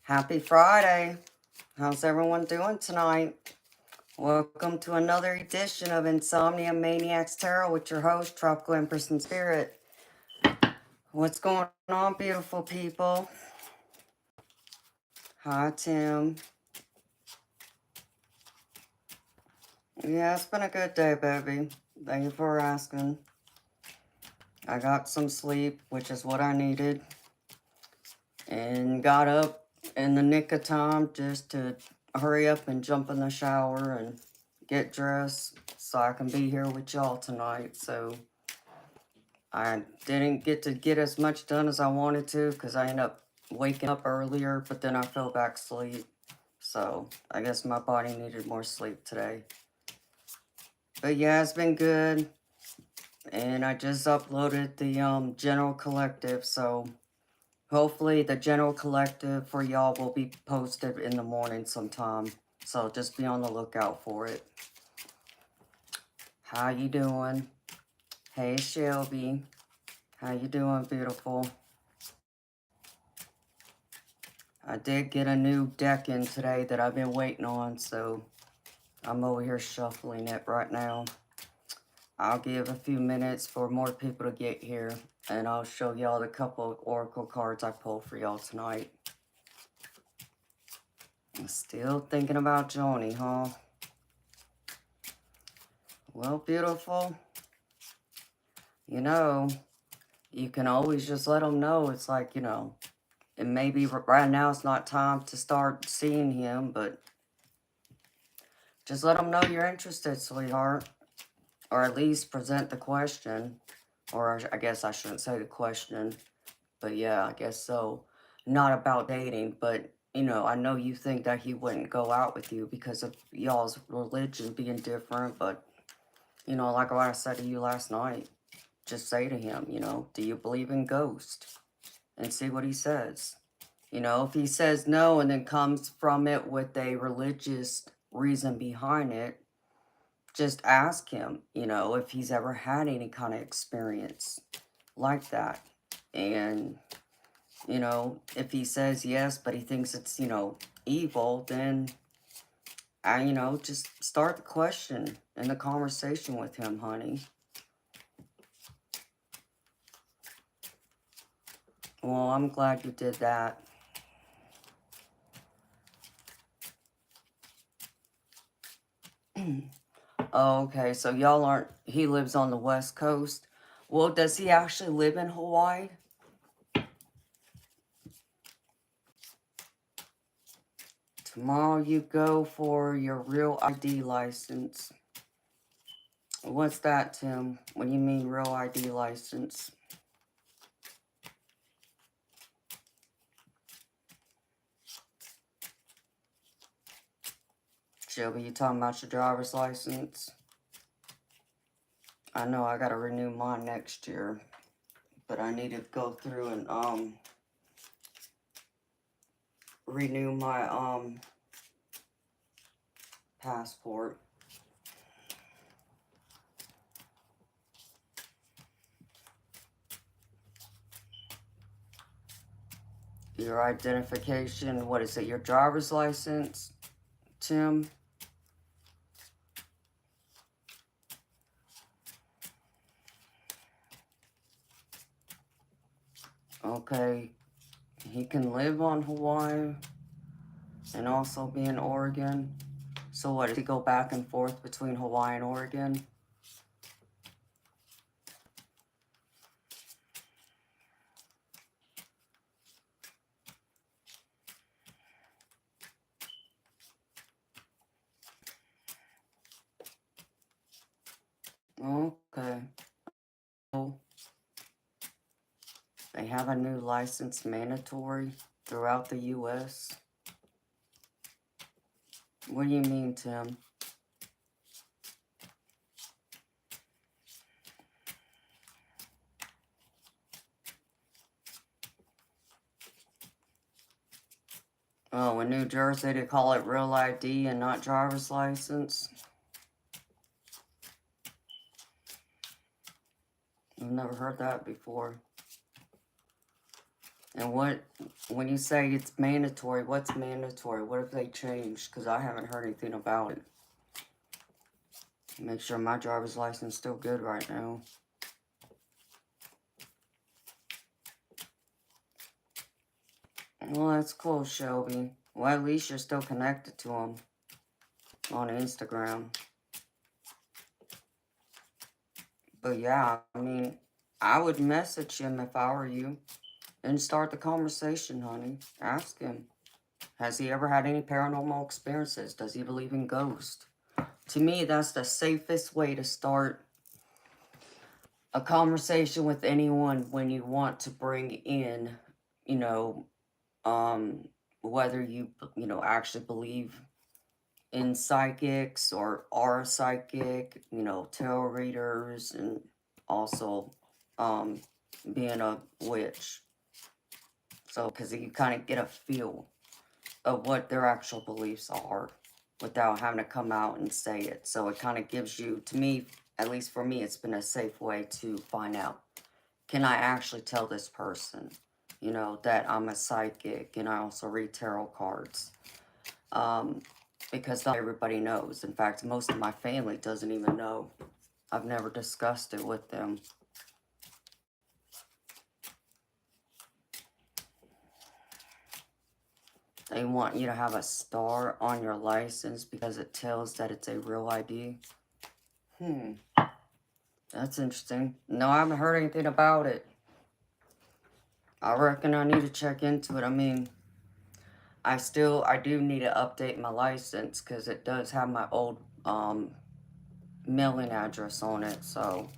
Happy Friday. How's everyone doing tonight? Welcome to another edition of Insomnia Maniacs Tarot with your host, Tropical Empress in Spirit. What's going on, beautiful people? Hi, Tim. Yeah, it's been a good day, baby. Thank you for asking. I got some sleep, which is what I needed, and got up in the nick of time just to hurry up and jump in the shower and get dressed so I can be here with y'all tonight. So I didn't get to get as much done as I wanted to because I ended up waking up earlier, but then I fell back asleep. So I guess my body needed more sleep today. But yeah, it's been good. And I just uploaded the General Collective, so hopefully the General Collective for y'all will be posted in the morning sometime. So just be on the lookout for it. How you doing? Hey, Shelby. How you doing, beautiful? I did get a new deck in today that I've been waiting on, so I'm over here shuffling it right now. I'll give a few minutes for more people to get here, and I'll show y'all the couple of oracle cards I pulled for y'all tonight. I'm still thinking about Joni, huh? Well, beautiful. You know, you can always just let them know. It's like, and maybe right now it's not time to start seeing him, but just let them know you're interested, sweetheart. Or at least present the question. Or I guess I shouldn't say the question, but yeah, I guess so. Not about dating, but, I know you think that he wouldn't go out with you because of y'all's religion being different, but, like what I said to you last night, just say to him, do you believe in ghosts? And see what he says. If he says no and then comes from it with a religious reason behind it, just ask him, if he's ever had any kind of experience like that. And, if he says yes, but he thinks it's, evil, then just start the question and the conversation with him, honey. Well, I'm glad you did that. Okay, so y'all aren't, he lives on the West Coast. Well, does he actually live in Hawaii? Tomorrow you go for your real ID license. What's that, Tim? What do you mean real ID license? Shelby, you talking about your driver's license? I know I gotta renew mine next year, but I need to go through and renew my passport. Your identification, what is it, your driver's license, Tim? Okay, he can live on Hawaii and also be in Oregon. So what, does he go back and forth between Hawaii and Oregon? Okay. So they have a new license mandatory throughout the U.S. What do you mean, Tim? Oh, in New Jersey, they call it real ID and not driver's license. I've never heard that before. And when you say it's mandatory, what's mandatory? What if they changed? Because I haven't heard anything about it. Make sure my driver's license is still good right now. Well, that's cool, Shelby. Well, at least you're still connected to him on Instagram. But yeah, I mean, I would message him if I were you and start the conversation, honey. Ask him. Has he ever had any paranormal experiences? Does he believe in ghosts? To me, that's the safest way to start a conversation with anyone when you want to bring in, you know, whether you actually believe in psychics or are a psychic, tarot readers, and also being a witch. So, because you kind of get a feel of what their actual beliefs are without having to come out and say it. So it kind of gives you, to me, at least for me, it's been a safe way to find out, can I actually tell this person, that I'm a psychic and I also read tarot cards? Because not everybody knows. In fact, most of my family doesn't even know. I've never discussed it with them. They want you to have a star on your license because it tells that it's a real ID. That's interesting. No, I haven't heard anything about it. I reckon I need to check into it. I mean, I do need to update my license because it does have my old mailing address on it, so.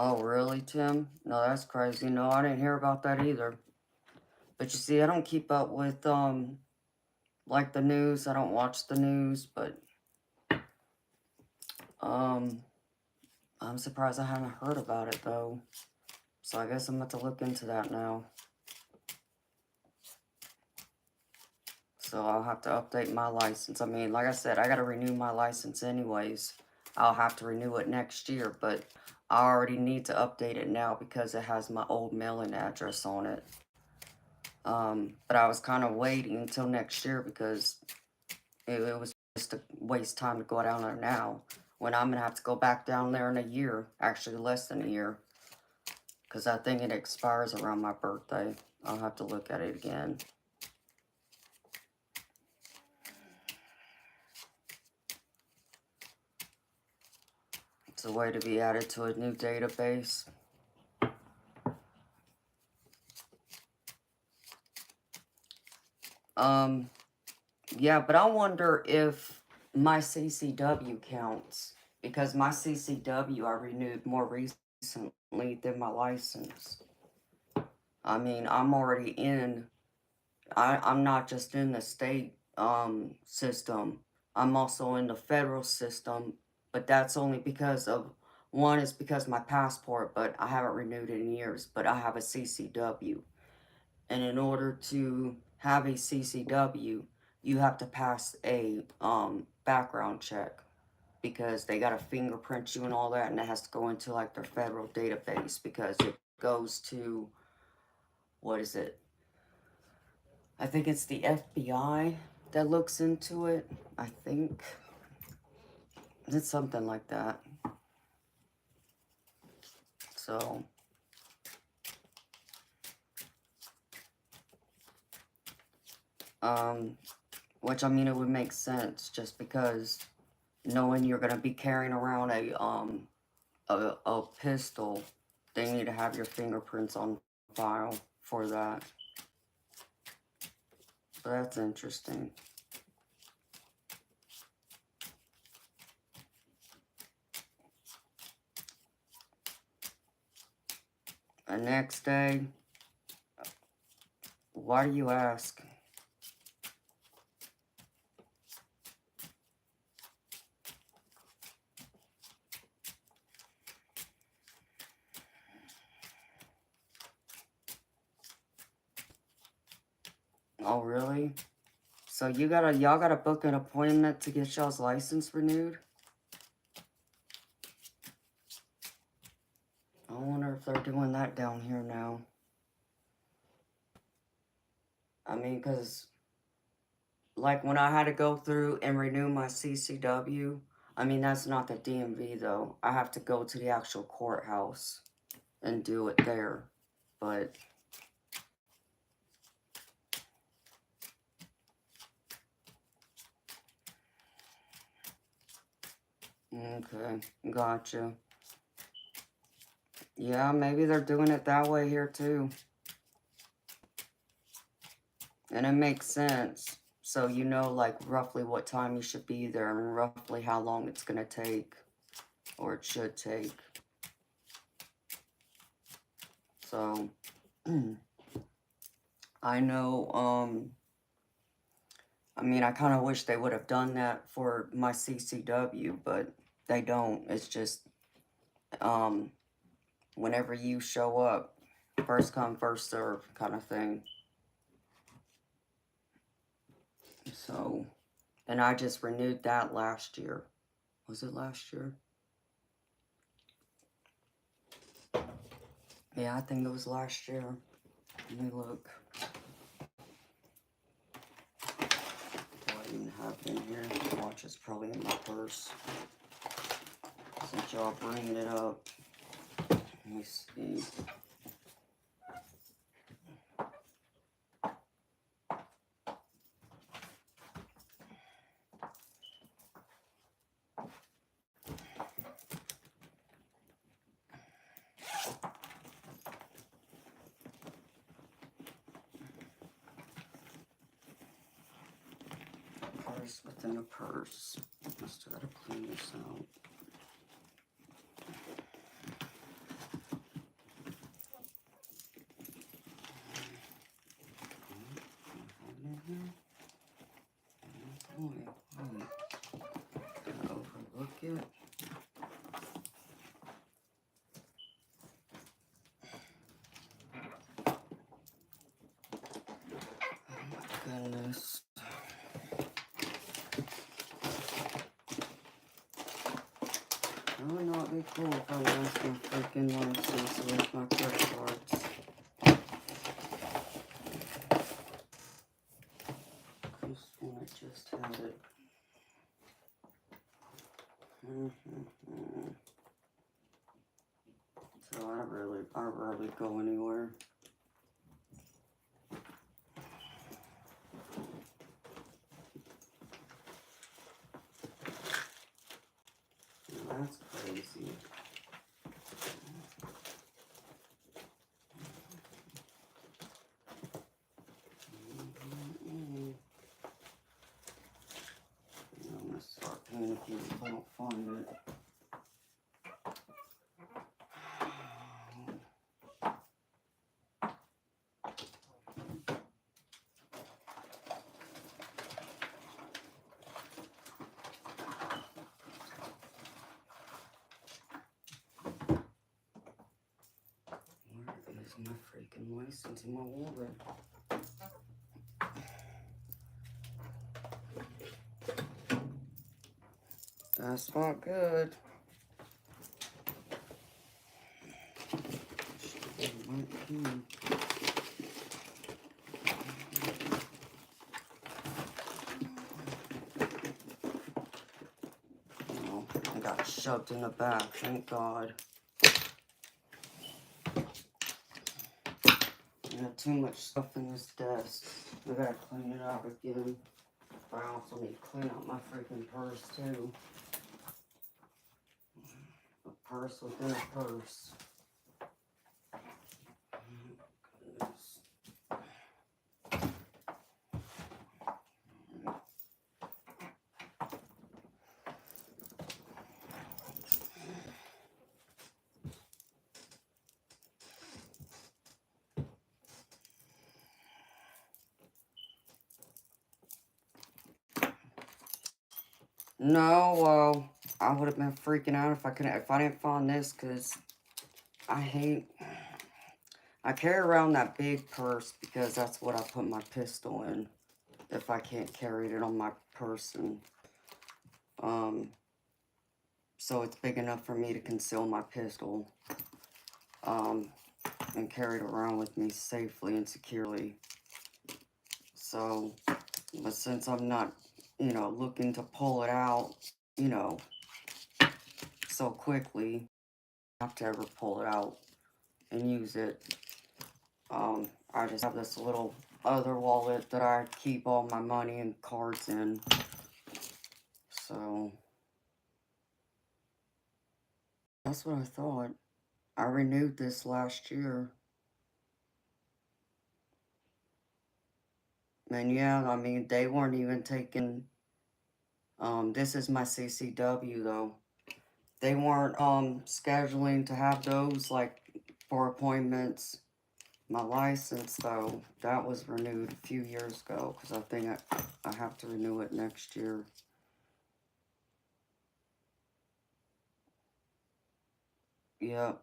Oh, really, Tim? No, that's crazy. No, I didn't hear about that either. But you see, I don't keep up with, like the news. I don't watch the news, but, I'm surprised I haven't heard about it, though. So I guess I'm going to look into that now. So I'll have to update my license. I mean, like I said, I got to renew my license anyways. I'll have to renew it next year, but I already need to update it now because it has my old mailing address on it. But I was kind of waiting until next year because it was just a waste time to go down there now when I'm going to have to go back down there in a year, actually less than a year, because I think it expires around my birthday. I'll have to look at it again. It's a way to be added to a new database. Yeah, but I wonder if my CCW counts, because my CCW I renewed more recently than my license. I mean, I'm already I'm not just in the state system, I'm also in the federal system, but that's only because of, one is because of my passport, but I haven't renewed it in years, but I have a CCW. And in order to have a CCW, you have to pass a background check because they got to fingerprint you and all that, and it has to go into like their federal database because it goes to, what is it? I think it's the FBI that looks into it. I think it's something like that. So which, I mean, it would make sense just because knowing you're going to be carrying around a pistol, they need to have your fingerprints on file for that. So that's interesting. The next day, why do you ask? Oh, really? So y'all gotta book an appointment to get y'all's license renewed? I wonder if they're doing that down here now. I mean, because, like, when I had to go through and renew my CCW, I mean, that's not the DMV, though. I have to go to the actual courthouse and do it there. But, okay, gotcha. Yeah, maybe they're doing it that way here, too. And it makes sense. So you know, like, roughly what time you should be there and roughly how long it's going to take. Or it should take. So, I know, I mean, I kind of wish they would have done that for my CCW, but they don't. It's just, whenever you show up, first come, first serve kind of thing. So, and I just renewed that last year. Was it last year? Yeah, I think it was last year. Let me look. Do I even have it in here? Watch, it's probably in my purse. Since y'all bringing it up. Let me see. Purse within a purse. I still gotta clean this out. Did I overlook it? Oh my goodness. That would not be cool if I lost my freaking license with my credit cards. This one, I just had it. So I rarely go anywhere. That's crazy. I'm gonna start panicking if I don't find it. Where is my freaking license in my wallet? That's not good. Oh, I got shoved in the back, thank God. I have too much stuff in this desk. I gotta clean it out again. But I also need to clean out my freaking purse too. A purse within a purse. Goodness. No, well, I would have been freaking out if I didn't find this, because I hate, I carry around that big purse because that's what I put my pistol in if I can't carry it on my person. So it's big enough for me to conceal my pistol and carry it around with me safely and securely. So, but since I'm not, looking to pull it out, so quickly, I have to ever pull it out and use it. I just have this little other wallet that I keep all my money and cards in. So, that's what I thought. I renewed this last year. And yeah, I mean, they weren't even taking, this is my CCW though. They weren't, scheduling to have those, like, for appointments. My license, though, that was renewed a few years ago, because I think I have to renew it next year. Yep,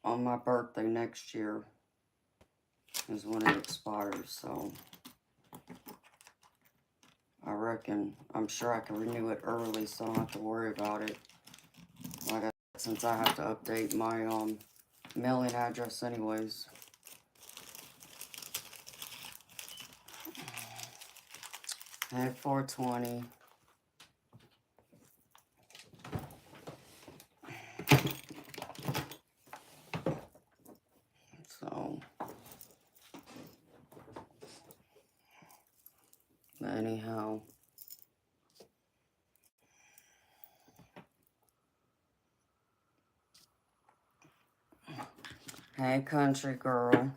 on my birthday next year is when it expires, so I reckon, I'm sure I can renew it early, so I don't have to worry about it. Like I said, since I have to update my, mailing address anyways. At 420. So, anyhow. Hey, country girl.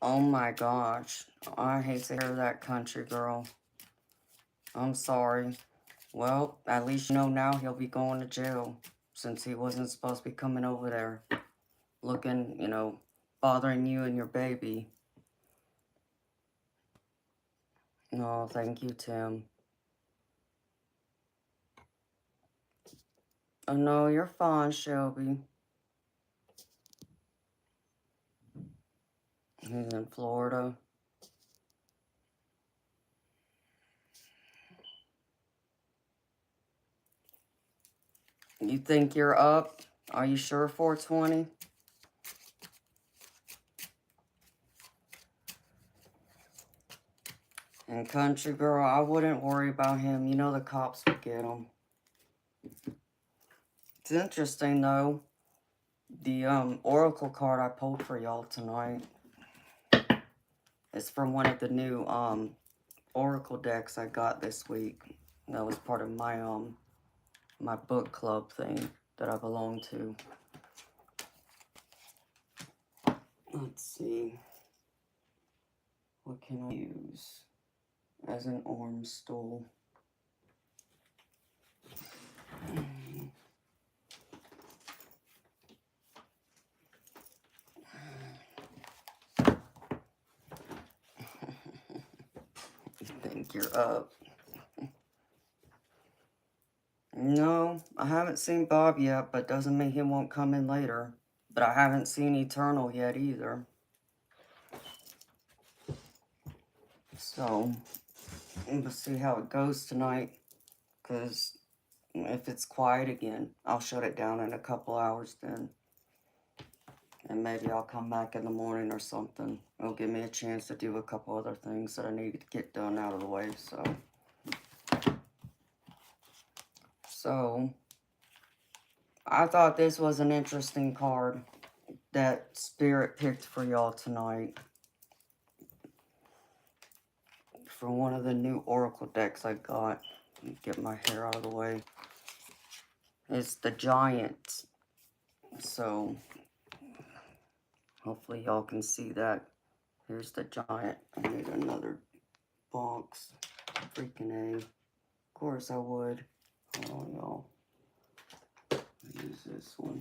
Oh my gosh. I hate to hear that, country girl. I'm sorry. Well, at least you know now he'll be going to jail, since he wasn't supposed to be coming over there looking, bothering you and your baby. No, thank you, Tim. Oh no, you're fine, Shelby. He's in Florida. You think you're up? Are you sure 420? And country girl, I wouldn't worry about him. You know the cops would get him. It's interesting though. The oracle card I pulled for y'all tonight is from one of the new oracle decks I got this week. That was part of my my book club thing that I belong to. Let's see. What can I use as an arm stool? Think you're up. No, I haven't seen Bob yet, but doesn't mean he won't come in later. But I haven't seen Eternal yet either. So, we'll see how it goes tonight. Because if it's quiet again, I'll shut it down in a couple hours then. And maybe I'll come back in the morning or something. It'll give me a chance to do a couple other things that I need to get done out of the way, So, I thought this was an interesting card that Spirit picked for y'all tonight. From one of the new Oracle decks I got. Get my hair out of the way. It's the Giant. So, hopefully y'all can see that. Here's the Giant. I need another box. Freaking A. Of course I would. Hold on, y'all. Use this one.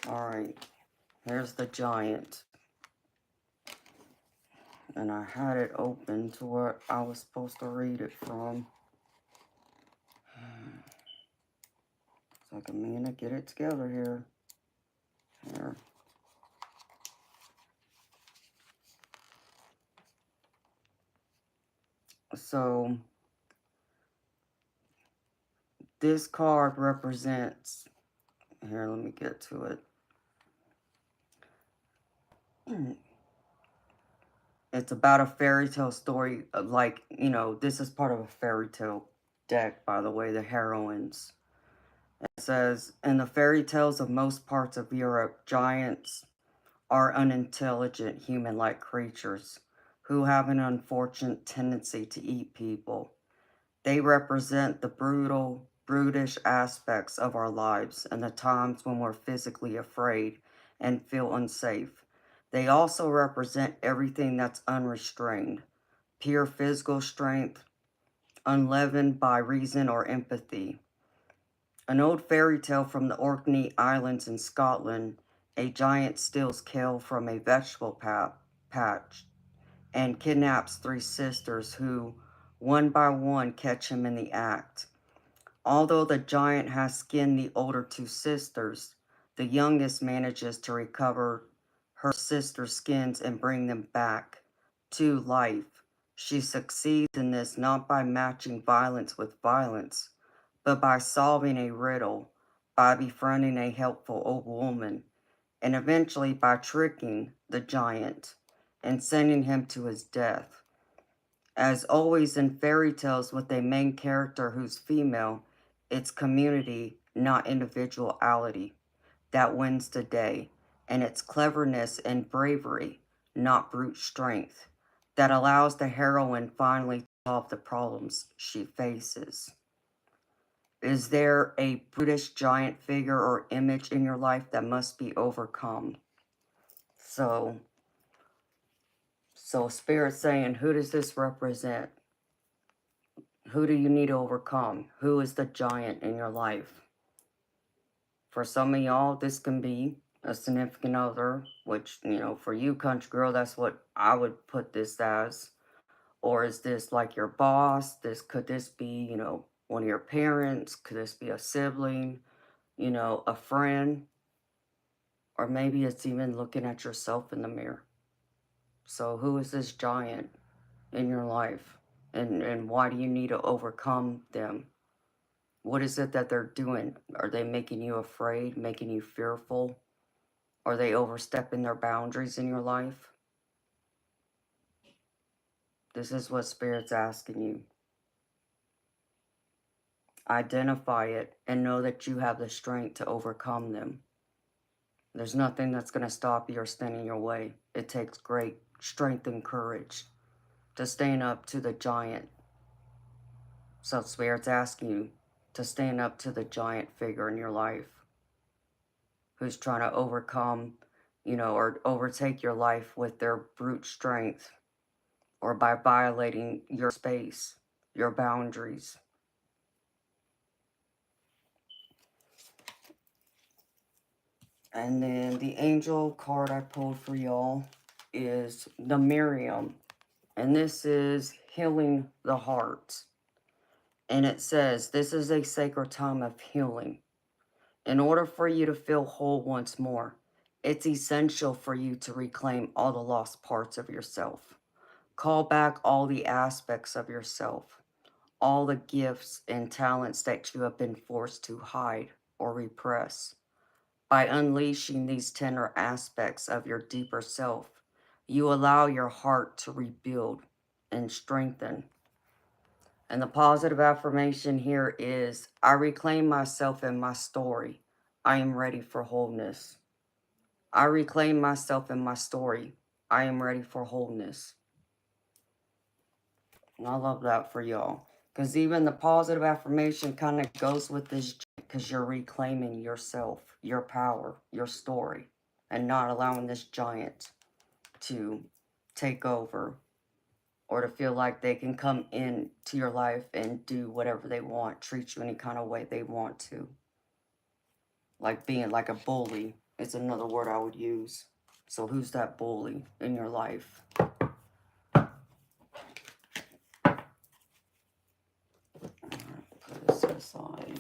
Alright. Here's the Giant. And I had it open to where I was supposed to read it from. It's like a minute, get it together here. Here. So, this card represents, here, let me get to it. It's about a fairy tale story, like, you know, this is part of a fairy tale deck, by the way, the heroines. It says, in the fairy tales of most parts of Europe, giants are unintelligent human-like creatures who have an unfortunate tendency to eat people. They represent the brutal, brutish aspects of our lives and the times when we're physically afraid and feel unsafe. They also represent everything that's unrestrained, pure physical strength, unleavened by reason or empathy. An old fairy tale from the Orkney Islands in Scotland, a giant steals kale from a vegetable patch and kidnaps 3 sisters who, one by one, catch him in the act. Although the giant has skinned the older 2 sisters, the youngest manages to recover her sister's skins and bring them back to life. She succeeds in this not by matching violence with violence, but by solving a riddle, by befriending a helpful old woman, and eventually by tricking the giant and sending him to his death. As always in fairy tales with a main character who's female, it's community, not individuality, that wins the day, and it's cleverness and bravery, not brute strength, that allows the heroine finally to solve the problems she faces. Is there a brutish giant figure or image in your life that must be overcome? So Spirit's saying, who does this represent? Who do you need to overcome? Who is the giant in your life? For some of y'all, this can be a significant other, which, you know, for you, country girl, that's what I would put this as. Or is this like your boss? Could this be, you know, one of your parents? Could this be a sibling? You know, a friend? Or maybe it's even looking at yourself in the mirror. So who is this giant in your life? And why do you need to overcome them? What is it that they're doing? Are they making you afraid, making you fearful? Are they overstepping their boundaries in your life? This is what Spirit's asking you. Identify it and know that you have the strength to overcome them. There's nothing that's going to stop you or stand in your way. It takes great strength and courage to stand up to the giant. So Spirit's asking you to stand up to the giant figure in your life who's trying to overcome, you know, or overtake your life with their brute strength or by violating your space, your boundaries. And then the angel card I pulled for y'all is the Miriam. And this is healing the heart. And it says, this is a sacred time of healing. In order for you to feel whole once more, it's essential for you to reclaim all the lost parts of yourself. Call back all the aspects of yourself, all the gifts and talents that you have been forced to hide or repress. By unleashing these tender aspects of your deeper self, you allow your heart to rebuild and strengthen. And the positive affirmation here is, I reclaim myself and my story. I am ready for wholeness. I reclaim myself and my story. I am ready for wholeness. And I love that for y'all. Because even the positive affirmation kind of goes with this, because you're reclaiming yourself, your power, your story, and not allowing this giant to take over or to feel like they can come into your life and do whatever they want, treat you any kind of way they want to. Like being like a bully is another word I would use. So who's that bully in your life? suicide.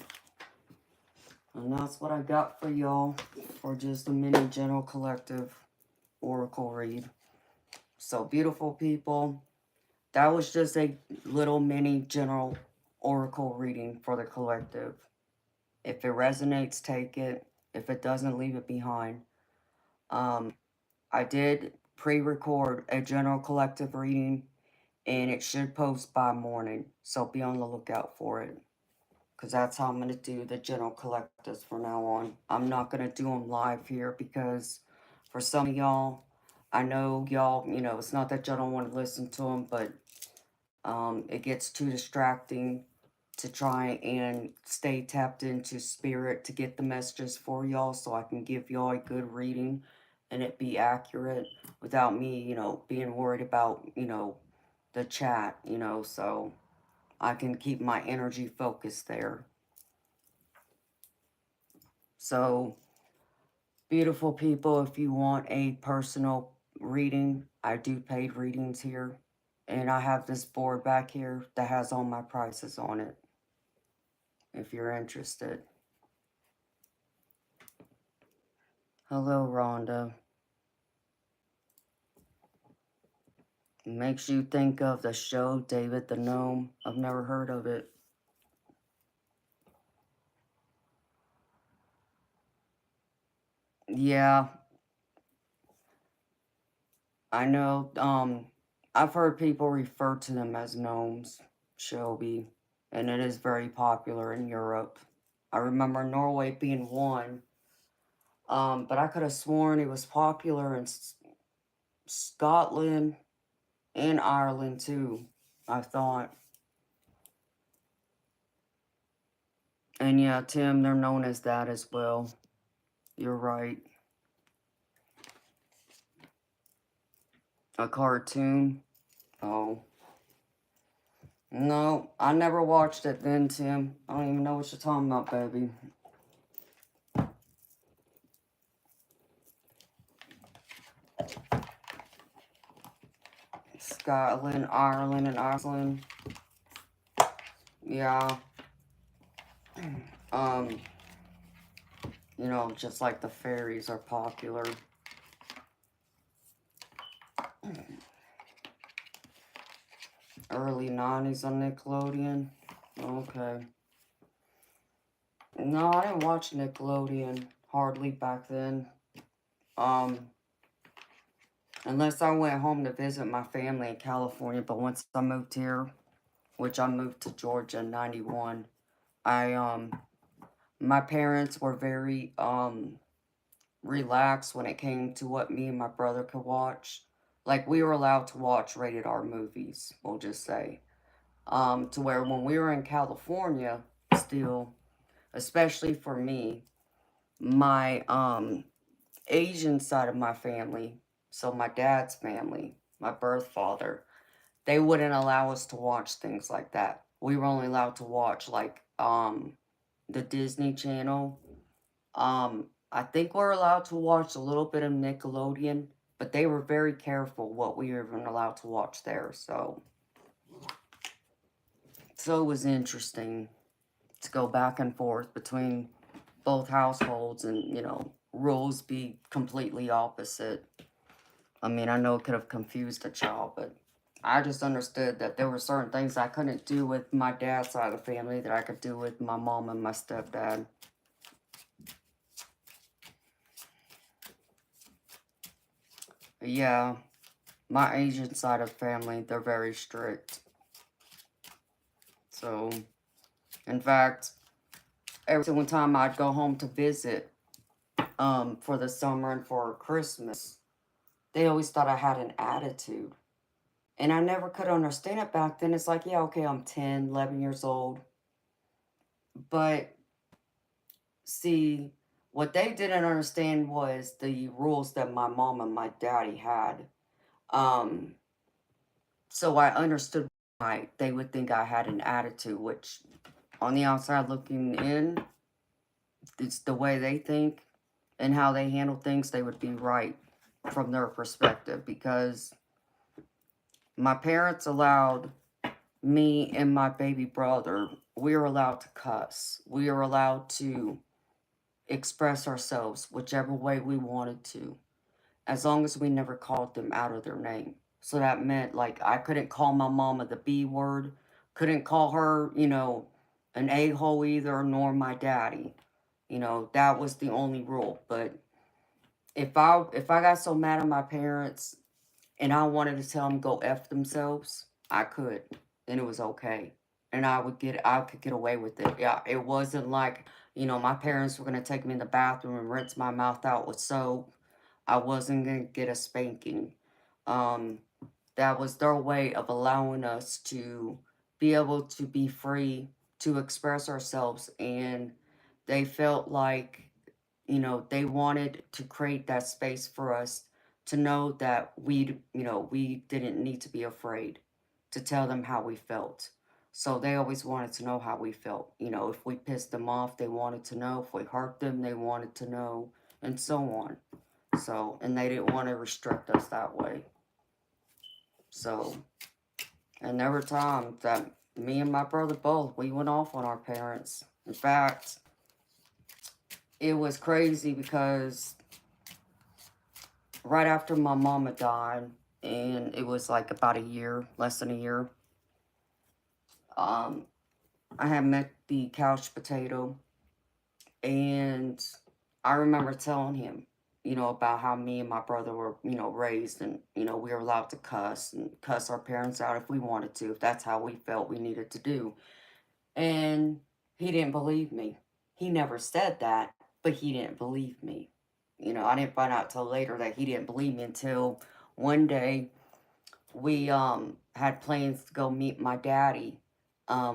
And that's what I got for y'all for just a mini general collective oracle read. So, beautiful people, that was just a little mini general oracle reading for the collective. If it resonates, take it. If it doesn't, leave it behind. I did pre-record a general collective reading, and it should post by morning. So be on the lookout for it, because that's how I'm going to do the general collectives from now on. I'm not going to do them live here because for some of y'all, I know y'all, you know, it's not that y'all don't want to listen to them, but it gets too distracting to try and stay tapped into spirit to get the messages for y'all, so I can give y'all a good reading and it be accurate without me, you know, being worried about, you know, the chat, you know, so I can keep my energy focused there. So, beautiful people, if you want a personal reading, I do paid readings here. And I have this board back here that has all my prices on it, if you're interested. Hello, Rhonda. Makes you think of the show David the Gnome. I've never heard of it. Yeah, I know. I've heard people refer to them as gnomes, Shelby, and it is very popular in Europe. I remember Norway being one, but I could have sworn it was popular in Scotland and Ireland too, I thought. And yeah, Tim, they're known as that as well. You're right. A cartoon? Oh. No, I never watched it then, Tim. I don't even know what you're talking about, baby. Scotland, Ireland, and Iceland. Yeah. You know, just like the fairies are popular. Early 90s on Nickelodeon. Okay. No, I didn't watch Nickelodeon hardly back then. Unless I went home to visit my family in California, but once I moved here, which I moved to Georgia in 91, my parents were very, relaxed when it came to what me and my brother could watch. Like, we were allowed to watch rated R movies, we'll just say. To where when we were in California, still, especially for me, my, Asian side of my family, so my dad's family, my birth father, they wouldn't allow us to watch things like that. We were only allowed to watch, like, the Disney Channel. I think we're allowed to watch a little bit of Nickelodeon, but they were very careful what we were even allowed to watch there, so it was interesting to go back and forth between both households and, you know, rules be completely opposite. I mean, I know it could have confused a child, but I just understood that there were certain things I couldn't do with my dad's side of the family that I could do with my mom and my stepdad. But yeah, my Asian side of the family, they're very strict. So, in fact, every single time I'd go home to visit, for the summer and for Christmas, they always thought I had an attitude. And I never could understand it back then. It's like, yeah, okay, I'm 10, 11 years old. But, see, what they didn't understand was the rules that my mom and my daddy had. So I understood why they would think I had an attitude, which on the outside looking in, it's the way they think and how they handle things, they would be right from their perspective, because my parents allowed me and my baby brother, we were allowed to cuss. We were allowed to express ourselves whichever way we wanted to, as long as we never called them out of their name. So that meant, like, I couldn't call my mama the B word, couldn't call her, an a-hole either, nor my daddy. That was the only rule. But if I got so mad at my parents and I wanted to tell them go F themselves, I could, and it was okay. And I could get away with it. Yeah, it wasn't like, my parents were going to take me in the bathroom and rinse my mouth out with soap. I wasn't going to get a spanking. Um, that was their way of allowing us to be able to be free to express ourselves. And they felt like, they wanted to create that space for us to know that we didn't need to be afraid to tell them how we felt. So they always wanted to know how we felt. If we pissed them off, they wanted to know. If we hurt them, they wanted to know, and so on. So, and they didn't want to restrict us that way. So, and there were times that me and my brother both, we went off on our parents. In fact, it was crazy because right after my mama died, and it was like about a year, less than a year, I had met the couch potato, and I remember telling him, about how me and my brother were, raised, and, we were allowed to cuss and cuss our parents out if we wanted to, if that's how we felt we needed to do. And he didn't believe me. He never said that, but he didn't believe me. I didn't find out till later that he didn't believe me until one day we had plans to go meet my daddy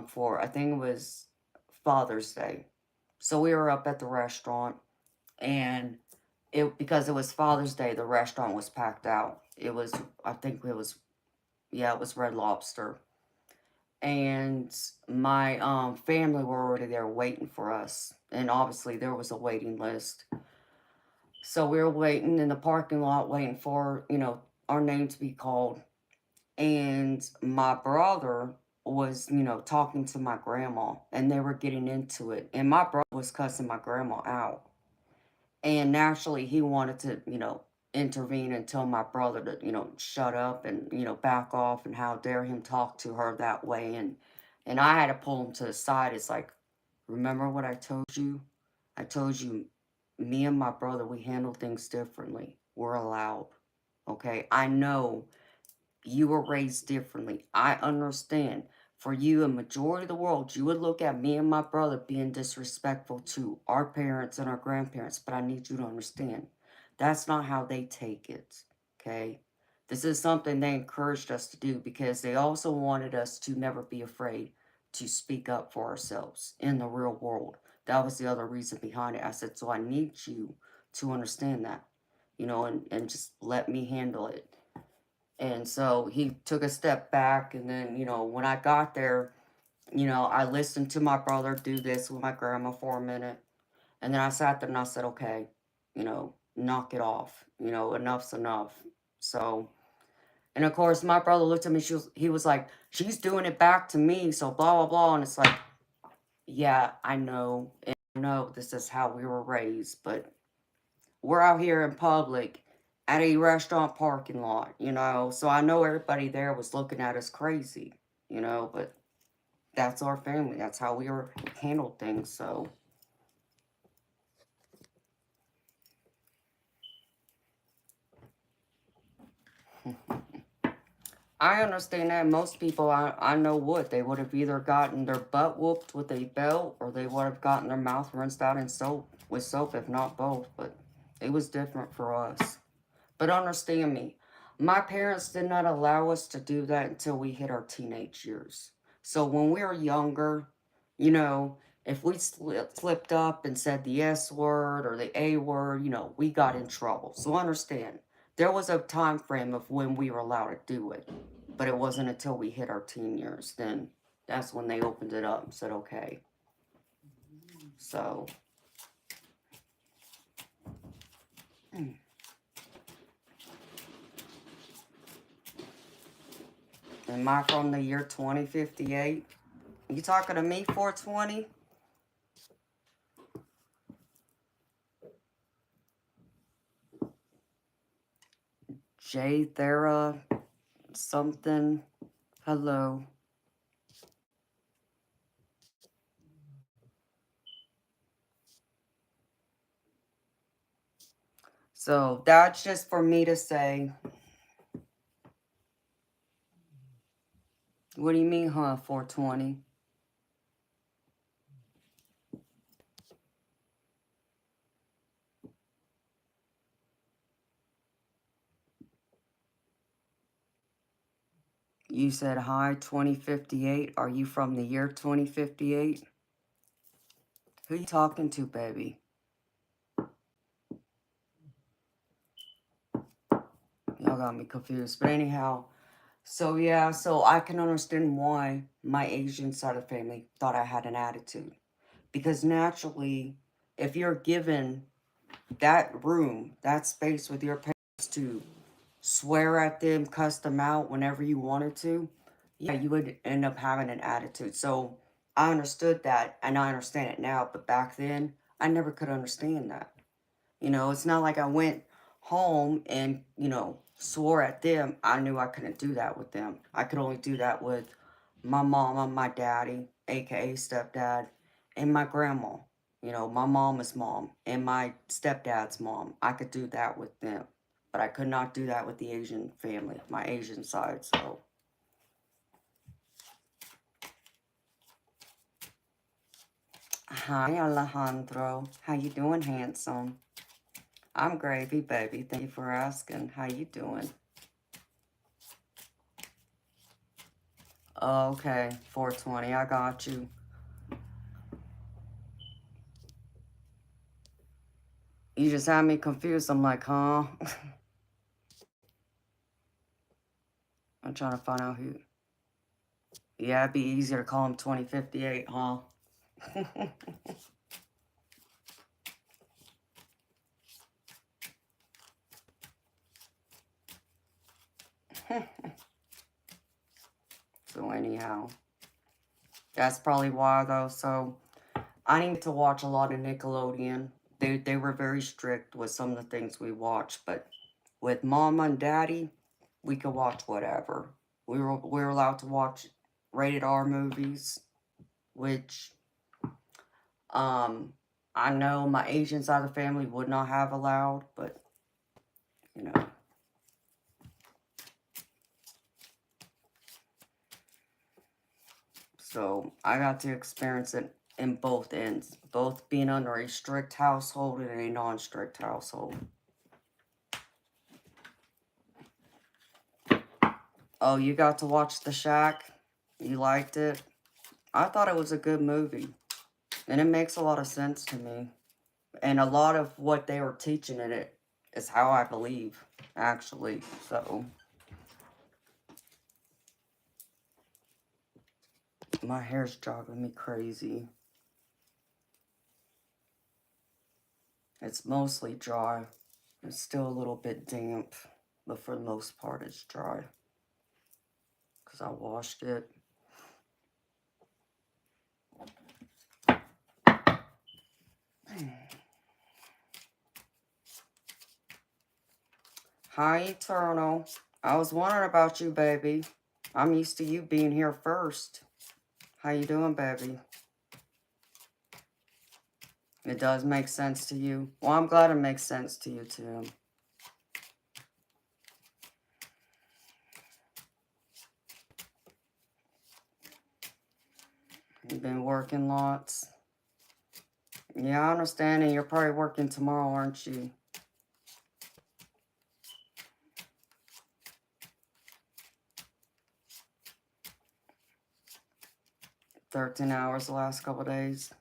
for, I think it was Father's Day. So we were up at the restaurant, and because it was Father's Day, the restaurant was packed out. It was, I think it was, yeah, it was Red Lobster. And my family were already there waiting for us. And obviously there was a waiting list. So we were waiting in the parking lot, waiting for, our name to be called. And my brother was, talking to my grandma, and they were getting into it. And my brother was cussing my grandma out. And naturally, he wanted to, intervene and tell my brother to, shut up and, back off, and how dare him talk to her that way. And I had to pull him to the side. It's like, remember what I told you? I told you, me and my brother, we handle things differently. We're allowed. Okay? I know you were raised differently. I understand. For you, a majority of the world, you would look at me and my brother being disrespectful to our parents and our grandparents. But I need you to understand, that's not how they take it. Okay? This is something they encouraged us to do because they also wanted us to never be afraid to speak up for ourselves in the real world. That was the other reason behind it. I said, so I need you to understand that, and just let me handle it. And so he took a step back, and then, when I got there, I listened to my brother do this with my grandma for a minute. And then I sat there and I said, okay, knock it off. Enough's enough. So, and of course, my brother looked at me, he was like, she's doing it back to me, so blah, blah, blah. And it's like, yeah, I know. And I know this is how we were raised, but we're out here in public at a restaurant parking lot, so I know everybody there was looking at us crazy, but that's our family. That's how we were handled things, so. I understand that most people I know would. They would have either gotten their butt whooped with a belt, or they would have gotten their mouth rinsed out in soap, with soap, if not both, but it was different for us. But understand me, my parents did not allow us to do that until we hit our teenage years. So when we were younger, if we slipped up and said the S word or the A word, we got in trouble. So understand, there was a time frame of when we were allowed to do it. But it wasn't until we hit our teen years. Then that's when they opened it up and said, okay. So. Am I from the year 2058? You talking to me, 420? J Thera something. Hello. So that's just for me to say. What do you mean, huh, 420? You said hi, 2058. Are you from the year 2058? Who you talking to, baby? Y'all got me confused. But anyhow, so yeah, so I can understand why my Asian side of the family thought I had an attitude. Because naturally, if you're given that room, that space with your parents to swear at them, cuss them out whenever you wanted to, yeah, you would end up having an attitude. So I understood that, and I understand it now, but back then, I never could understand that. You know, it's not like I went home and, swore at them. I knew I couldn't do that with them. I could only do that with my mama, my daddy, aka stepdad, and my grandma. You know, my mama's mom and my stepdad's mom. I could do that with them. But I could not do that with the Asian family, my Asian side, so. Hi, Alejandro. How you doing, handsome? I'm gravy, baby. Thank you for asking. How you doing? Okay, 420. I got you. You just had me confused. I'm like, huh? I'm trying to find out who. Yeah, it'd be easier to call him 2058, huh? So anyhow, that's probably why though. So I need to watch a lot of Nickelodeon. They were very strict with some of the things we watched, but with mama and daddy, we could watch whatever. We were allowed to watch rated R movies, which I know my Asian side of the family would not have allowed, but you know. So I got to experience it in both ends, both being under a strict household and a non-strict household. Oh, you got to watch The Shack? You liked it? I thought it was a good movie. And it makes a lot of sense to me. And a lot of what they were teaching in it is how I believe, actually. So, my hair's driving me crazy. It's mostly dry. It's still a little bit damp, but for the most part it's dry. Because I washed it. Hi, Eternal. I was wondering about you, baby. I'm used to you being here first. How you doing, baby? It does make sense to you. Well, I'm glad it makes sense to you, too. You've been working lots. Yeah, I understand, and you're probably working tomorrow, aren't you? "13 hours the last couple days."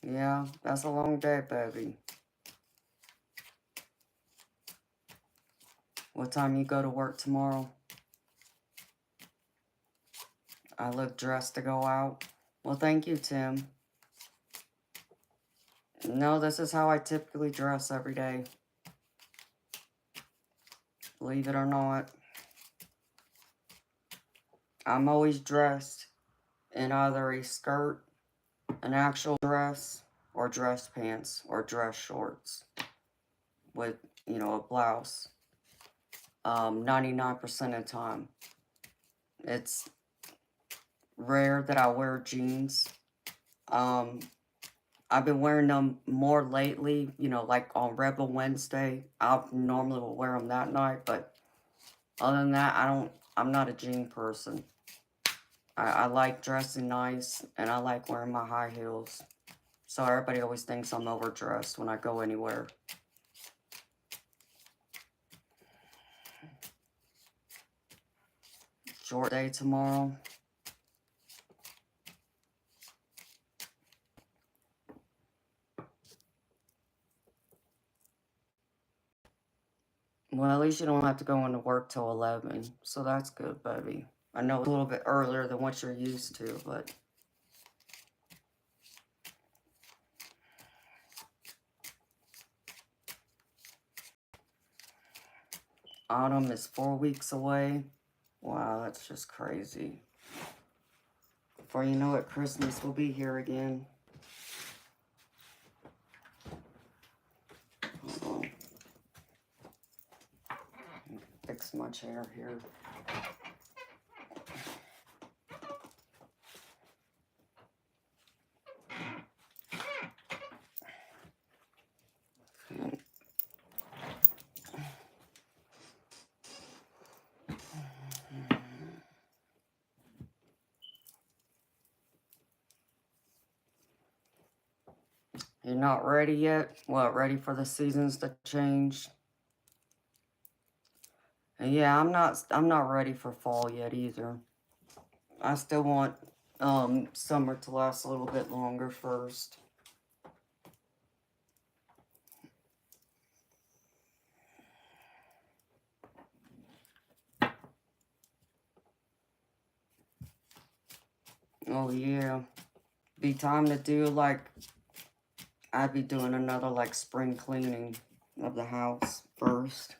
Yeah, that's a long day, baby. What time you go to work tomorrow? I look dressed to go out. Well, thank you, Tim. No, this is how I typically dress every day. Believe it or not. I'm always dressed in either a skirt, an actual dress, or dress pants, or dress shorts with, you know, a blouse. 99% of the time. It's rare that I wear jeans. Um, I've been wearing them more lately, you know, like on Rebel Wednesday. I normally will wear them that night, but other than that, I'm not a jean person. I like dressing nice, and I like wearing my high heels. So everybody always thinks I'm overdressed when I go anywhere. Short day tomorrow. Well, at least you don't have to go into work till 11. So that's good, baby. I know it's a little bit earlier than what you're used to, but... Autumn is 4 weeks away. Wow, that's just crazy. Before you know it, Christmas will be here again. Hold on. Fix my chair here. You're not ready yet? What, ready for the seasons to change? And yeah, I'm not ready for fall yet either. I still want summer to last a little bit longer first. Oh yeah. Be time to do like, I'd be doing another like spring cleaning of the house first.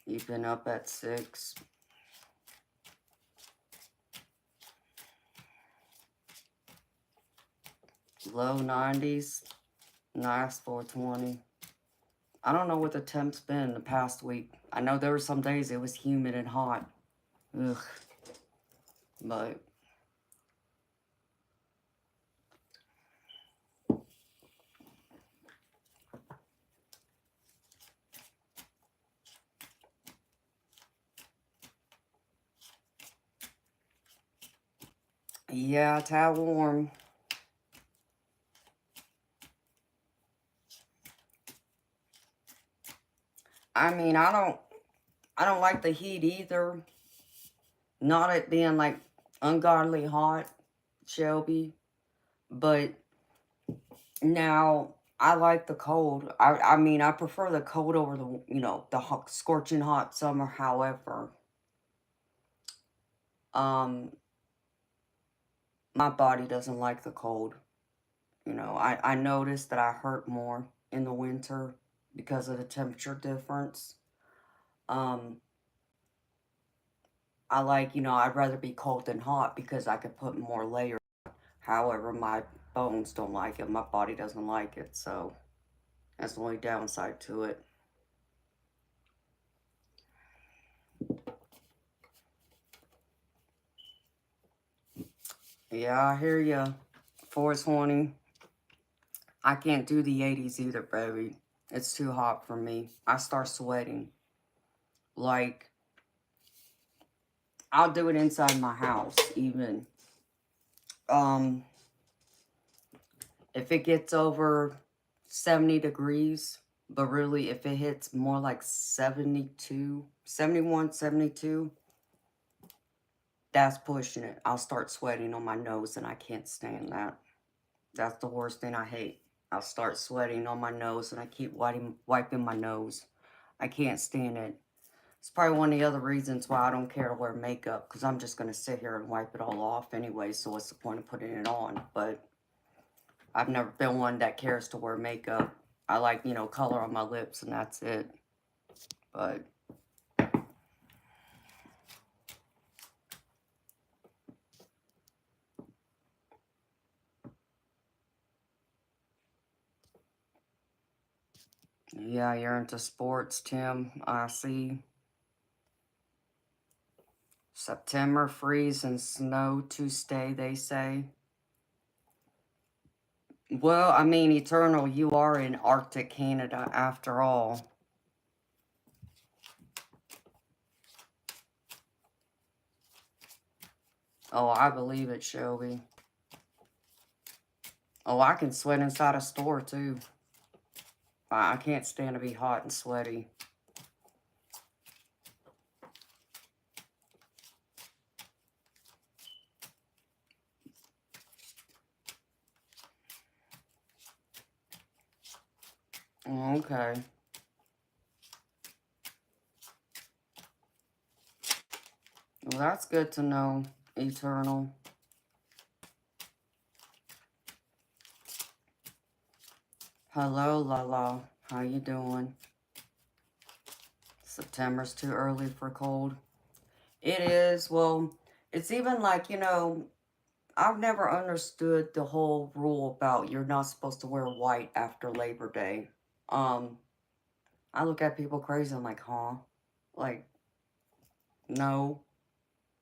You've been up at 6. Low 90s. Nice 420. I don't know what the temp's been the past week. I know there were some days it was humid and hot. Ugh. But yeah, it's had warm. I mean, I don't like the heat either. Not it being like ungodly hot, Shelby. But now I like the cold. I mean, I prefer the cold over the, you know, the hot, scorching hot summer. However, my body doesn't like the cold. You know, I noticed that I hurt more in the winter because of the temperature difference. I like, you know, I'd rather be cold than hot because I could put more layers. However, my bones don't like it. My body doesn't like it. So that's the only downside to it. Yeah, I hear ya. 420. I can't do the 80s either, baby. It's too hot for me. I start sweating. Like, I'll do it inside my house, even. If it gets over 70 degrees, but really if it hits more like 72, 71, 72, that's pushing it. I'll start sweating on my nose and I can't stand that. That's the worst thing I hate. I'll start sweating on my nose and I keep wiping my nose. I can't stand it. It's probably one of the other reasons why I don't care to wear makeup, because I'm just going to sit here and wipe it all off anyway, so what's the point of putting it on? But I've never been one that cares to wear makeup. I like, you know, color on my lips and that's it. But yeah, you're into sports, Tim. I see. September, freeze and snow to stay, they say. Well, I mean, Eternal, you are in Arctic Canada after all. Oh, I believe it, Shelby. Oh, I can sweat inside a store, too. I can't stand to be hot and sweaty. Okay. Well, that's good to know, Eternal. Hello, Lala. How you doing? September's too early for cold. It is. Well, it's even like, you know, I've never understood the whole rule about you're not supposed to wear white after Labor Day. Um, I look at people crazy. I'm like, huh? Like, no,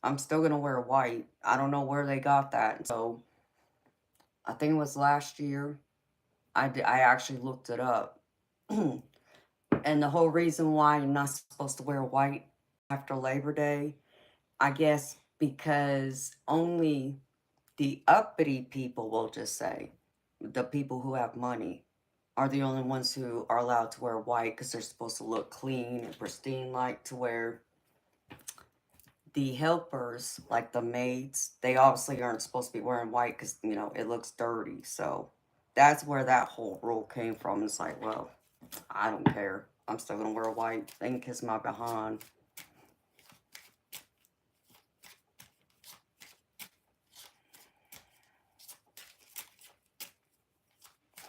I'm still gonna wear white. I don't know where they got that. So I think it was last year. I actually looked it up. And the whole reason why you're not supposed to wear white after Labor Day, I guess because only the uppity people, will just say, the people who have money, are the only ones who are allowed to wear white because they're supposed to look clean and pristine, like, to where the helpers, like the maids, they obviously aren't supposed to be wearing white because, you know, it looks dirty. So that's where that whole rule came from. It's like, well, I don't care. I'm still going to wear white. They can kiss my behind.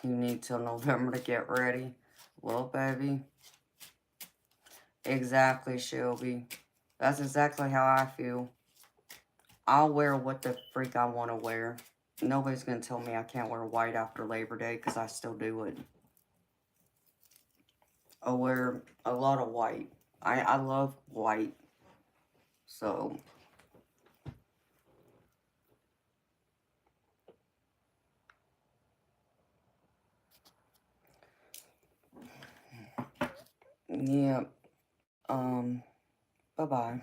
You need till November to get ready. Well, baby. Exactly, Shelby. That's exactly how I feel. I'll wear what the freak I want to wear. Nobody's going to tell me I can't wear white after Labor Day because I still do it. I wear a lot of white. I love white. So, yeah. Bye-bye.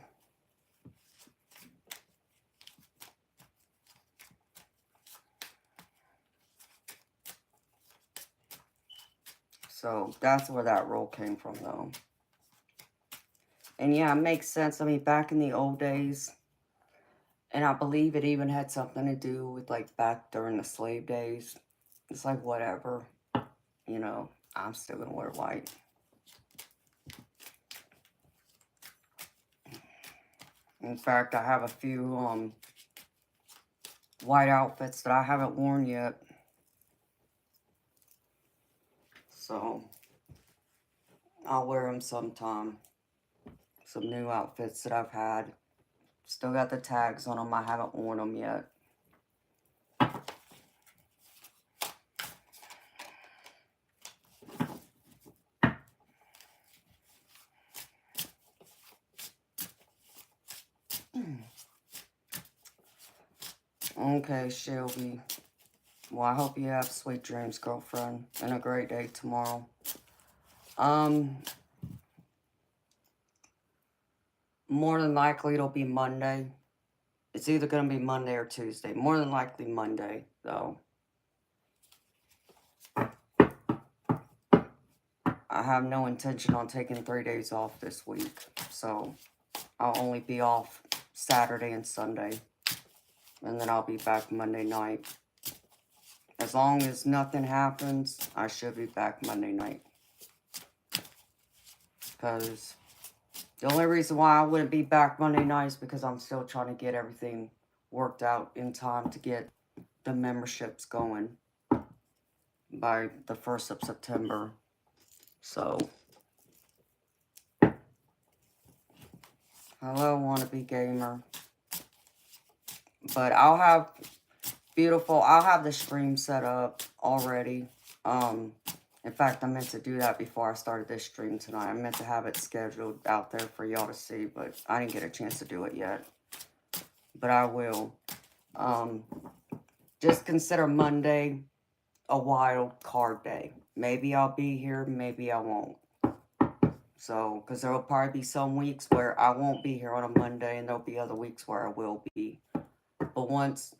So, that's where that rule came from, though. And yeah, it makes sense. I mean, back in the old days, and I believe it even had something to do with, like, back during the slave days. It's like, whatever. You know, I'm still going to wear white. In fact, I have a few, white outfits that I haven't worn yet. So, I'll wear them sometime. Some new outfits that I've had. Still got the tags on them. I haven't worn them yet. Okay, Shelby. Well, I hope you have sweet dreams, girlfriend, and a great day tomorrow. More than likely it'll be Monday. It's either going to be Monday or Tuesday. More than likely Monday, though. I have no intention on taking 3 days off this week. So, I'll only be off Saturday and Sunday. And then I'll be back Monday night. As long as nothing happens, I should be back Monday night. Because the only reason why I wouldn't be back Monday night is because I'm still trying to get everything worked out in time to get the memberships going by the 1st of September. So, hello, wannabe gamer. But I'll have the stream set up already. In fact, I meant to do that before I started this stream tonight. I meant to have it scheduled out there for y'all to see, but I didn't get a chance to do it yet. But I will. Just consider Monday a wild card day. Maybe I'll be here, maybe I won't. So, because there will probably be some weeks where I won't be here on a Monday, and there'll be other weeks where I will be. But once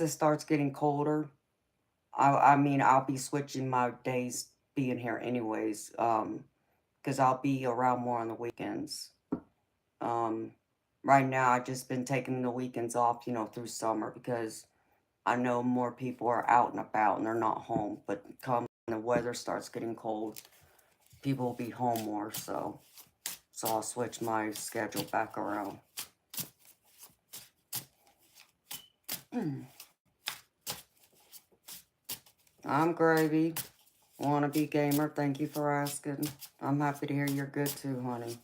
it starts getting colder, I mean, I'll be switching my days being here anyways, because I'll be around more on the weekends. Right now, I've just been taking the weekends off, through summer, because I know more people are out and about and they're not home. But come when the weather starts getting cold, people will be home more, so I'll switch my schedule back around. I'm Gravy. Wannabe gamer, thank you for asking. I'm happy to hear you're good too, honey.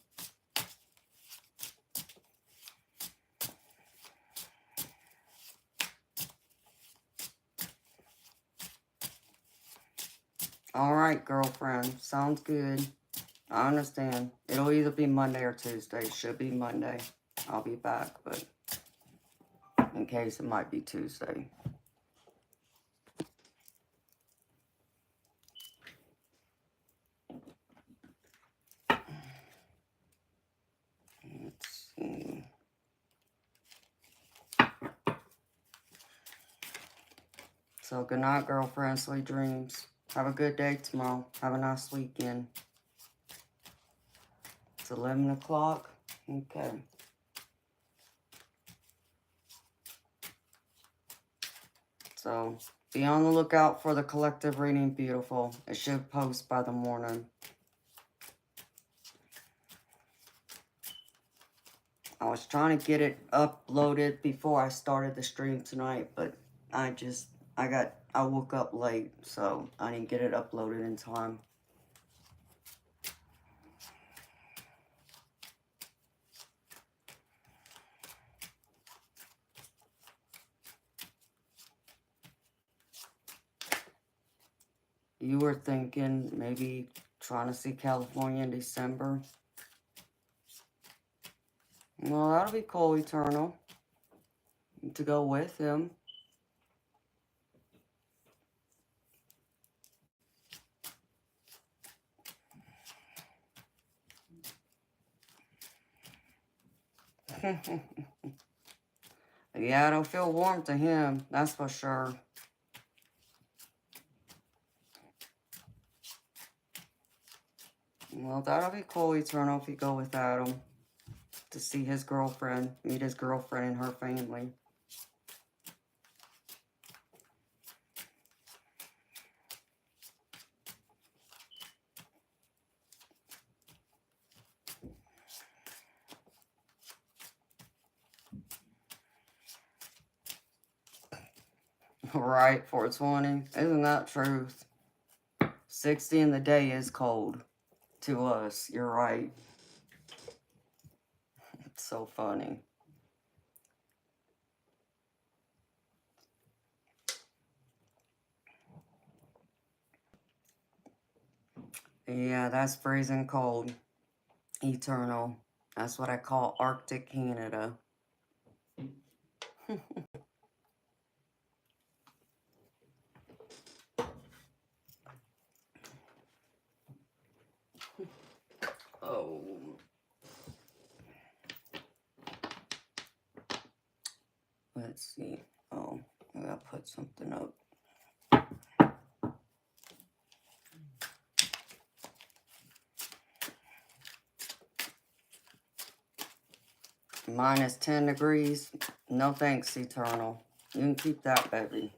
Alright, girlfriend. Sounds good. I understand. It'll either be Monday or Tuesday. Should be Monday. I'll be back, but in case it might be Tuesday. Let's see. So, good night, girlfriend. Sweet dreams. Have a good day tomorrow. Have a nice weekend. It's 11 o'clock. Okay. So, be on the lookout for the collective reading, beautiful. It should post by the morning. I was trying to get it uploaded before I started the stream tonight, but I woke up late, so I didn't get it uploaded in time. You were thinking maybe trying to see California in December? Well, that'll be cool, Eternal. To go with him. Yeah, it'll feel warm to him, that's for sure. Well, that'll be cool, Eternal, if you go with Adam. To see his girlfriend, meet his girlfriend and her family. Right, 420. Isn't that truth? 60 in the day is cold to us. You're right. It's so funny. Yeah, that's freezing cold. Eternal. That's what I call Arctic Canada. Oh. Let's see. Oh, I gotta put something up. Minus 10 degrees. No thanks, Eternal. You can keep that, baby.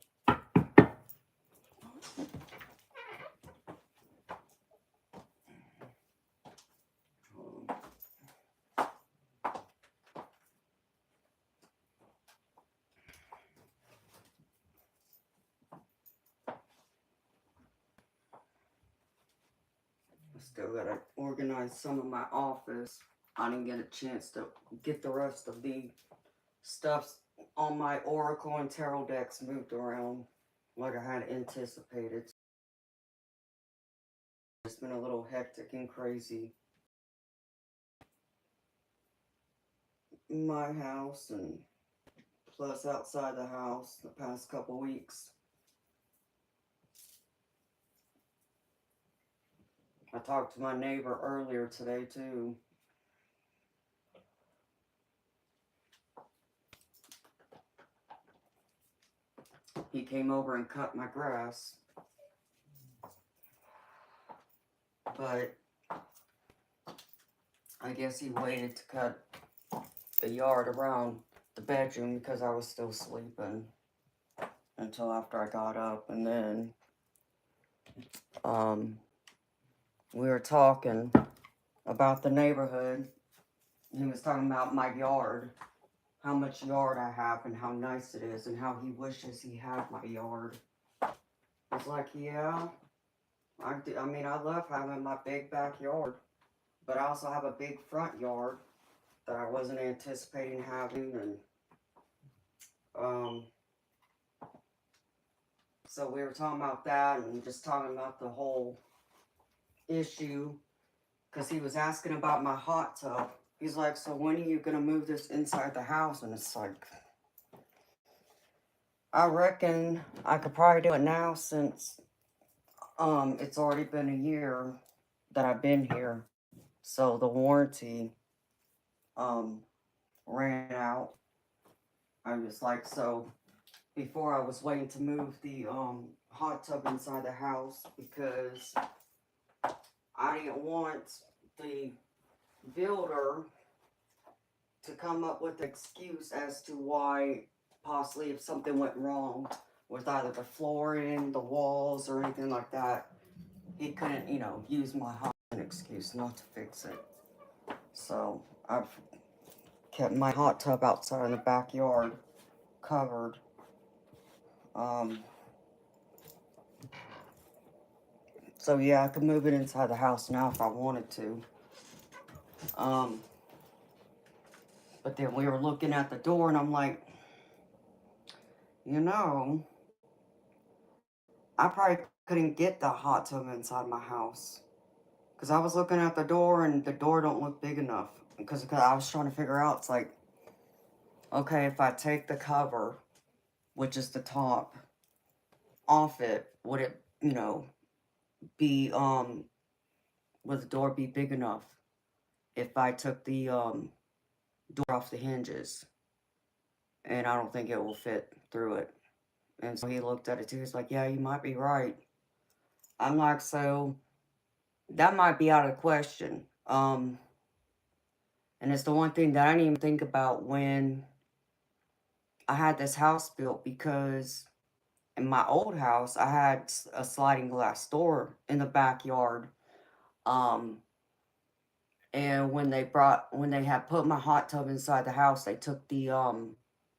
Still gotta organize some of my office. I didn't get a chance to get the rest of the stuff on my Oracle and Tarot decks moved around like I had anticipated. It's been a little hectic and crazy in my house and plus outside the house the past couple weeks. I talked to my neighbor earlier today too. He came over and cut my grass. But I guess he waited to cut the yard around the bedroom because I was still sleeping until after I got up. And then we were talking about the neighborhood. He was talking about my yard, how much yard I have and how nice it is and how he wishes he had my yard. It's like, yeah, I do. I mean, I love having my big backyard, but I also have a big front yard that I wasn't anticipating having. And so we were talking about that and just talking about the whole issue because he was asking about my hot tub. He's like, so when are you going to move this inside the house? And it's like, I reckon I could probably do it now since it's already been a year that I've been here. So the warranty ran out. I was like, so before I was waiting to move the hot tub inside the house because I didn't want the builder to come up with an excuse as to why possibly if something went wrong with either the flooring, the walls, or anything like that, he couldn't, use my hot tub excuse not to fix it. So I've kept my hot tub outside in the backyard covered. So yeah, I could move it inside the house now if I wanted to. But then we were looking at the door and I'm like, I probably couldn't get the hot tub inside my house. Because I was looking at the door and the door don't look big enough. Because I was trying to figure out, it's like, okay, if I take the cover, which is the top, off it, would it, be, would the door be big enough if I took the door off the hinges? And I don't think it will fit through it. And so he looked at it too. He's like, yeah, you might be right. I'm like, so that might be out of the question. And it's the one thing that I didn't even think about when I had this house built, because in my old house, I had a sliding glass door in the backyard. And when they had put my hot tub inside the house, they took the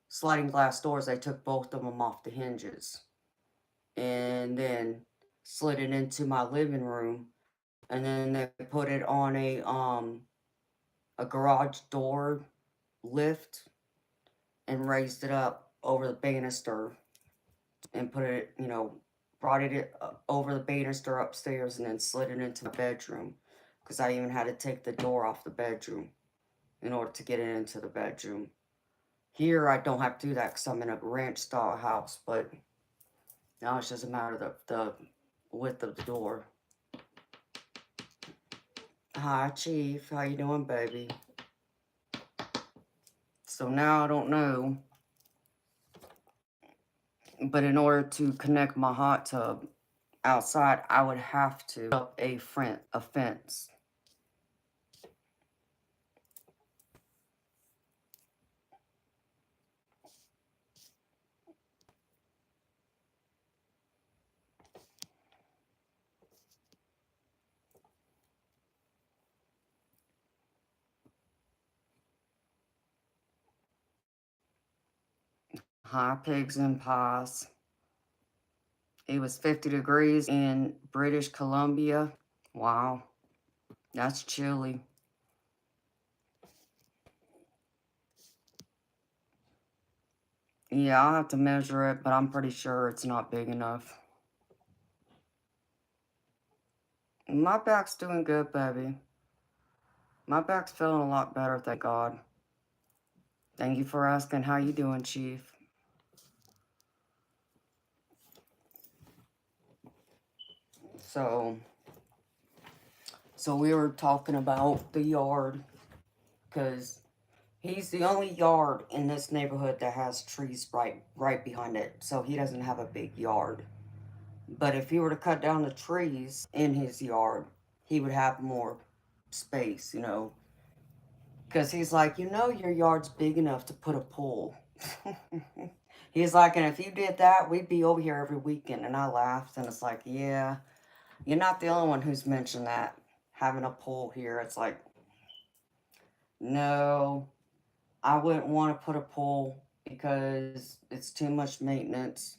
sliding glass doors, they took both of them off the hinges. And then slid it into my living room. And then they put it on a garage door lift and raised it up over the banister and put it, brought it over the banister upstairs and then slid it into the bedroom. Because I even had to take the door off the bedroom in order to get it into the bedroom. Here, I don't have to do that because I'm in a ranch-style house, but now it's just a matter of the width of the door. Hi, Chief. How you doing, baby? So now I don't know. But in order to connect my hot tub outside, I would have to put up a fence. Hi, pigs and pies. It was 50 degrees in British Columbia. Wow. That's chilly. Yeah, I'll have to measure it, but I'm pretty sure it's not big enough. My back's doing good, baby. My back's feeling a lot better, thank God. Thank you for asking. How you doing, Chief? So, so we were talking about the yard, because he's the only yard in this neighborhood that has trees right behind it. So he doesn't have a big yard. But if he were to cut down the trees in his yard, he would have more space, Because he's like, your yard's big enough to put a pool. He's like, and if you did that, we'd be over here every weekend. And I laughed, and it's like, yeah, you're not the only one who's mentioned that, having a pool here. It's like, no, I wouldn't want to put a pool because it's too much maintenance.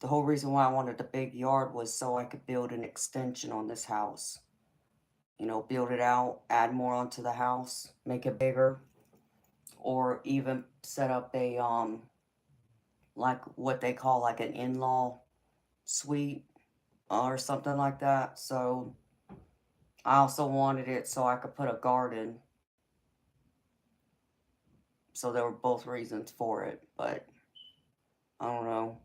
The whole reason why I wanted a big yard was so I could build an extension on this house. Build it out, add more onto the house, make it bigger, or even set up a like what they call like an in-law suite or something like that. So I also wanted it so I could put a garden. So there were both reasons for it, but I don't know.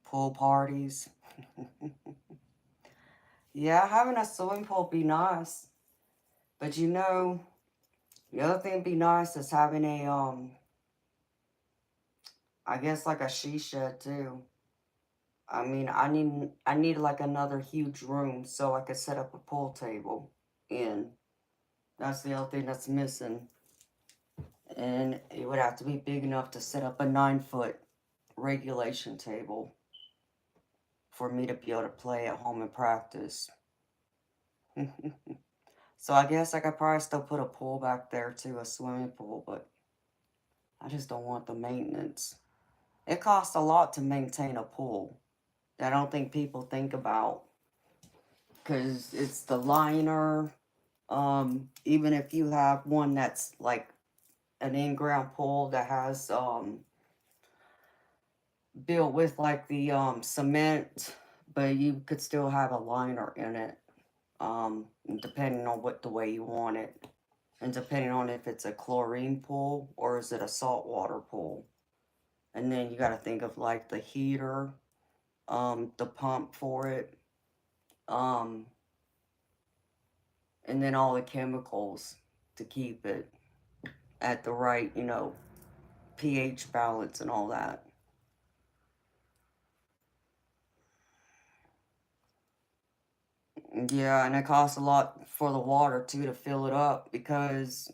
Pool parties. Yeah, having a swimming pool be nice. But the other thing be nice is having a I guess like a she shed too. I mean, I need like another huge room so I could set up a pool table in. That's the other thing that's missing. And it would have to be big enough to set up a 9-foot regulation table for me to be able to play at home and practice. So I guess I could probably still put a pool back there too, a swimming pool, but I just don't want the maintenance. It costs a lot to maintain a pool that I don't think people think about, because it's the liner. Even if you have one that's like an in-ground pool that has built with like the cement, but you could still have a liner in it, depending on what the way you want it, and depending on if it's a chlorine pool or is it a saltwater pool. And then you got to think of like the heater, the pump for it, um, and then all the chemicals to keep it at the right, pH balance and all that. Yeah, and it costs a lot for the water too to fill it up, because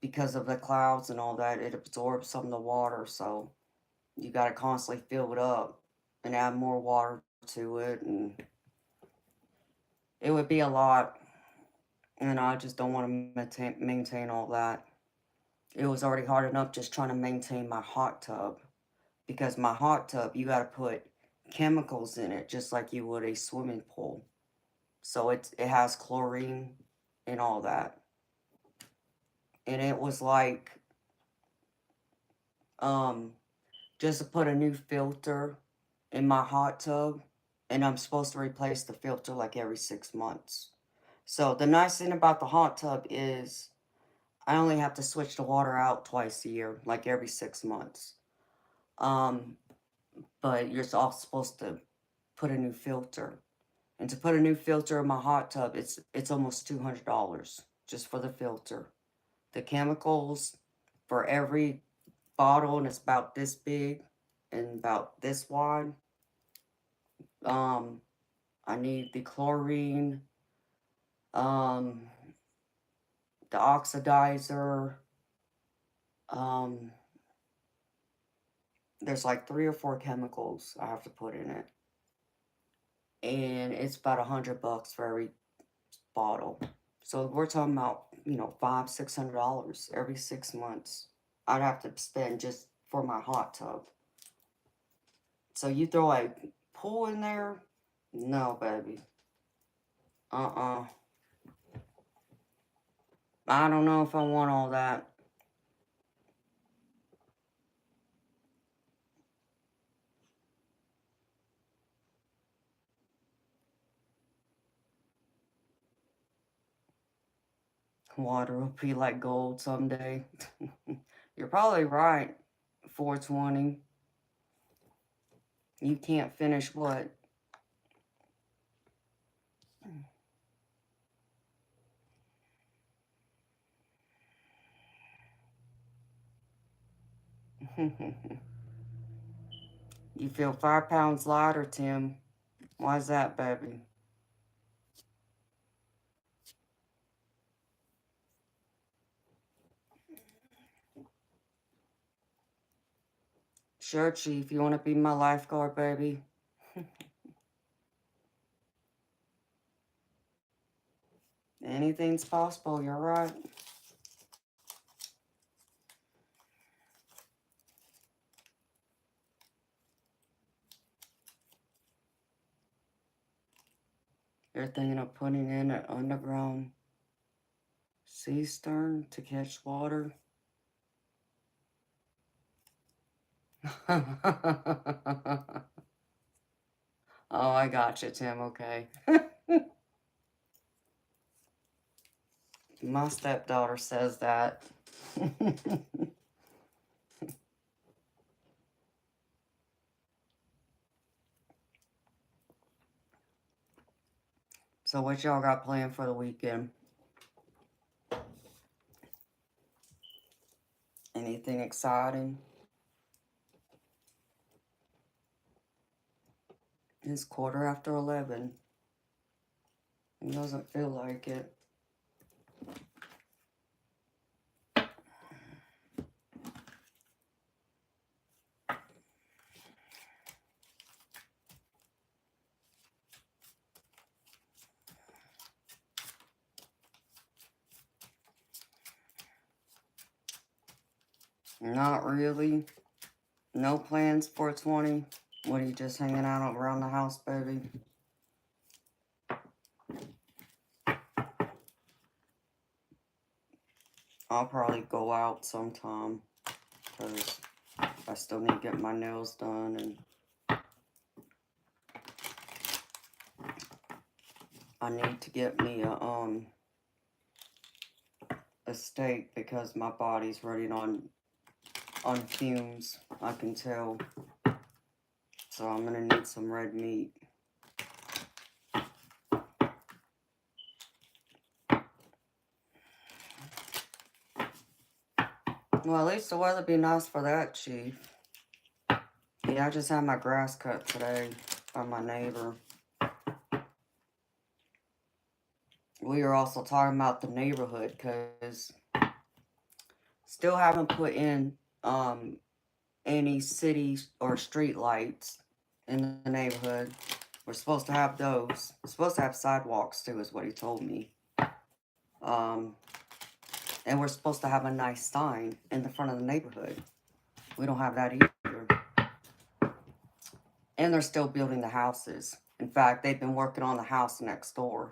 because of the clouds and all that, it absorbs some of the water, so you got to constantly fill it up and add more water to it, and it would be a lot, and I just don't want to maintain all that. It was already hard enough just trying to maintain my hot tub, because my hot tub, you got to put chemicals in it just like you would a swimming pool. So it has chlorine and all that. And it was like um just to put a new filter in my hot tub, and I'm supposed to replace the filter like every 6 months. So the nice thing about the hot tub is I only have to switch the water out twice a year, like every 6 months. Um, but you're also supposed to put a new filter. And to put a new filter in my hot tub, it's almost $200 just for the filter. The chemicals for every bottle, and it's about this big and about this wide. Um, I need the chlorine, um, the oxidizer. Um, there's like 3 or 4 chemicals I have to put in it, and it's about $100 for every bottle. So we're talking about $500-$600 every 6 months. I'd have to spend just for my hot tub. So you throw a pool in there? No, baby. Uh-uh. I don't know if I want all that. Water will be like gold someday. You're probably right. 420. You can't finish what? You feel 5 pounds lighter, Tim. Why's that, baby? Sure, Chief. You want to be my lifeguard, baby? Anything's possible. You're right. You're thinking of putting in an underground cistern to catch water? Oh, I got you, Tim. Okay. My stepdaughter says that. So what y'all got planned for the weekend? Anything exciting? It's 11:15. It doesn't feel like it. Not really. No plans for 20. What, are you just hanging out around the house, baby? I'll probably go out sometime because I still need to get my nails done, and I need to get me a steak because my body's running on fumes. I can tell. So I'm gonna need some red meat. Well, at least the weather be nice for that, Chief. Yeah, I just had my grass cut today by my neighbor. We were also talking about the neighborhood because still haven't put in any city or street lights in the neighborhood. We're supposed to have those. We're supposed to have sidewalks too, is what he told me. And we're supposed to have a nice sign in the front of the neighborhood. We don't have that either. And they're still building the houses. In fact, they've been working on the house next door.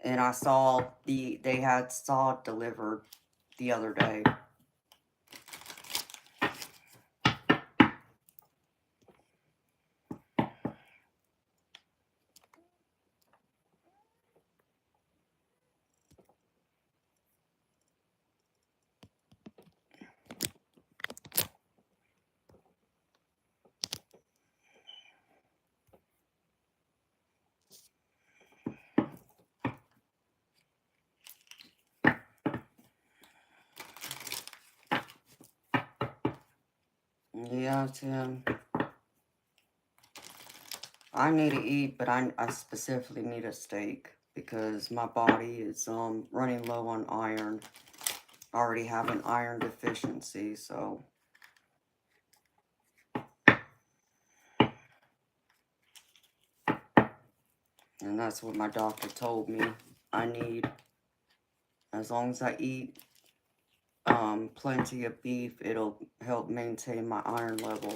And I saw they had sod delivered the other day. Yeah, Tim. I need to eat, but I specifically need a steak because my body is running low on iron. I already have an iron deficiency, so. And that's what my doctor told me I need. As long as I eat plenty of beef, it'll help maintain my iron level.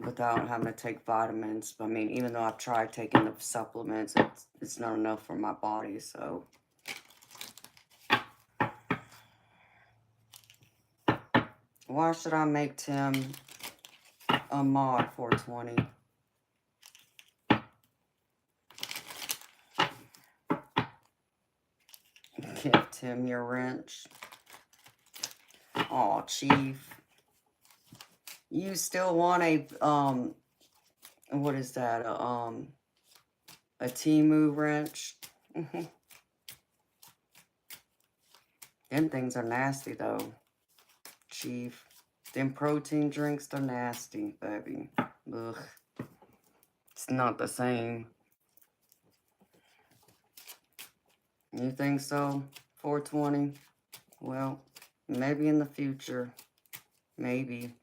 without having to take vitamins. I mean, even though I've tried taking the supplements, it's not enough for my body, so. Why should I make Tim a mod 420? Give Tim your wrench. Aw, Chief. You still want a, what is that? A Temu wrench? Them things are nasty, though, Chief. Them protein drinks, they're nasty, baby. Ugh. It's not the same. You think so? 420? Well, maybe in the future. Maybe.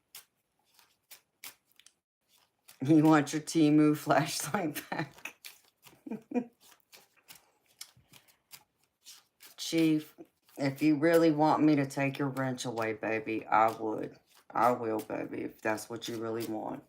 You want your Temu flashlight back? Chief, if you really want me to take your wrench away, baby, I would. I will, baby, if that's what you really want.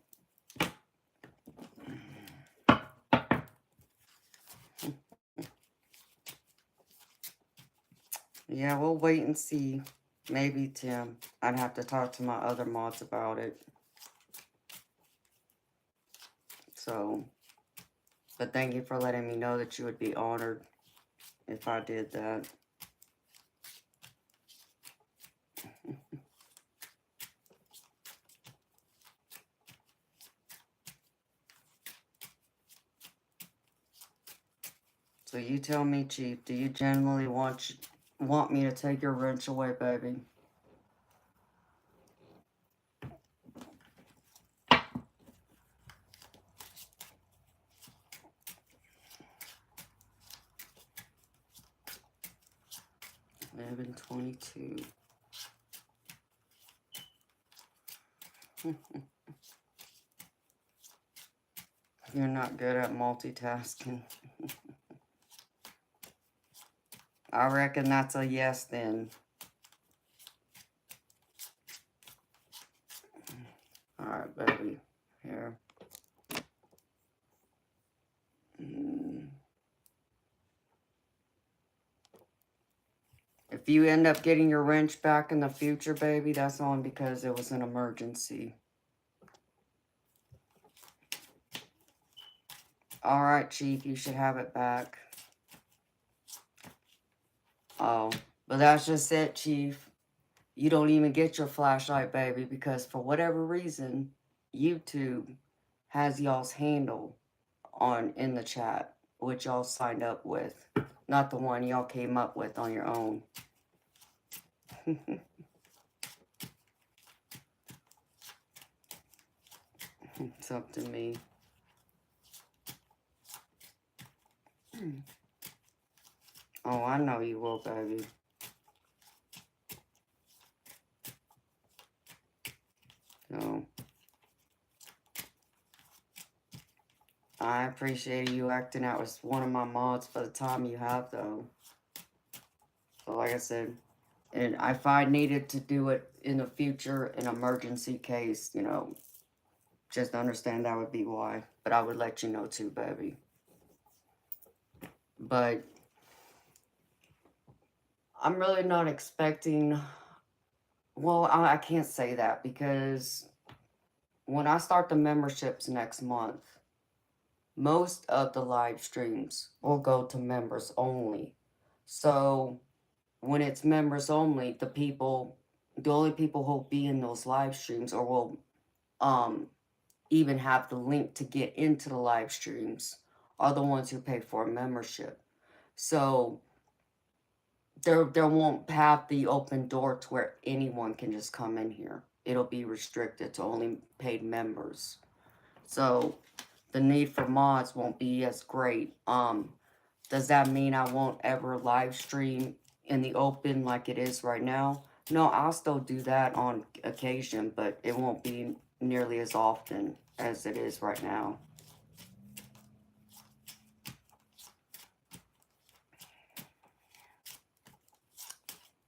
Yeah, we'll wait and see. Maybe, Tim. I'd have to talk to my other mods about it. So, but thank you for letting me know that you would be honored if I did that. So you tell me, Chief, do you genuinely want me to take your wrench away, baby? Eleven 22. You're not good at multitasking. I reckon that's a yes then. Alright, baby. Here. If you end up getting your wrench back in the future, baby, that's only because it was an emergency. Alright, Chief, you should have it back. Oh, but that's just it, Chief. You don't even get your flashlight, baby, because for whatever reason, YouTube has y'all's handle in the chat, which y'all signed up with. Not the one y'all came up with on your own. It's up to me. Oh, I know you will, baby. So, I appreciate you acting out as one of my mods for the time you have, though. So, like I said, and if I needed to do it in the future, an emergency case, you know, just understand that would be why. But I would let you know too, baby. But I'm really not expecting... Well, I can't say that because when I start the memberships next month, most of the live streams will go to members only. So when it's members only, the only people who'll be in those live streams or will even have the link to get into the live streams are the ones who pay for a membership. So there won't have the open door to where anyone can just come in here. It'll be restricted to only paid members. So the need for mods won't be as great. Does that mean I won't ever live stream in the open like it is right now? No, I'll still do that on occasion, but it won't be nearly as often as it is right now.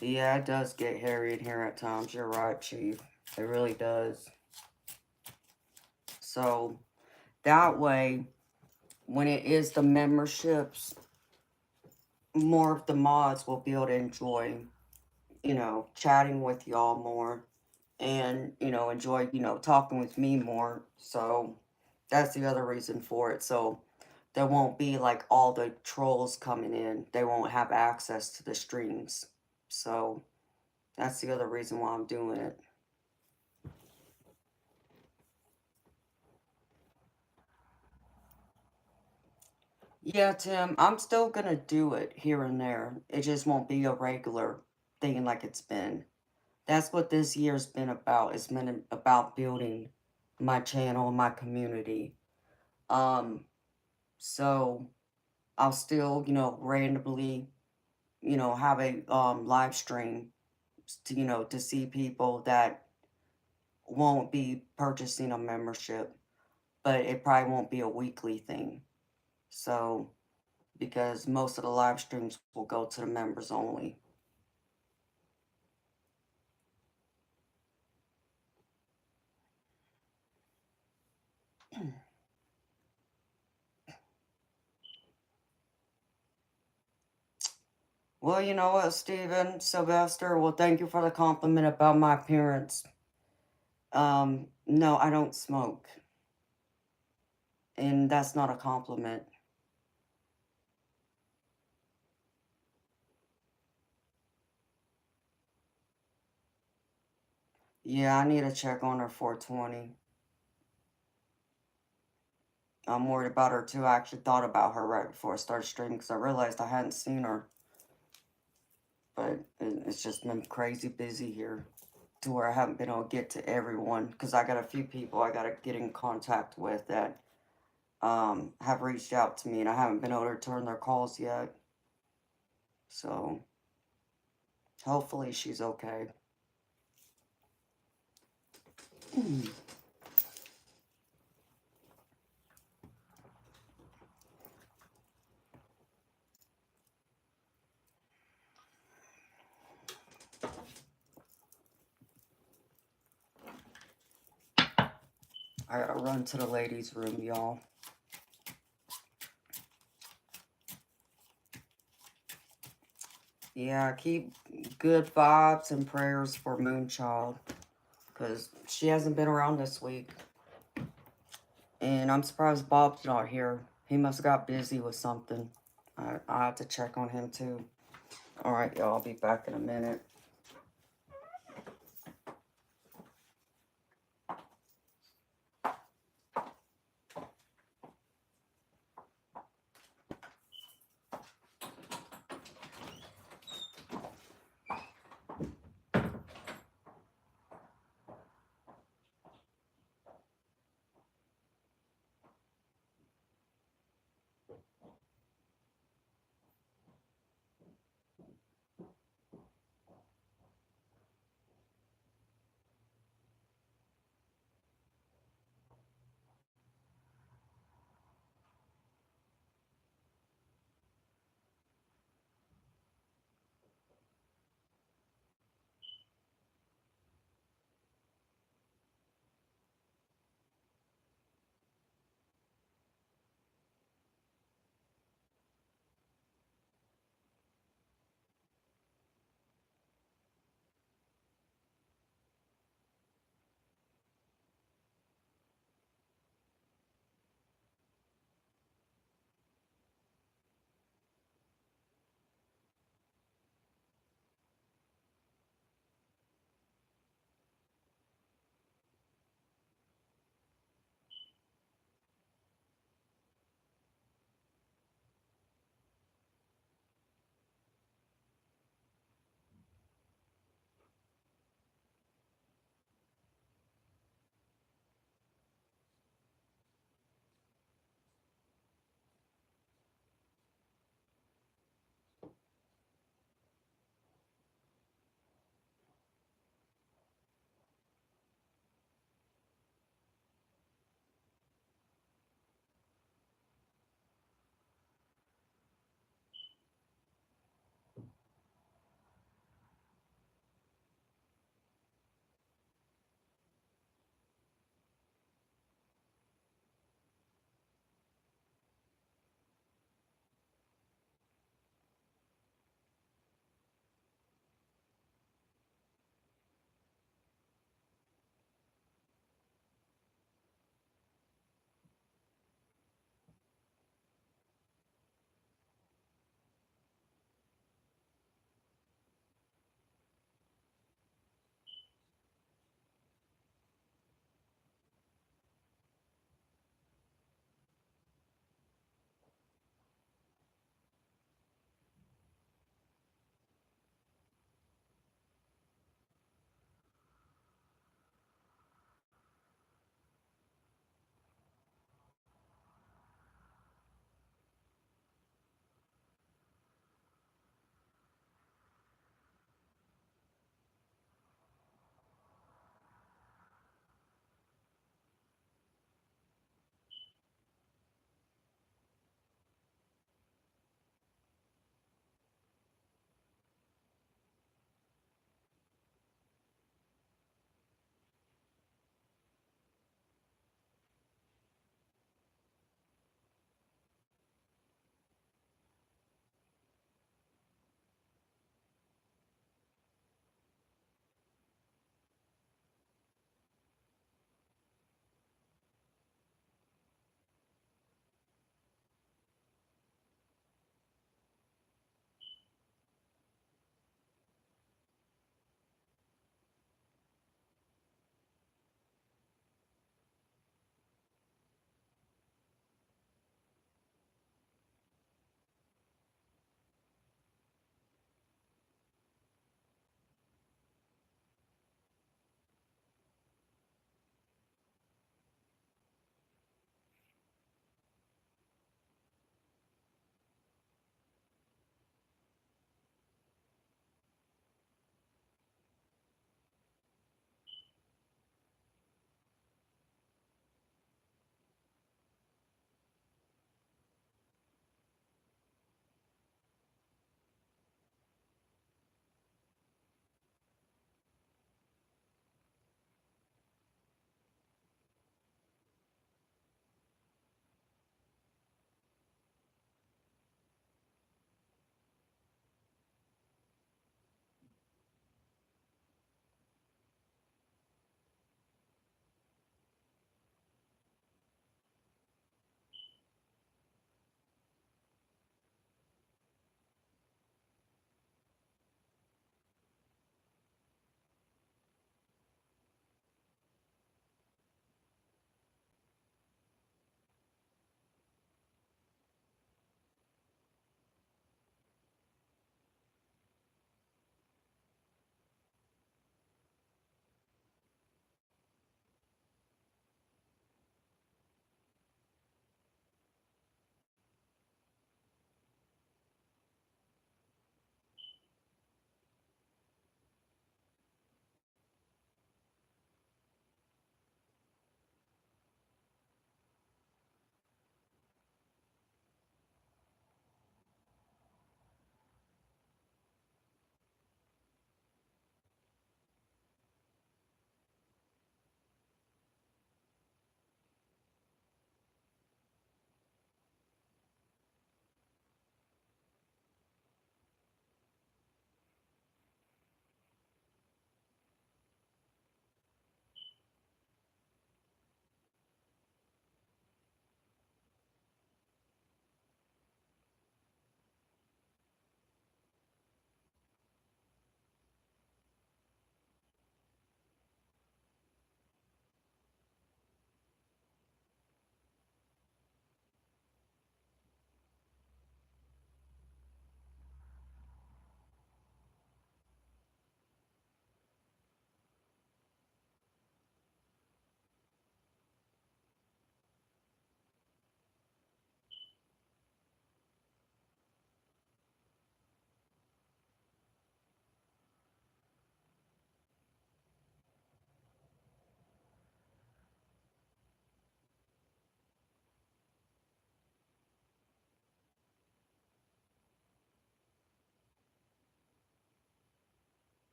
Yeah, it does get hairy in here at times. You're right, Chief. It really does. So that way, when it is the memberships, more of the mods will be able to enjoy, chatting with y'all more and, enjoy, talking with me more. So that's the other reason for it. So there won't be like all the trolls coming in. They won't have access to the streams. So that's the other reason why I'm doing it. Yeah, Tim, I'm still gonna do it here and there. It just won't be a regular thing like it's been. That's what this year's been about. It's been about building my channel, my community. Um, so I'll still, randomly, have a live stream to, to see people that won't be purchasing a membership, but it probably won't be a weekly thing. So, because most of the live streams will go to the members only. Well, you know what, Steven, Sylvester, well, thank you for the compliment about my appearance. No, I don't smoke. And that's not a compliment. Yeah, I need to check on her 420. I'm worried about her too. I actually thought about her right before I started streaming because I realized I hadn't seen her. But it's just been crazy busy here to where I haven't been able to get to everyone because I got a few people I got to get in contact with that have reached out to me and I haven't been able to return their calls yet. So hopefully she's okay. I gotta run to the ladies' room, y'all. Yeah, keep good vibes and prayers for Moonchild. Because she hasn't been around this week. And I'm surprised Bob's not here. He must have got busy with something. I have to check on him too. Alright, y'all, I'll be back in a minute.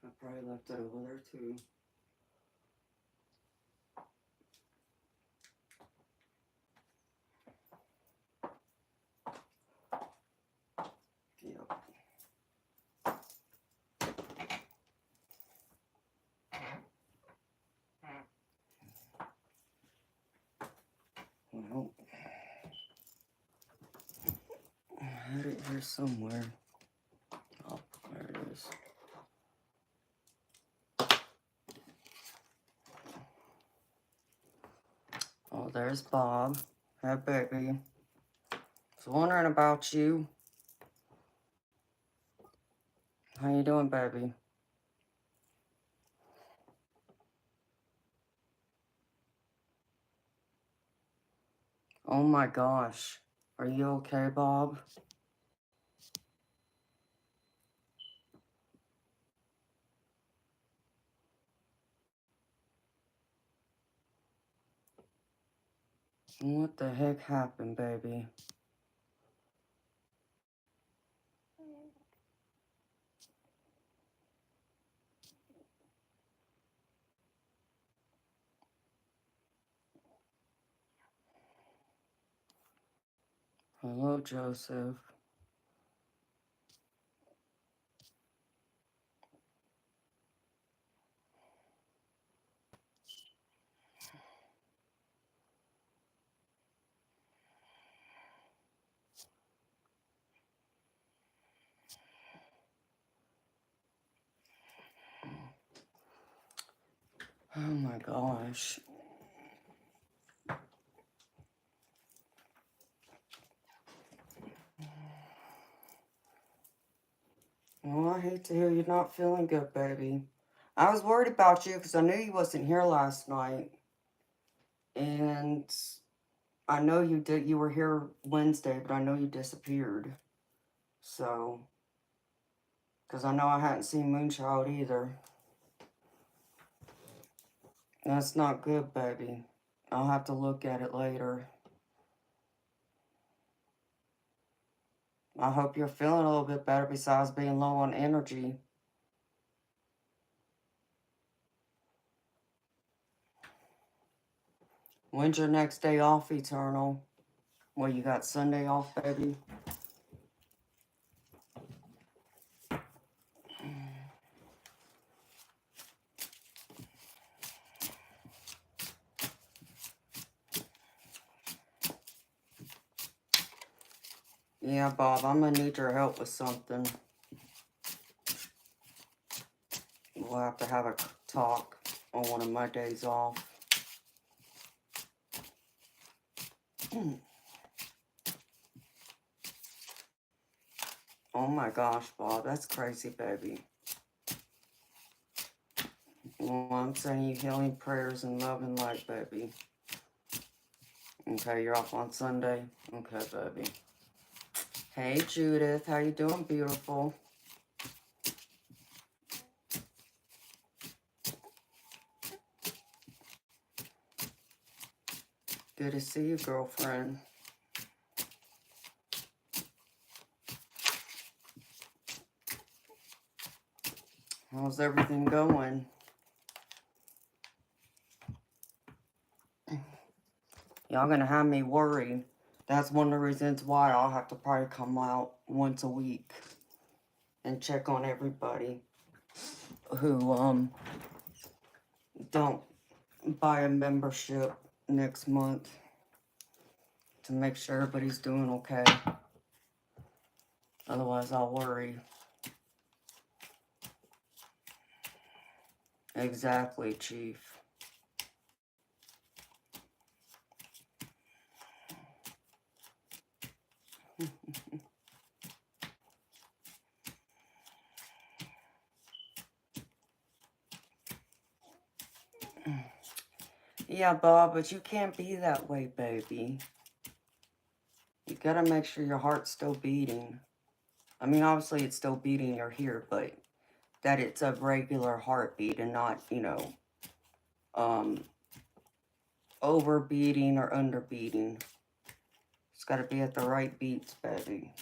I probably left it over there too. Yep. Well, I had it here somewhere. Oh, there it is. Oh, there's Bob. Hey, baby. Was wondering about you. How you doing, baby? Oh my gosh. Are you okay, Bob? What the heck happened, baby? Hello, Joseph. Oh my gosh. Well, I hate to hear you're not feeling good, baby. I was worried about you because I knew you wasn't here last night. And I know you were here Wednesday, but I know you disappeared. So, because I know I hadn't seen Moonchild either. That's not good, baby. I'll have to look at it later. I hope you're feeling a little bit better besides being low on energy. When's your next day off, Eternal? Well, you got Sunday off, baby? Yeah, Bob, I'm going to need your help with something. We'll have to have a talk on one of my days off. Oh my gosh, Bob, that's crazy, baby. Well, I'm sending you healing prayers and love and light, baby. Okay, you're off on Sunday? Okay, baby. Hey, Judith, how you doing, beautiful? Good to see you, girlfriend. How's everything going? Y'all gonna have me worried. That's one of the reasons why I'll have to probably come out once a week and check on everybody who don't buy a membership next month to make sure everybody's doing okay. Otherwise, I'll worry. Exactly, Chief. Yeah, Bob, but you can't be that way, baby. You gotta make sure your heart's still beating. I mean, obviously it's still beating, you're here, but that it's a regular heartbeat and not, you know, overbeating or underbeating. It's gotta be at the right beats, baby.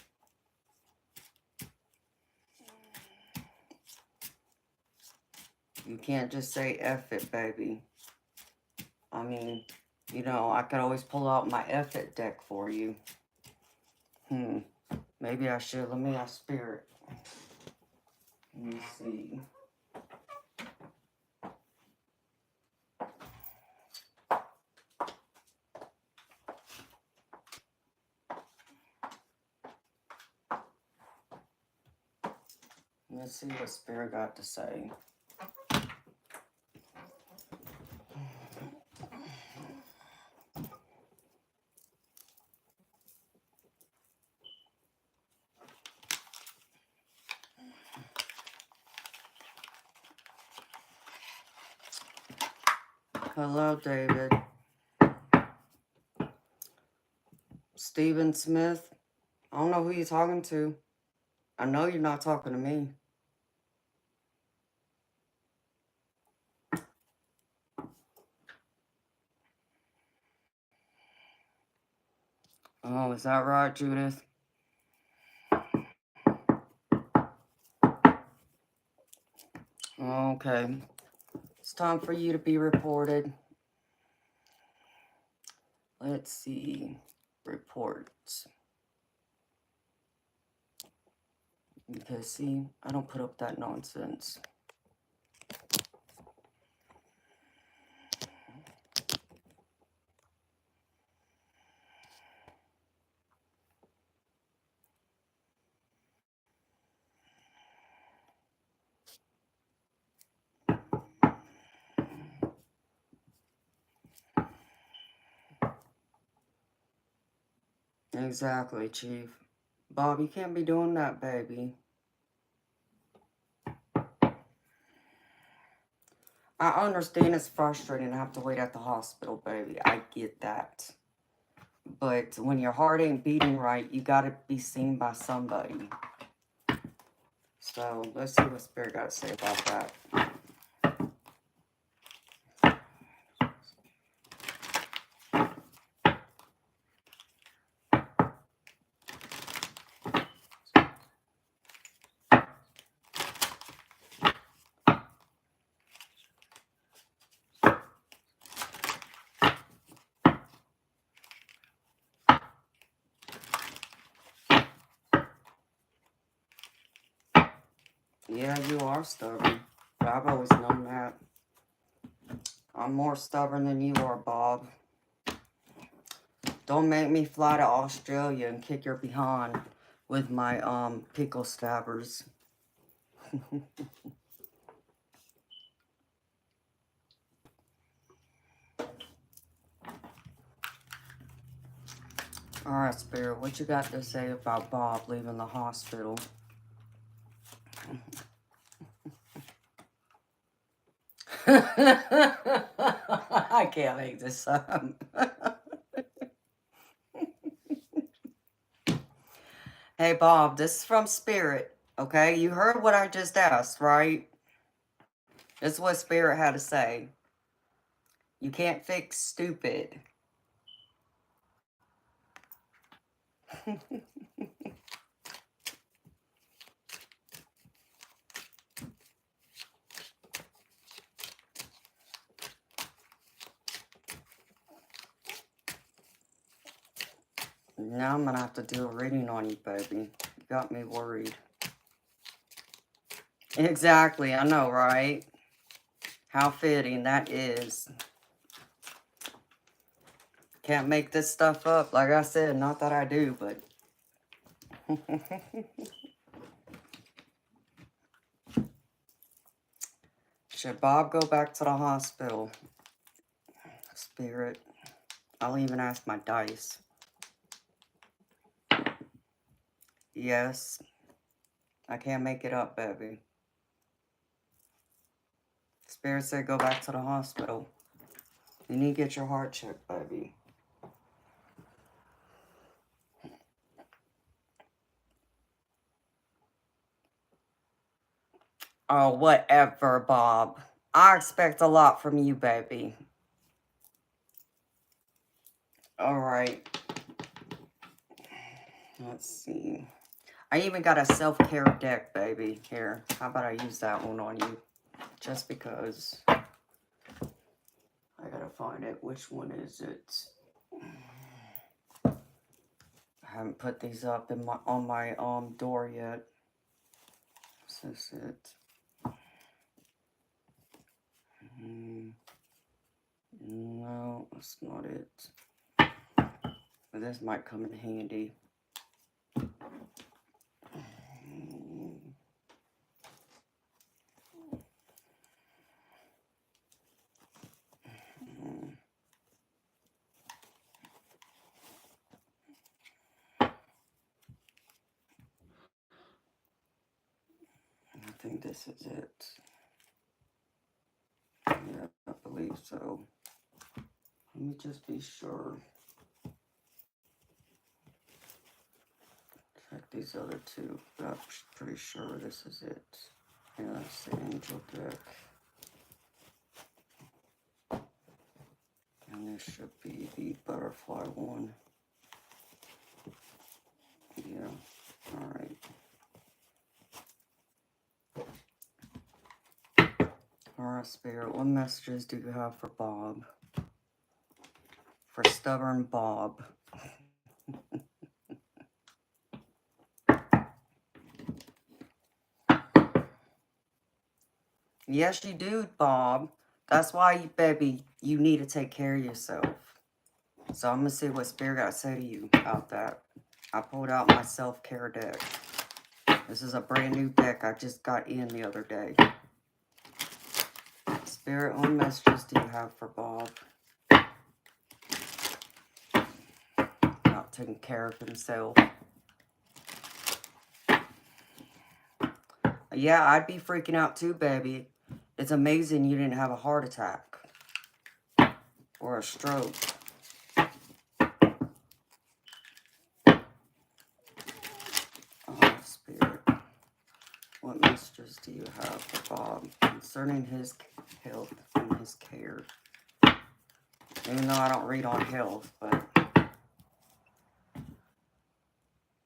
You can't just say F it, baby. I mean, you know, I could always pull out my F it deck for you. Maybe I should. Let me ask Spirit. Let me see. Let's see what Spirit got to say. Hello, David. Stephen Smith. I don't know who you're talking to. I know you're not talking to me. Oh, is that right, Judith? Okay. It's time for you to be reported. Let's see. Reports. Because, see, I don't put up that nonsense. Exactly, Chief. Bob, you can't be doing that, baby. I understand it's frustrating to have to wait at the hospital, baby. I get that. But when your heart ain't beating right, you gotta be seen by somebody. So let's see what Spirit got to say about that. Yeah, you are stubborn. But I've always known that. I'm more stubborn than you are, Bob. Don't make me fly to Australia and kick your behind with my pickle stabbers. Alright, Spirit, what you got to say about Bob leaving the hospital? I can't make this up. Hey, Bob, this is from Spirit, okay? You heard what I just asked, right? This is what Spirit had to say. You can't fix stupid. Now I'm going to have to do a reading on you, baby. You got me worried. Exactly, I know, right? How fitting that is. Can't make this stuff up. Like I said, not that I do, but... Should Bob go back to the hospital? Spirit. I'll even ask my dice. Yes. I can't make it up, baby. Spirit said go back to the hospital. You need to get your heart checked, baby. Oh, whatever, Bob. I expect a lot from you, baby. Alright. Let's see. I even got a self-care deck, baby. Here, how about I use that one on you? Just because. I gotta find it. Which one is it? I haven't put these up in my on my door yet. Is this it? No, that's not it. But this might come in handy. I think this is it. Yeah, I believe so. Let me just be sure. Check these other two, but I'm pretty sure this is it. Yeah, that's the angel deck. And this should be the butterfly one. Yeah, alright. Alright, Spirit, what messages do you have for Bob? For stubborn Bob. Yes, you do, Bob. That's why, baby, you need to take care of yourself. So I'm going to see what Spirit got to say to you about that. I pulled out my self-care deck. This is a brand new deck I just got in the other day. Spirit, what messages do you have for Bob? Not taking care of himself. Yeah, I'd be freaking out too, baby. It's amazing you didn't have a heart attack or a stroke. Oh, Spirit. What messages do you have for Bob concerning his health and his care? Even though I don't read on health, but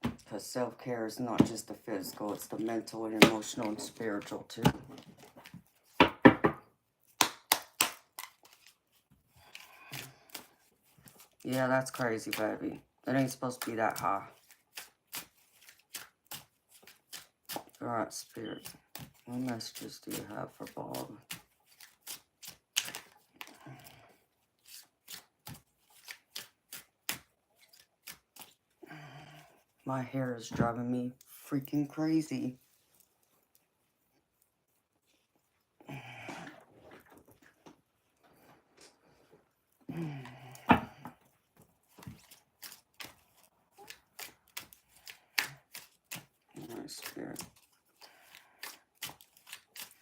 because self-care is not just the physical, it's the mental and emotional and spiritual too. Yeah, that's crazy, baby. It ain't supposed to be that high. Alright, Spirit. What messages do you have for Bob? My hair is driving me freaking crazy. Alright, Spirit.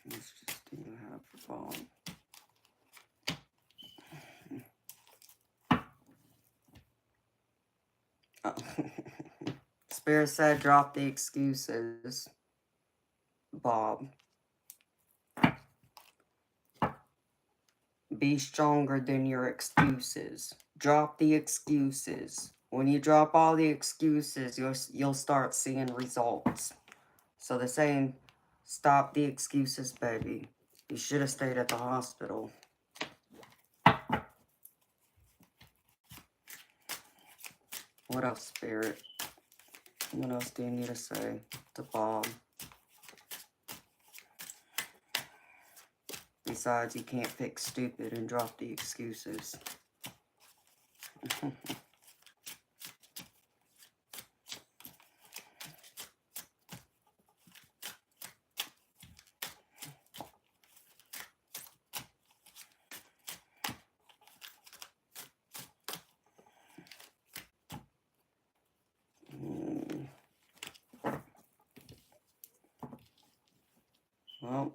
What messages do you have for Bob? Oh. Spirit said drop the excuses, Bob. Be stronger than your excuses. Drop the excuses. When you drop all the excuses, you'll start seeing results. So they're saying, stop the excuses, baby. You should have stayed at the hospital. What else, Spirit? What else do you need to say to Bob? Besides, you can't fix stupid and drop the excuses. Well,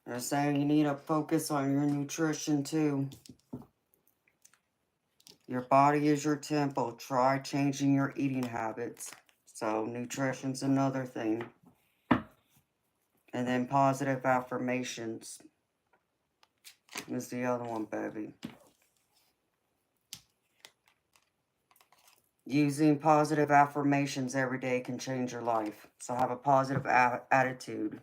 they're saying you need to focus on your nutrition too. Your body is your temple. Try changing your eating habits. So nutrition's another thing. And then positive affirmations is the other one, baby. Using positive affirmations every day can change your life. So have a positive attitude.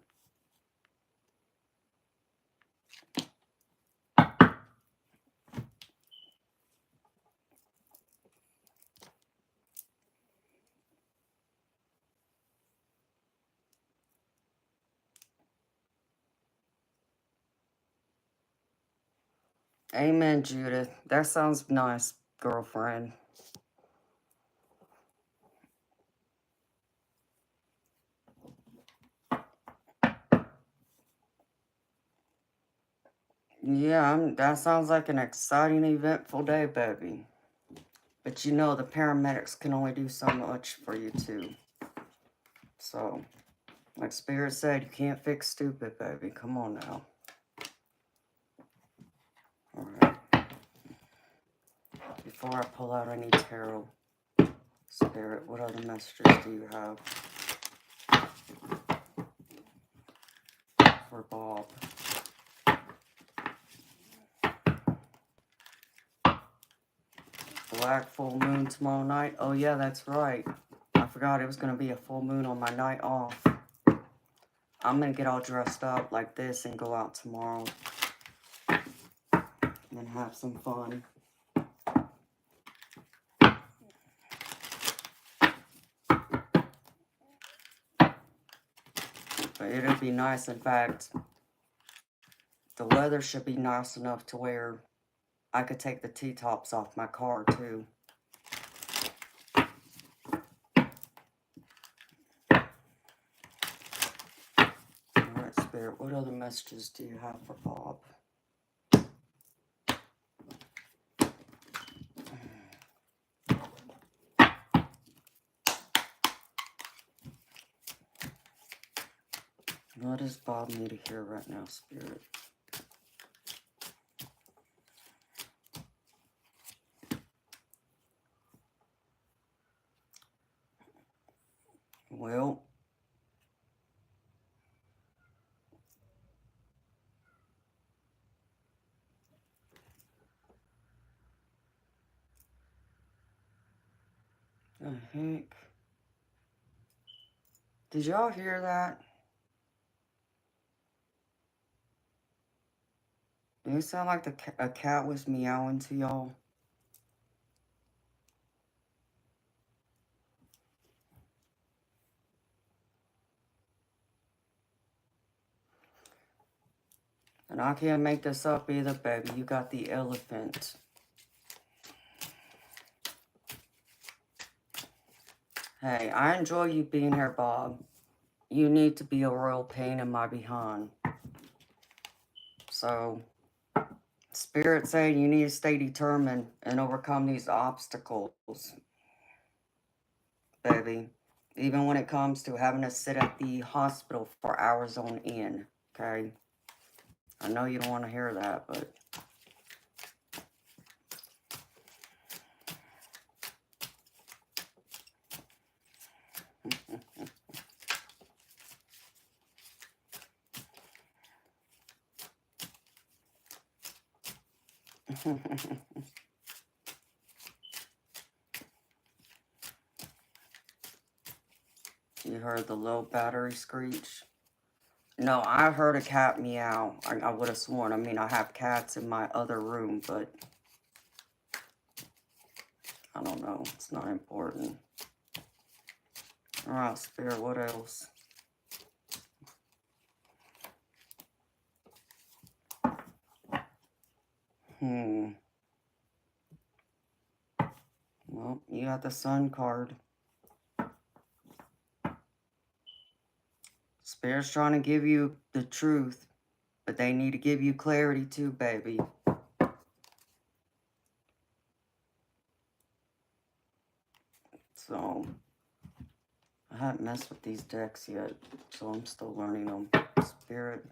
Amen, Judith. That sounds nice, girlfriend. Yeah, that sounds like an exciting, eventful day, baby. But you know, the paramedics can only do so much for you, too. So, like Spirit said, you can't fix stupid, baby. Come on now. Alright. Before I pull out any tarot, Spirit, what other messages do you have for Bob? Black full moon tomorrow night? Oh yeah, that's right. I forgot it was going to be a full moon on my night off. I'm going to get all dressed up like this and go out tomorrow and have some fun. But it'll be nice. In fact, the weather should be nice enough to where I could take the T-tops off my car too. Alright, Spirit, what other messages do you have for Bob? What does Bob need to hear right now, Spirit? Well, the heck? Did y'all hear that? Did it sound like a cat was meowing to y'all? And I can't make this up either, baby. You got the elephant. Hey, I enjoy you being here, Bob. You need to be a royal pain in my behind. So, Spirit saying you need to stay determined and overcome these obstacles, baby. Even when it comes to having to sit at the hospital for hours on end, okay? I know you don't want to hear that, but... You heard the low battery screech? No, I heard a cat meow. I would have sworn. I mean, I have cats in my other room, but... I don't know. It's not important. Alright, Spirit, what else? Well, you got the Sun card. Spirit's trying to give you the truth, but they need to give you clarity too, baby. So, I haven't messed with these decks yet, so I'm still learning them. Spirit,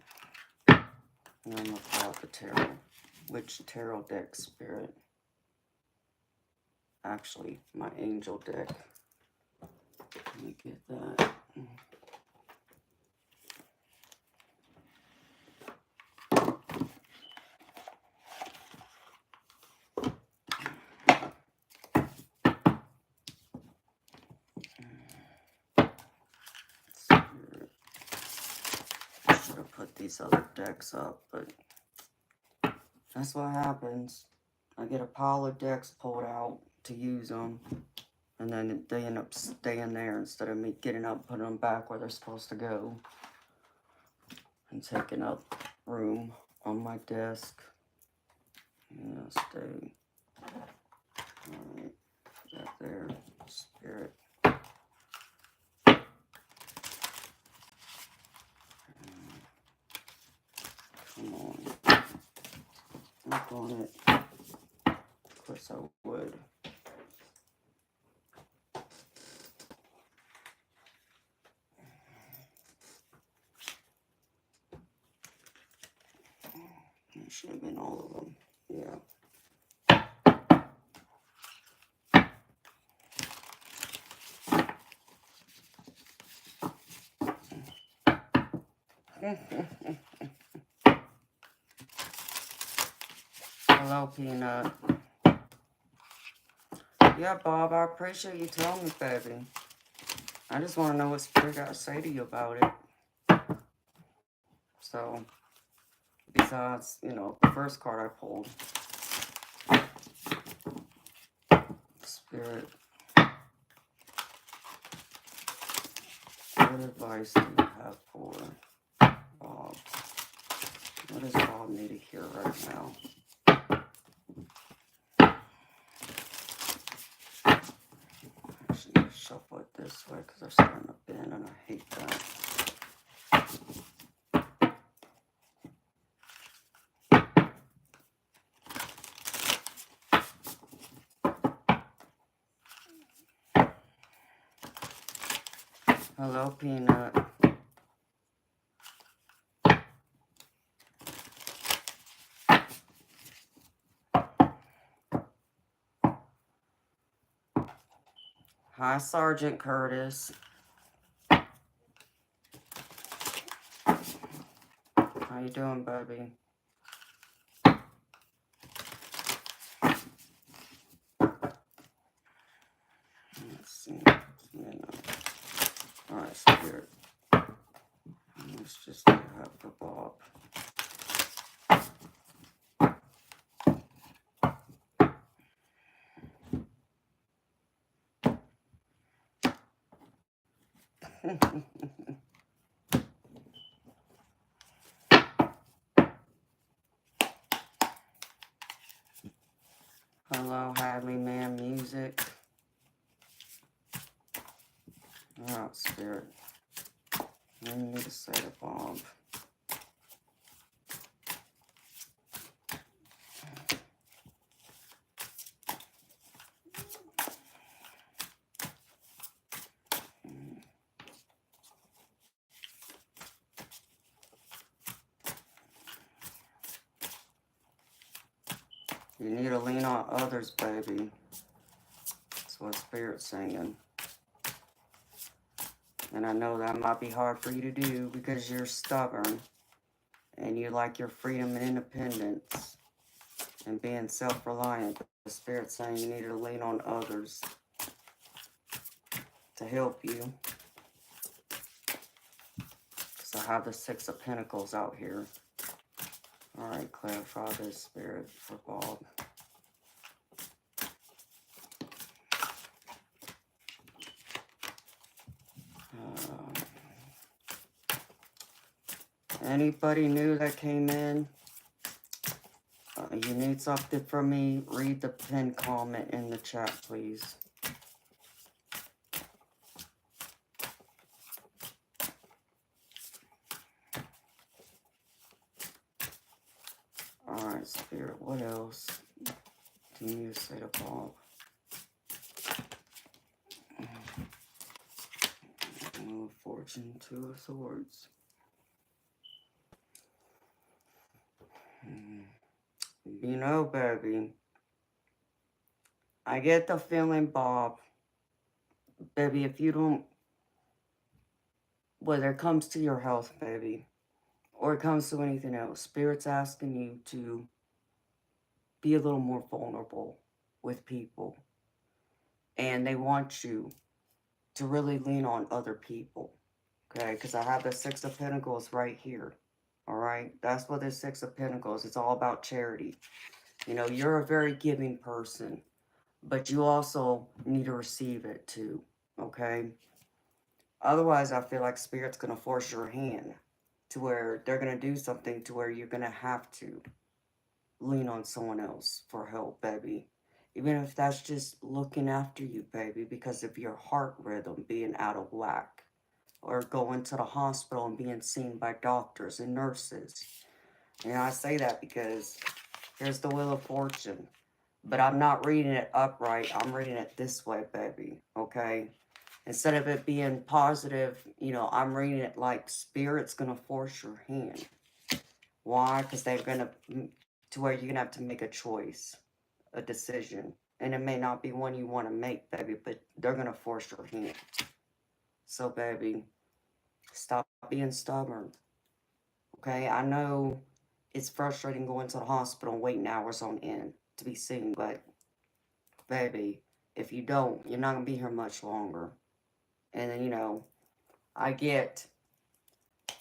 and I'm going to pull out the tarot. Which tarot deck, Spirit? Actually, my angel deck. Let me get that. Spirit. I should have put these other decks up, but that's what happens. I get a pile of decks pulled out to use them, and then they end up staying there instead of me getting up, putting them back where they're supposed to go, and taking up room on my desk. Yeah, stay. Alright, put that there. Spirit. Come on. Work on it. Of course I would. It should have been all of them. Yeah. Hello, Peanut. Yeah, Bob, I appreciate you telling me, baby. I just want to know what Spirit got to say to you about it. So, besides, you know, the first card I pulled. Spirit. What advice do you have for Bob? What does Bob need to hear right now? Actually, I'm going to shuffle it this way because they're starting to bend and I hate that. Hello, Peanut. Hi, Sergeant Curtis. How you doing, baby? Let's see. Alright, Spirit. Let's just have for Bob. Hello, Hadley Man Music. Alright, Spirit. I need to say to Bob. You need to lean on others, baby. That's what Spirit's saying. And I know that might be hard for you to do because you're stubborn. And you like your freedom and independence. And being self-reliant. But the Spirit's saying you need to lean on others to help you. Because I have the Six of Pentacles out here. Alright, clarify this, Spirit, for Bob. Anybody new that came in, you need something from me, read the pinned comment in the chat, please. Alright, Spirit, what else do you need to say to Bob? Oh, Fortune, Two of Swords. You know, baby, I get the feeling, Bob, baby, if you don't, whether it comes to your health, baby, or it comes to anything else, Spirit's asking you to be a little more vulnerable with people. And they want you to really lean on other people, okay? Because I have the Six of Pentacles right here, all right? That's what the Six of Pentacles, it's all about charity. You know, you're a very giving person, but you also need to receive it too, okay? Otherwise, I feel like Spirit's going to force your hand to where they're going to do something to where you're going to have to lean on someone else for help, baby. Even if that's just looking after you, baby, because of your heart rhythm being out of whack. Or going to the hospital and being seen by doctors and nurses. And I say that because here's the Wheel of Fortune. But I'm not reading it upright. I'm reading it this way, baby. Okay? Instead of it being positive, you know, I'm reading it like Spirit's going to force your hand. Why? Because they're going to where you're going to have to make a choice, a decision. And it may not be one you want to make, baby, but they're going to force your hand. So, baby, stop being stubborn. Okay? I know it's frustrating going to the hospital and waiting hours on end to be seen, but, baby, if you don't, you're not going to be here much longer. And then, you know, I get,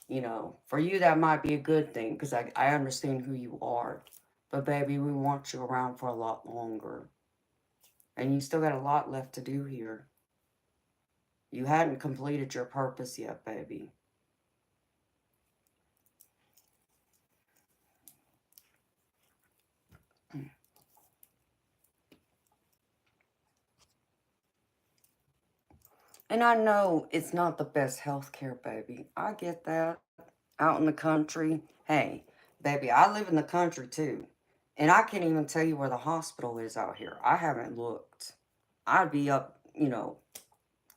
you know, for you that might be a good thing because I understand who you are. But, baby, we want you around for a lot longer. And you still got a lot left to do here. You hadn't completed your purpose yet, baby. And I know it's not the best health care, baby. I get that. Out in the country. Hey, baby, I live in the country too. And I can't even tell you where the hospital is out here. I haven't looked. I'd be up, you know,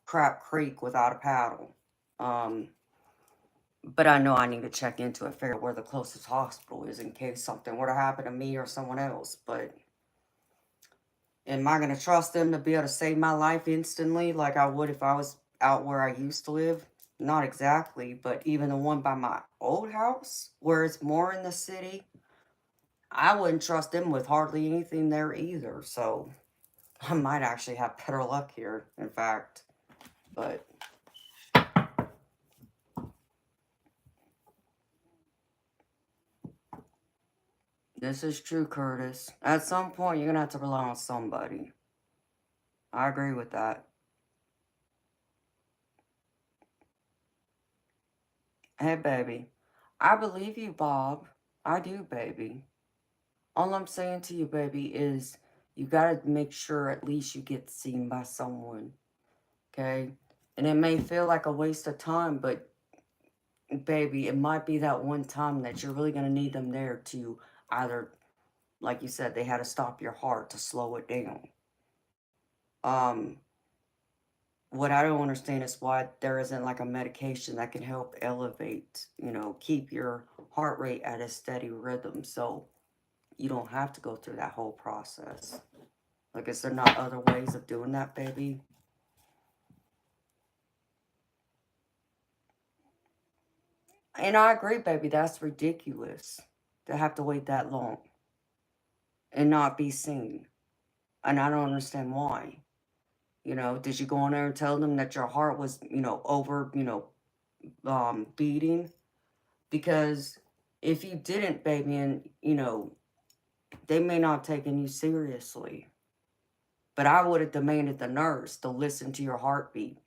Crap Creek without a paddle. But I know I need to check into it, figure out where the closest hospital is in case something were to happen to me or someone else. But am I going to trust them to be able to save my life instantly like I would if I was out where I used to live? not exactly, but even the one by my old house, where it's more in the city, I wouldn't trust them with hardly anything there either. So I might actually have better luck here, in fact. But this is true, Curtis. At some point, you're going to have to rely on somebody. I agree with that. Hey, baby. I believe you, Bob. I do, baby. All I'm saying to you, baby, is you gotta make sure at least you get seen by someone. Okay? And it may feel like a waste of time, but baby, it might be that one time that you're really gonna need them there to either, like you said, they had to stop your heart to slow it down. Um, what I don't understand is why there isn't like a medication that can help elevate, keep your heart rate at a steady rhythm so you don't have to go through that whole process. Like, is there not other ways of doing that, baby? And I agree, baby, that's ridiculous to have to wait that long and not be seen. And I don't understand why. Did you go in there and tell them that your heart was, over, beating? Because if you didn't, baby, and, they may not have taken you seriously. But I would have demanded the nurse to listen to your heartbeat.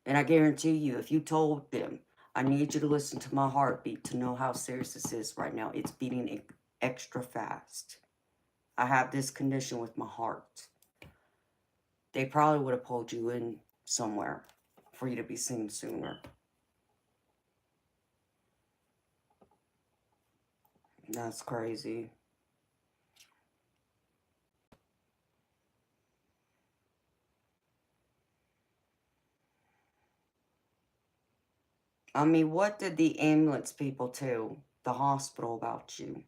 And I guarantee you, if you told them, I need you to listen to my heartbeat to know how serious this is right now, it's beating extra fast. I have this condition with my heart. They probably would have pulled you in somewhere for you to be seen sooner. That's crazy. I mean, what did the ambulance people tell the hospital about you?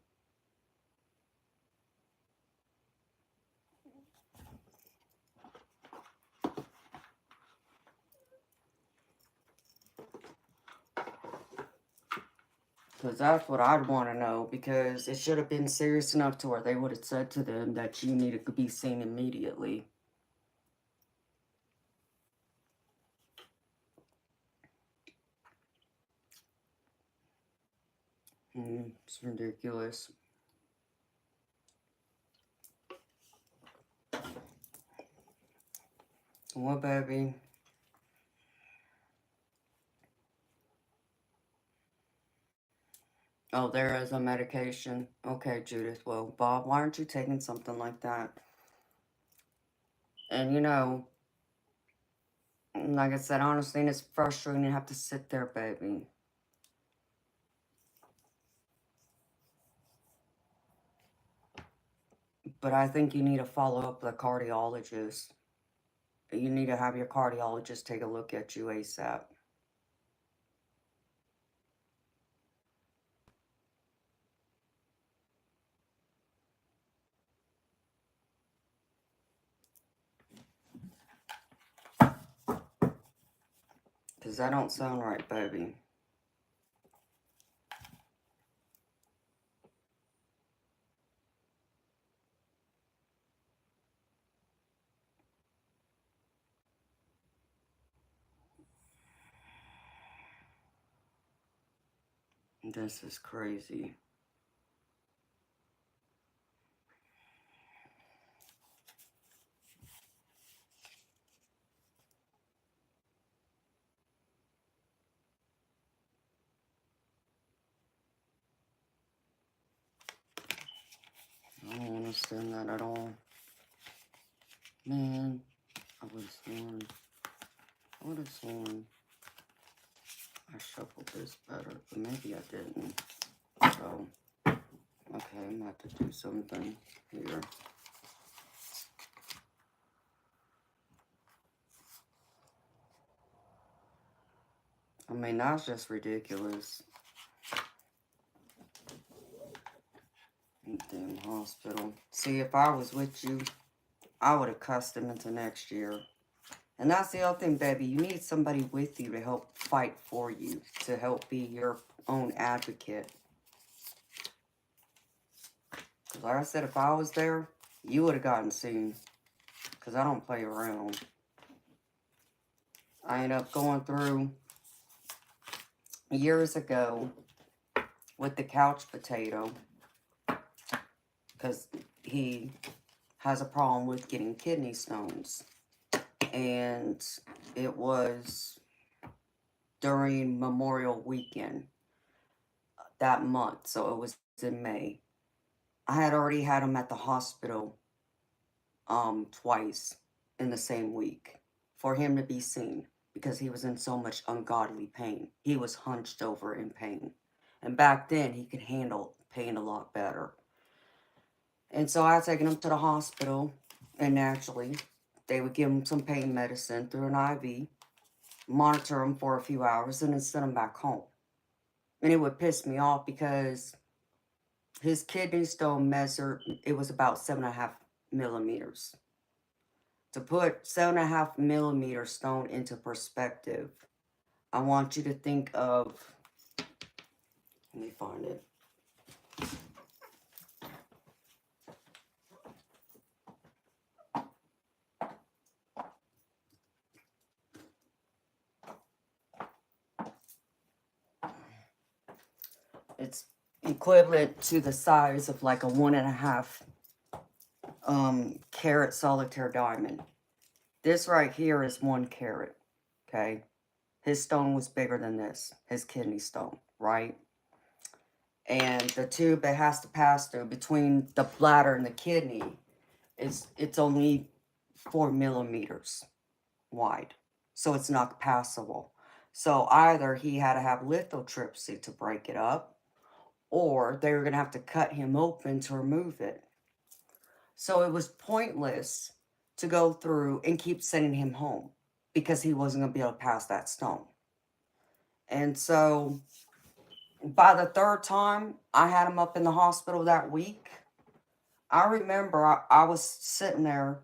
Because that's what I'd want to know, because it should have been serious enough to where they would have said to them that you needed to be seen immediately. It's ridiculous. What, baby? Oh, there is a medication. Okay, Judith. Well, Bob, why aren't you taking something like that? And like I said, honestly, it's frustrating to have to sit there, baby. But I think you need to follow up with a cardiologist. You need to have your cardiologist take a look at you ASAP. Because that don't sound right, baby. This is crazy. I don't understand that at all. Man, I would have sworn. I shuffled this better, but maybe I didn't. So, okay, I'm gonna have to do something here. I mean, that's just ridiculous. Damn hospital. See, if I was with you, I would have cussed him into next year And that's the other thing, baby. You need somebody with you to help fight for you, to help be your own advocate. Because like I said, if I was there, you would have gotten seen. Because I don't play around. I ended up going through years ago with the couch potato. Because he has a problem with getting kidney stones. And it was during Memorial Weekend that month. So it was in May. I had already had him at the hospital twice in the same week for him to be seen because he was in so much ungodly pain. He was hunched over in pain. And back then, he could handle pain a lot better. And so I had taken him to the hospital, and naturally, they would give him some pain medicine through an IV, monitor him for a few hours, and then send him back home. And it would piss me off because his kidney stone measured, it was about 7.5 millimeters. To put 7.5 millimeter stone into perspective, I want you to think of, let me find it. It's equivalent to the size of like a 1.5 carat solitaire diamond. This right here is 1 carat, okay? His stone was bigger than this, his kidney stone, right? And the tube it has to pass through between the bladder and the kidney it's only 4 millimeters wide. So it's not passable. So either he had to have lithotripsy to break it up, or they were going to have to cut him open to remove it. So it was pointless to go through and keep sending him home because he wasn't going to be able to pass that stone. And so by the 3rd time I had him up in the hospital that week, I remember I was sitting there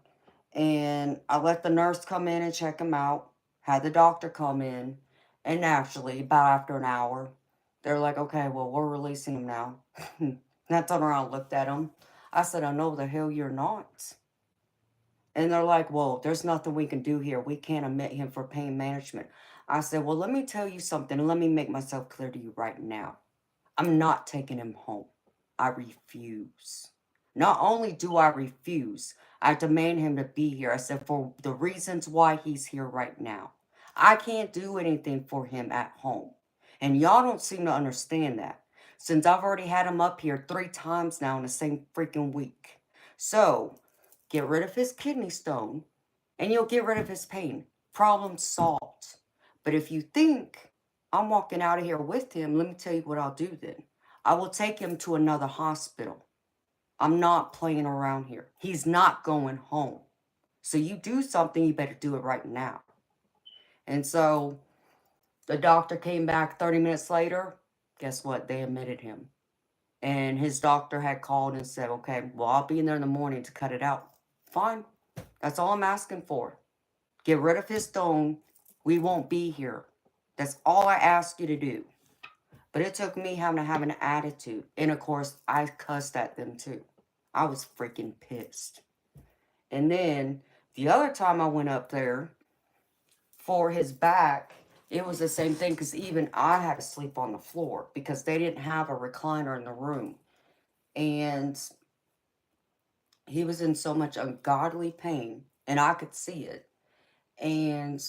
and I let the nurse come in and check him out, had the doctor come in, and naturally, about after an hour, they're like, okay, well, we're releasing him now. And I turned around and looked at him. I said, I know the hell you're not. And they're like, well, there's nothing we can do here. We can't admit him for pain management. I said, well, let me tell you something, and let me make myself clear to you right now. I'm not taking him home. I refuse. Not only do I refuse, I demand him to be here. I said, for the reasons why he's here right now. I can't do anything for him at home. And y'all don't seem to understand that. Since I've already had him up here 3 times now in the same freaking week. So, get rid of his kidney stone, and you'll get rid of his pain. Problem solved. But if you think I'm walking out of here with him, let me tell you what I'll do then. I will take him to another hospital. I'm not playing around here. He's not going home. So you do something, you better do it right now. And so the doctor came back 30 minutes later. Guess what? They admitted him. And his doctor had called and said, okay, well, I'll be in there in the morning to cut it out. Fine. That's all I'm asking for. Get rid of his stone. We won't be here. That's all I ask you to do. But it took me having to have an attitude. And of course, I cussed at them too. I was freaking pissed. And then the other time I went up there for his back, it was the same thing because even I had to sleep on the floor because they didn't have a recliner in the room. And he was in so much ungodly pain, and I could see it. And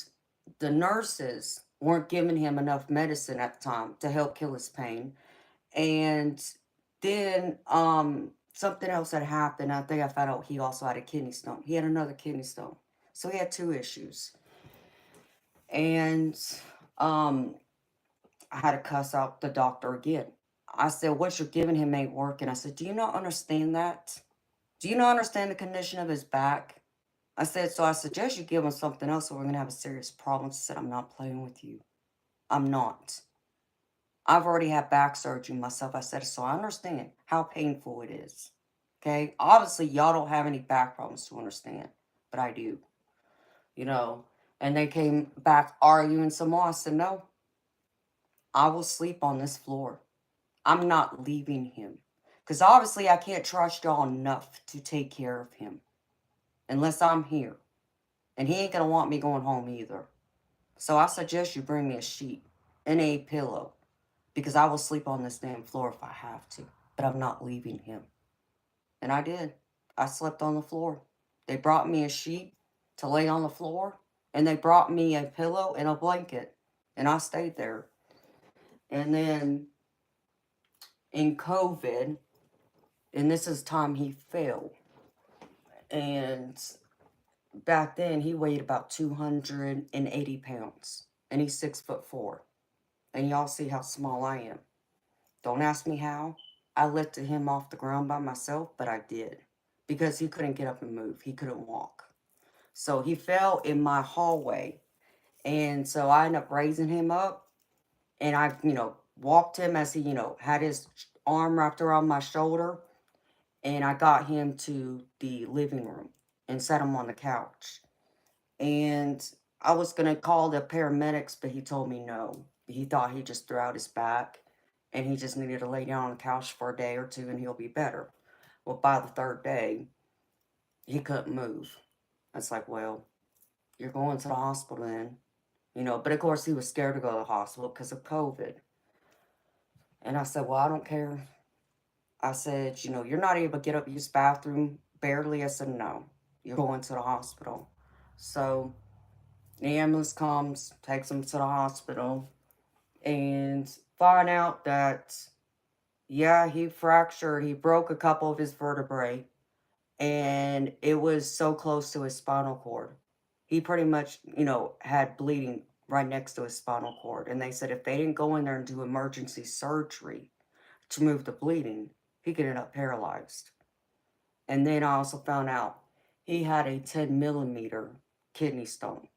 the nurses weren't giving him enough medicine at the time to help kill his pain. And then something else had happened. I think I found out he also had a kidney stone. He had another kidney stone. So he had 2 issues. And I had to cuss out the doctor again. I said, what you're giving him ain't working. I said, do you not understand that? Do you not understand the condition of his back? I said, so I suggest you give him something else or we're going to have a serious problem. She said, I'm not playing with you. I'm not. I've already had back surgery myself. I said, so I understand how painful it is. Okay? Obviously, y'all don't have any back problems to understand, but I do. You know, And they came back arguing some more. I said, no, I will sleep on this floor. I'm not leaving him. Because obviously I can't trust y'all enough to take care of him. Unless I'm here. And he ain't going to want me going home either. So I suggest you bring me a sheet and a pillow. Because I will sleep on this damn floor if I have to. But I'm not leaving him. And I did. I slept on the floor. They brought me a sheet to lay on the floor. And they brought me a pillow and a blanket. And I stayed there. And then in COVID, and this is time he fell. And back then he weighed about 280 pounds. And he's 6'4". And y'all see how small I am. Don't ask me how. I lifted him off the ground by myself, but I did. Because he couldn't get up and move. He couldn't walk. So he fell in my hallway. And so I ended up raising him up. And I, walked him as he, had his arm wrapped around my shoulder. And I got him to the living room and set him on the couch. And I was going to call the paramedics, but he told me no. He thought he just threw out his back and he just needed to lay down on the couch for a day or two and he'll be better. Well, by the third day, he couldn't move. I was like, well, you're going to the hospital then. But of course he was scared to go to the hospital because of COVID. And I said, well, I don't care. I said, you're not able to get up, use the bathroom barely. I said, no, you're going to the hospital. So the ambulance comes, takes him to the hospital, and find out that, yeah, he broke a couple of his vertebrae, and it was so close to his spinal cord. He pretty much, had bleeding right next to his spinal cord. And they said if they didn't go in there and do emergency surgery to move the bleeding, he could end up paralyzed. And then I also found out he had a 10 millimeter kidney stone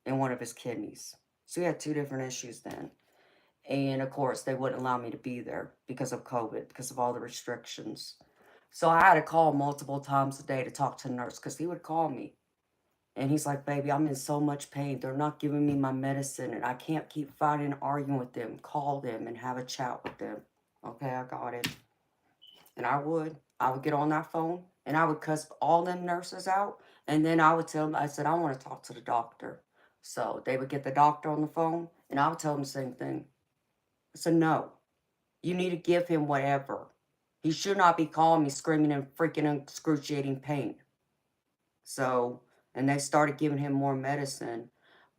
in one of his kidneys. So he had two different issues then. And of course, they wouldn't allow me to be there because of COVID, because of all the restrictions. So I had to call multiple times a day to talk to the nurse because he would call me. And he's like, baby, I'm in so much pain. They're not giving me my medicine and I can't keep fighting and arguing with them. Call them and have a chat with them. Okay, I got it. And I would get on that phone and I would cuss all them nurses out. And then I would tell them, I said, I want to talk to the doctor. So they would get the doctor on the phone and I would tell them the same thing. I said, no, you need to give him whatever. He should not be calling me screaming in freaking excruciating pain. So, and they started giving him more medicine,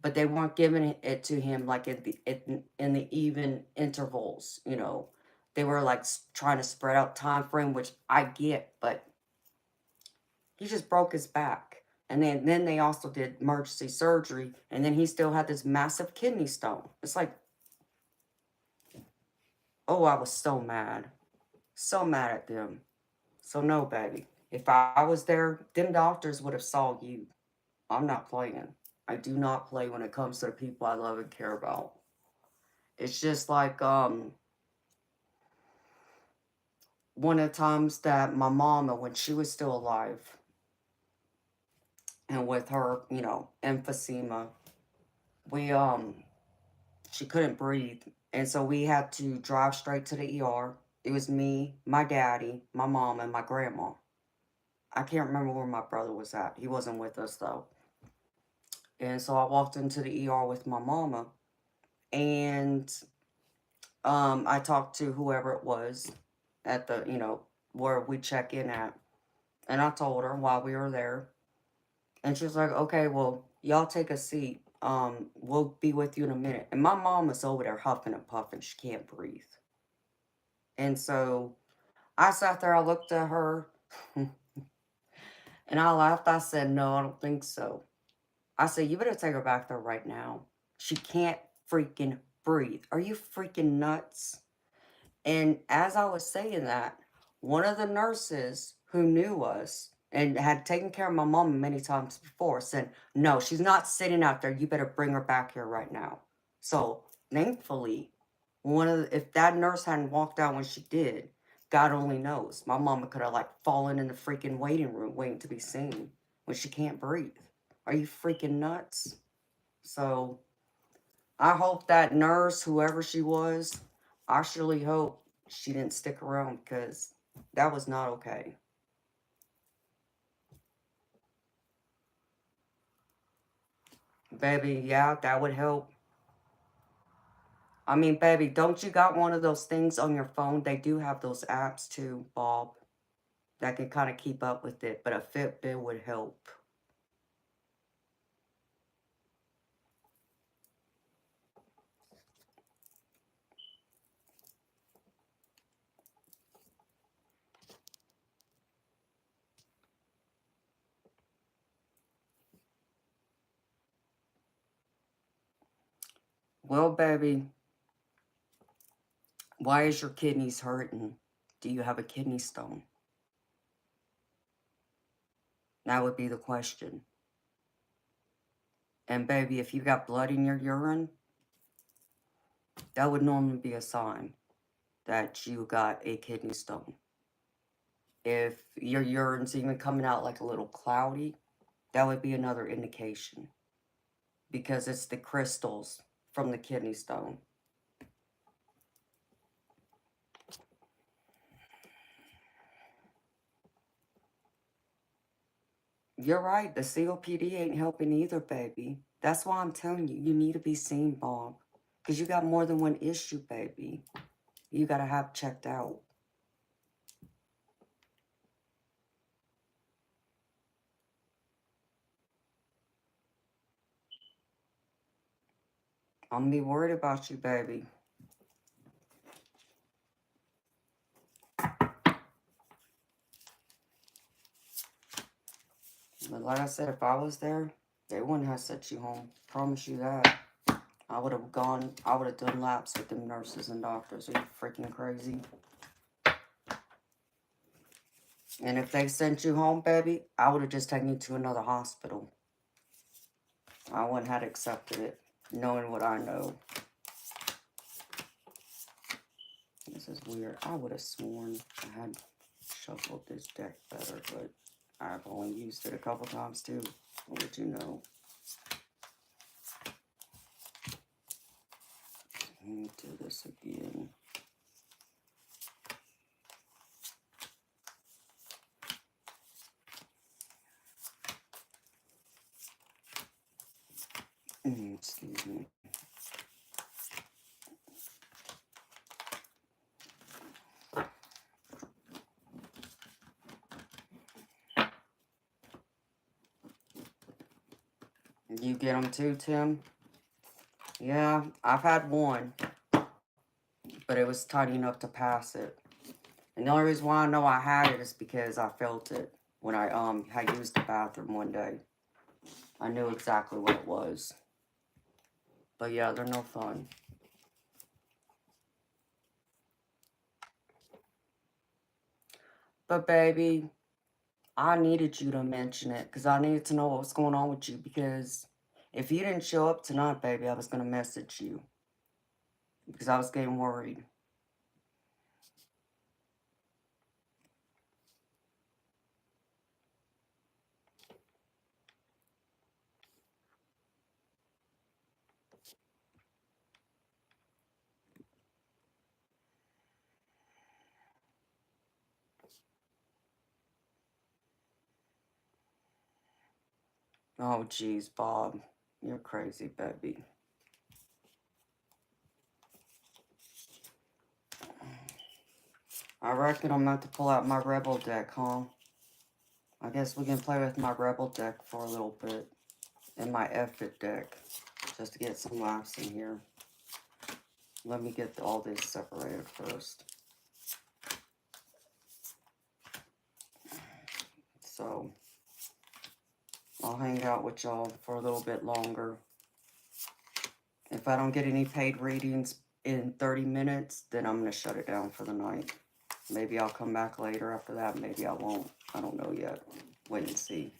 but they weren't giving it to him like in the even intervals, They were like trying to spread out time frame, which I get, but he just broke his back. And then they also did emergency surgery, and then he still had this massive kidney stone. It's like, oh, I was so mad. So mad at them. So no, baby. If I was there, them doctors would have saw you. I'm not playing. I do not play when it comes to the people I love and care about. It's just like one of the times that my mama, when she was still alive, and with her, emphysema, we she couldn't breathe, and so we had to drive straight to the ER. It was me, my daddy, my mom, and my grandma. I can't remember where my brother was at. He wasn't with us though. And so I walked into the ER with my mama, and I talked to whoever it was at the, where we check in at. And I told her while we were there. And she was like, okay, well, y'all take a seat. We'll be with you in a minute. And my mom was over there huffing and puffing. She can't breathe. And so I sat there, I looked at her, and I laughed. I said, no, I don't think so. I said, you better take her back there right now. She can't freaking breathe. Are you freaking nuts? And as I was saying that, one of the nurses who knew us and had taken care of my mom many times before said, no, she's not sitting out there. You better bring her back here right now. So thankfully, if that nurse hadn't walked out when she did, God only knows. My mama could have like fallen in the freaking waiting room waiting to be seen when she can't breathe. Are you freaking nuts? So I hope that nurse, whoever she was, I surely hope she didn't stick around because that was not okay. Baby, yeah, that would help. I mean, baby, don't you got one of those things on your phone? They do have those apps too, Bob, that can kind of keep up with it, but a Fitbit would help. Well, baby, why is your kidneys hurting? Do you have a kidney stone? That would be the question. And baby, if you got blood in your urine, that would normally be a sign that you got a kidney stone. If your urine's even coming out like a little cloudy, that would be another indication because it's the crystals from the kidney stone. You're right, the COPD ain't helping either, baby. That's why I'm telling you, you need to be seen, Bob. Because you got more than one issue, baby. You got to have checked out. I'm going to be worried about you, baby. But like I said, if I was there, they wouldn't have sent you home. Promise you that. I would have done laps with them nurses and doctors. Are you freaking crazy? And if they sent you home, baby, I would have just taken you to another hospital. I wouldn't have accepted it, knowing what I know. This is weird. I would have sworn I had shuffled this deck better, but I've only used it a couple times too. What would you know? Let me do this again. Excuse me. You get them too, Tim? Yeah, I've had one, but it was tiny enough to pass it. And the only reason why I know I had it is because I felt it when I had used the bathroom one day. I knew exactly what it was. But yeah, they're no fun. But baby, I needed you to mention it because I needed to know what was going on with you, because if you didn't show up tonight, baby, I was going to message you because I was getting worried. Oh, geez, Bob. You're crazy, baby. I reckon I'm about to pull out my Rebel deck, huh? I guess we can play with my Rebel deck for a little bit. And my Effort deck. Just to get some laughs in here. Let me get all this separated first. So, I'll hang out with y'all for a little bit longer. If I don't get any paid readings in 30 minutes, then I'm going to shut it down for the night. Maybe I'll come back later after that. Maybe I won't. I don't know yet. Wait and see.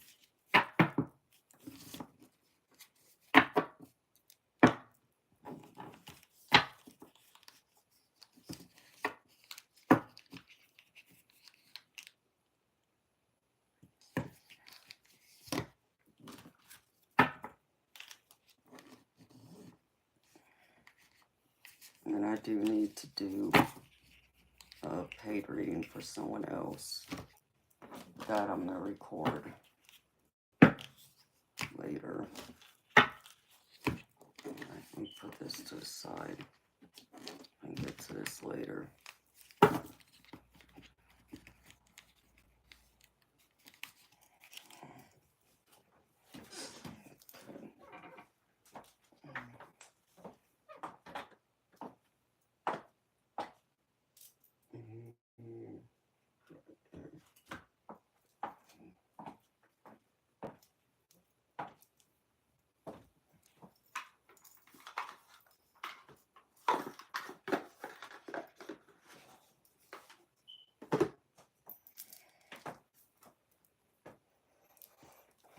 And I do need to do a paid reading for someone else. That I'm going to record later. Alright, let me put this to the side and get to this later.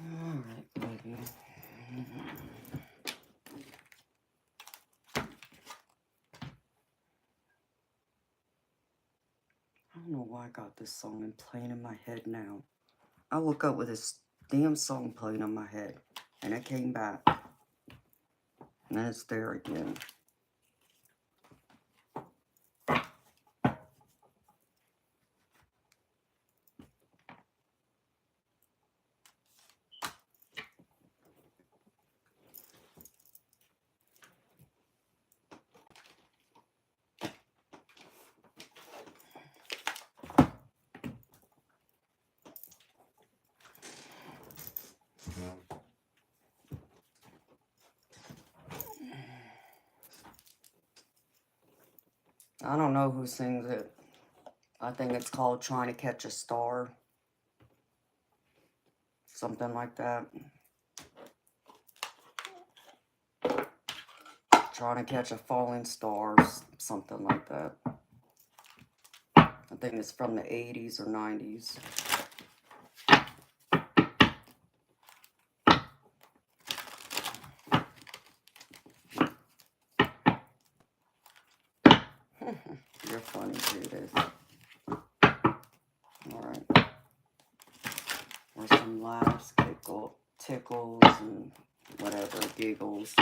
Alright, baby. I don't know why I got this song and playing in my head now. I woke up with this damn song playing in my head, and it came back, and then it's there again. I don't know who sings it. I think it's called Trying to Catch a Star. Something like that. Trying to Catch a Falling Star. Something like that. I think it's from the 80s or 90s. You're funny, Judith. Alright. Or some laughs, tickles, and whatever, giggles.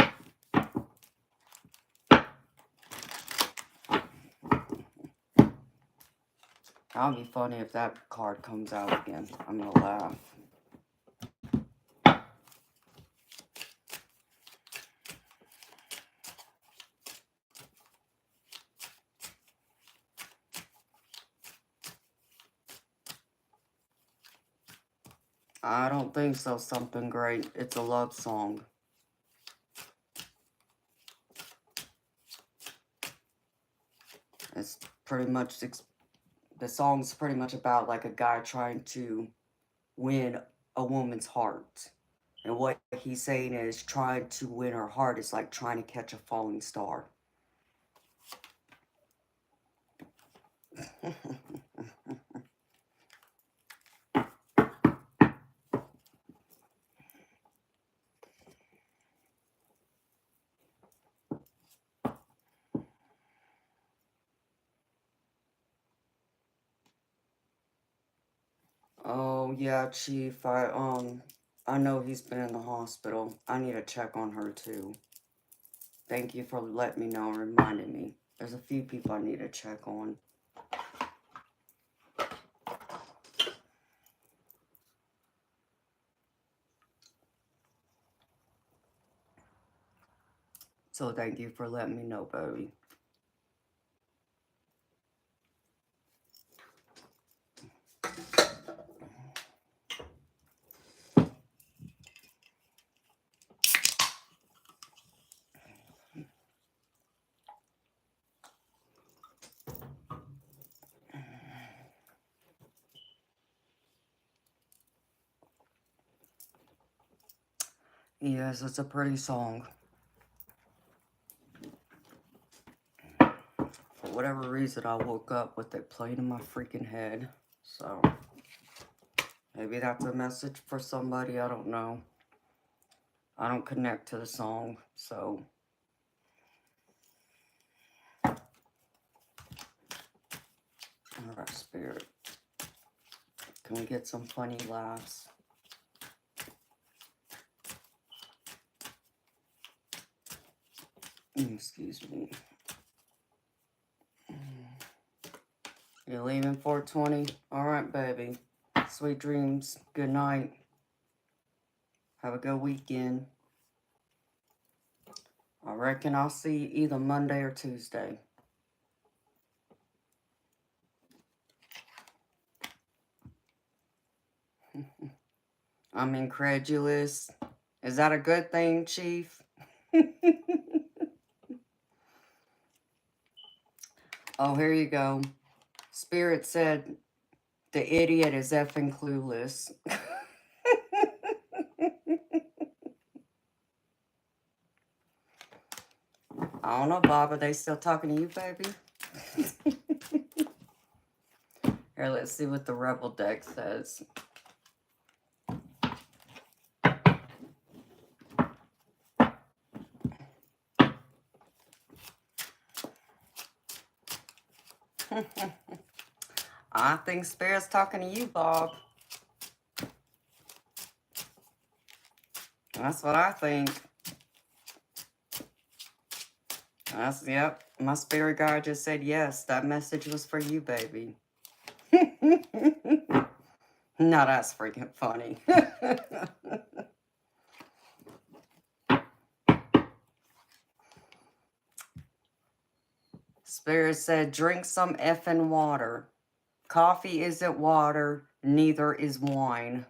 That'll be funny if that card comes out again. I'm gonna laugh. I don't think so. Something great. It's a love song. It's pretty much, the song's pretty much about like a guy trying to win a woman's heart. And what he's saying is trying to win her heart is like trying to catch a falling star. Oh, yeah, Chief, I know he's been in the hospital. I need to check on her, too. Thank you for letting me know and reminding me. There's a few people I need to check on. So thank you for letting me know, Bodie. Yes, it's a pretty song. For whatever reason, I woke up with it playing in my freaking head. So, maybe that's a message for somebody, I don't know. I don't connect to the song, so. Alright, Spirit. Can we get some funny laughs? Excuse me. You're leaving 420? Alright, baby. Sweet dreams. Good night. Have a good weekend. I reckon I'll see you either Monday or Tuesday. I'm incredulous. Is that a good thing, Chief? Oh, here you go. Spirit said the idiot is effing clueless. I don't know, Bob. Are they still talking to you, baby? Here, let's see what the Rebel deck says. I think Spirit's talking to you, Bob. That's what I think. Yep. My spirit guide just said yes. That message was for you, baby. No, that's freaking funny. Spirit said, drink some effing water. Coffee isn't water, neither is wine.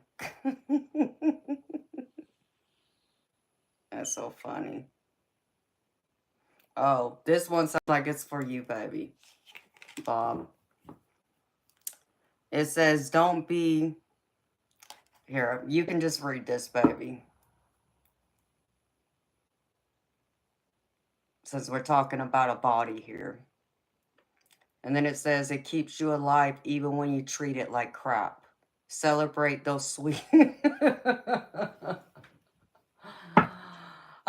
That's so funny. Oh, this one sounds like it's for you, baby. Bob. It says, don't be... Here, you can just read this, baby. It says we're talking about a body here. And then it says it keeps you alive even when you treat it like crap. Celebrate those sweet...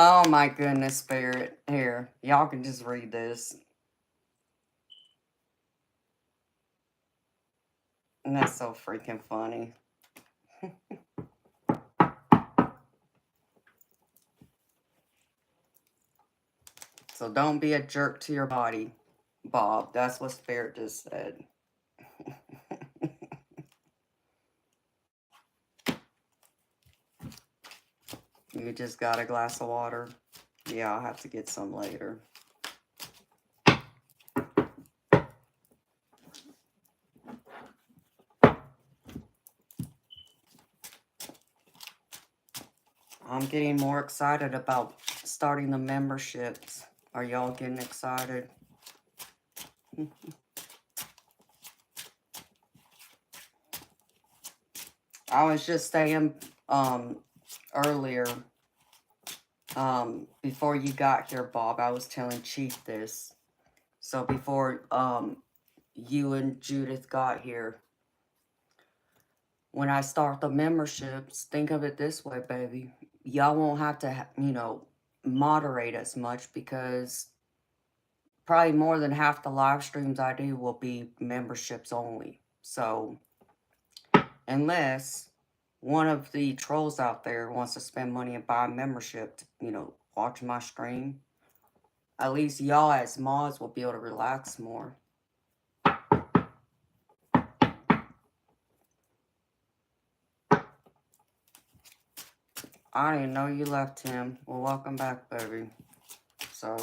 Oh my goodness, Spirit. Here, y'all can just read this. And that's so freaking funny. So don't be a jerk to your body, Bob. That's what Spirit just said. You just got a glass of water? Yeah, I'll have to get some later. I'm getting more excited about starting the memberships. Are y'all getting excited? I was just saying earlier, before you got here, Bob, I was telling Chief this. So before you and Judith got here, when I start the memberships, think of it this way, baby. Y'all won't have to, you know, moderate as much because probably more than half the live streams I do will be memberships only. So unless one of the trolls out there wants to spend money and buy a membership to, you know, watch my stream, at least y'all as mods will be able to relax more. I didn't know you left, Tim. Well, welcome back, baby. So,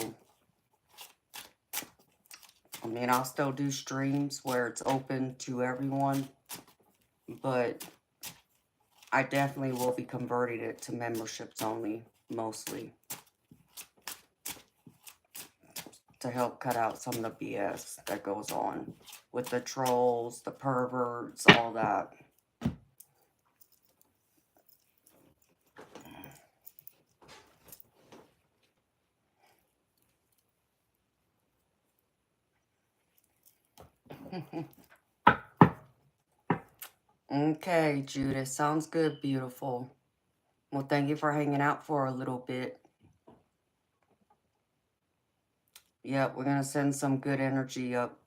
I mean, I'll still do streams where it's open to everyone, but I definitely will be converting it to memberships only, mostly, to help cut out some of the BS that goes on with the trolls, the perverts, all that. Okay, Judith. Sounds good, beautiful. Well, thank you for hanging out for a little bit. Yep, we're going to send some good energy up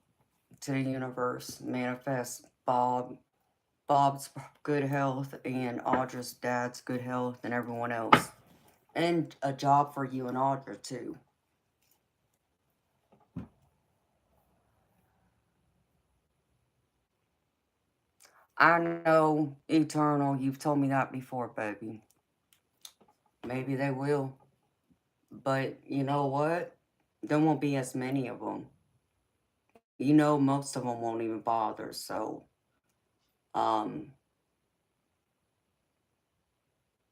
to the universe. Manifest Bob's good health and Audra's dad's good health and everyone else. And a job for you and Audra, too. I know, Eternal, you've told me that before, baby. Maybe they will. But you know what? There won't be as many of them. You know, most of them won't even bother. So, um,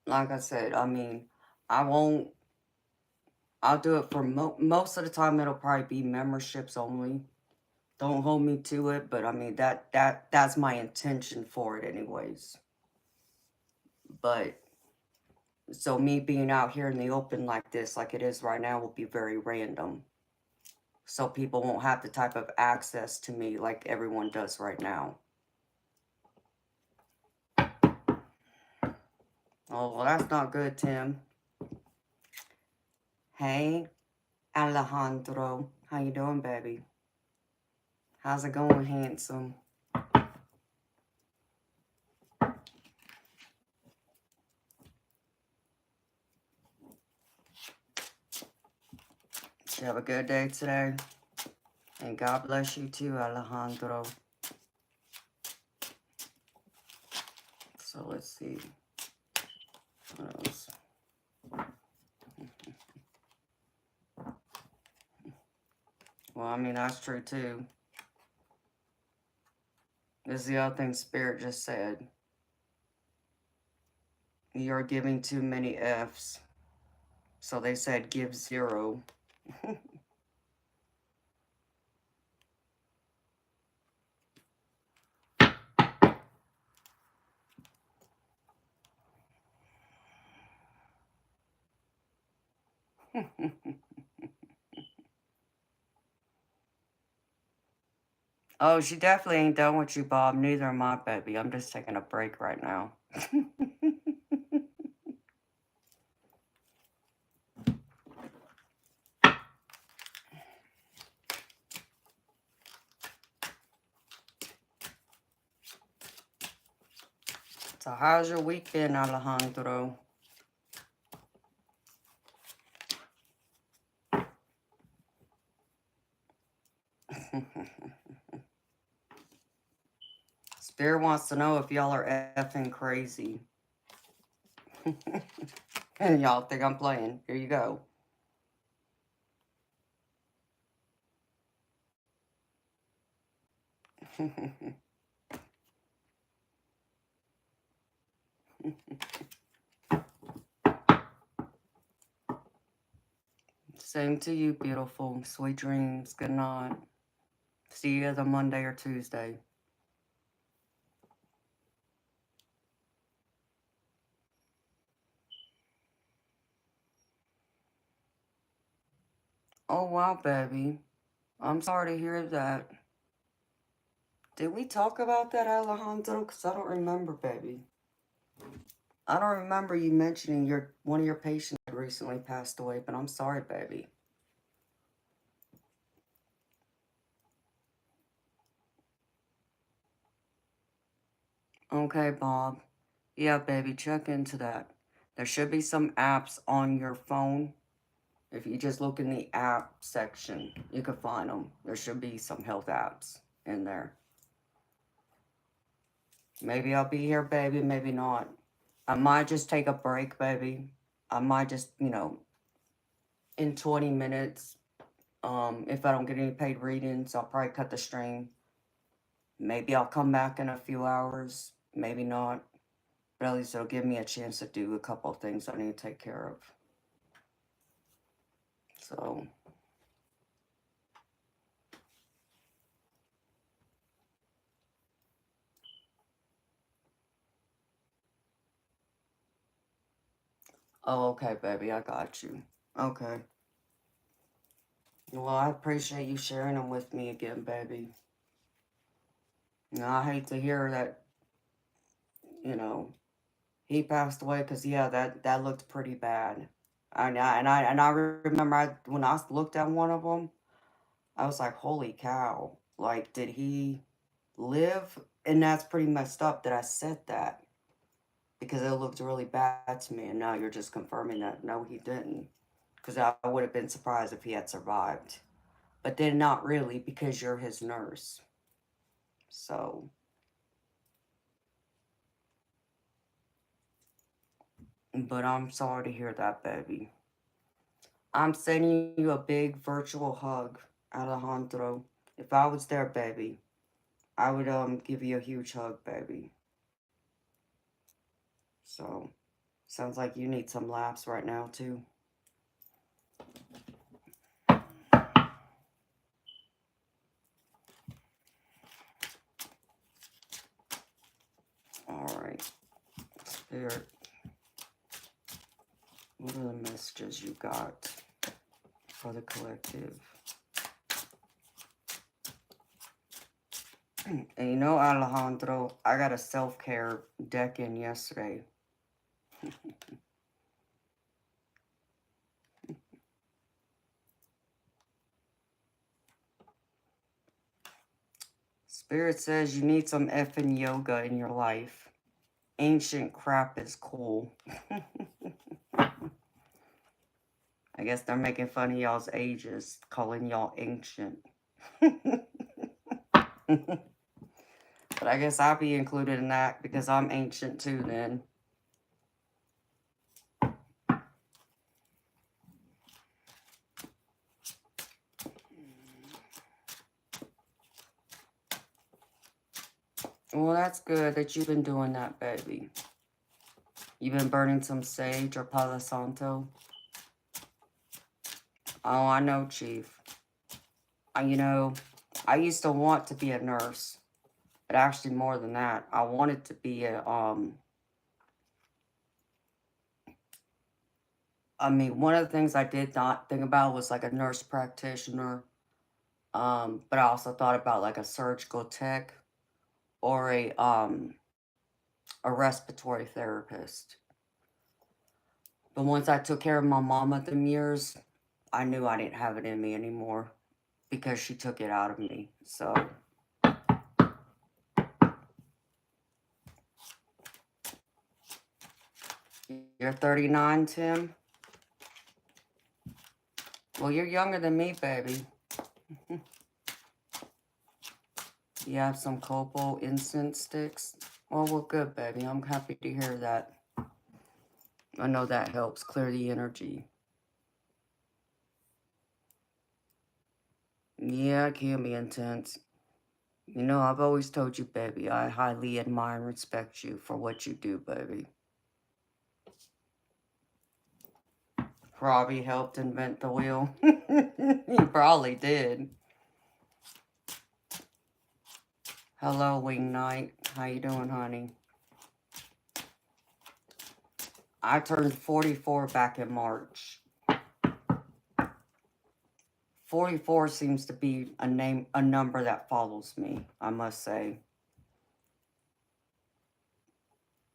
like I said, I mean, I won't. I'll do it for most of the time. It'll probably be memberships only. Don't hold me to it, but I mean that's my intention for it, anyways. But so me being out here in the open like this, like it is right now, will be very random. So people won't have the type of access to me like everyone does right now. Oh, well, that's not good, Tim. Hey, Alejandro. How you doing, baby? How's it going, handsome? Did you have a good day today? And God bless you too, Alejandro. So let's see. What else? Well, I mean, that's true too. This is the other thing Spirit just said. You're giving too many F's. So they said give 0. Oh, she definitely ain't done with you, Bob. Neither am I, baby. I'm just taking a break right now. So how's your week been, Alejandro? Spirit wants to know if y'all are effing crazy. And y'all think I'm playing. Here you go. Same to you, beautiful. Sweet dreams. Good night. See you either Monday or Tuesday. Oh, wow, baby. I'm sorry to hear that. Did we talk about that, Alejandro? Because I don't remember, baby. I don't remember you mentioning one of your patients had recently passed away, but I'm sorry, baby. Okay, Bob. Yeah, baby, check into that. There should be some apps on your phone. If you just look in the app section, you can find them. There should be some health apps in there. Maybe I'll be here, baby, maybe not. I might just take a break, baby. I might just, in 20 minutes, if I don't get any paid readings, I'll probably cut the stream. Maybe I'll come back in a few hours. Maybe not. But at least it'll give me a chance to do a couple of things I need to take care of. So, oh, okay, baby, I got you. Okay. Well, I appreciate you sharing them with me again, baby. I hate to hear that, you know, he passed away because, yeah, that looked pretty bad. And I remember when I looked at one of them, I was like, holy cow. Like, did he live? And that's pretty messed up that I said that because it looked really bad to me. And now you're just confirming that no, he didn't. Because I would have been surprised if he had survived. But then not really because you're his nurse. So, But I'm sorry to hear that, baby. I'm sending you a big virtual hug, Alejandro. If I was there, baby, I would give you a huge hug, baby. So, sounds like you need some laughs right now, too. Alright, Spirit, what are the messages you got for the collective? And you know, Alejandro, I got a self-care deck in yesterday. Spirit says you need some effing yoga in your life. Ancient crap is cool. I guess they're making fun of y'all's ages, calling y'all ancient. But I guess I'll be included in that because I'm ancient too then. Well, that's good that you've been doing that, baby. You've been burning some sage or Palo Santo. Oh, I know, Chief. You know, I used to want to be a nurse. But actually more than that, I wanted to be a, I mean, one of the things I did not think about was like a nurse practitioner. But I also thought about like a surgical tech or a respiratory therapist. But once I took care of my mom at them years, I knew I didn't have it in me anymore because she took it out of me. So you're 39, Tim? Well, you're younger than me, baby. You have some copal incense sticks? Oh, well, good, baby. I'm happy to hear that. I know that helps clear the energy. Yeah, it can be intense. You know, I've always told you, baby, I highly admire and respect you for what you do, baby. Probably helped invent the wheel. He probably did. Hello, Wing Knight. How you doing, honey? I turned 44 back in March. 44 seems to be a number that follows me, I must say.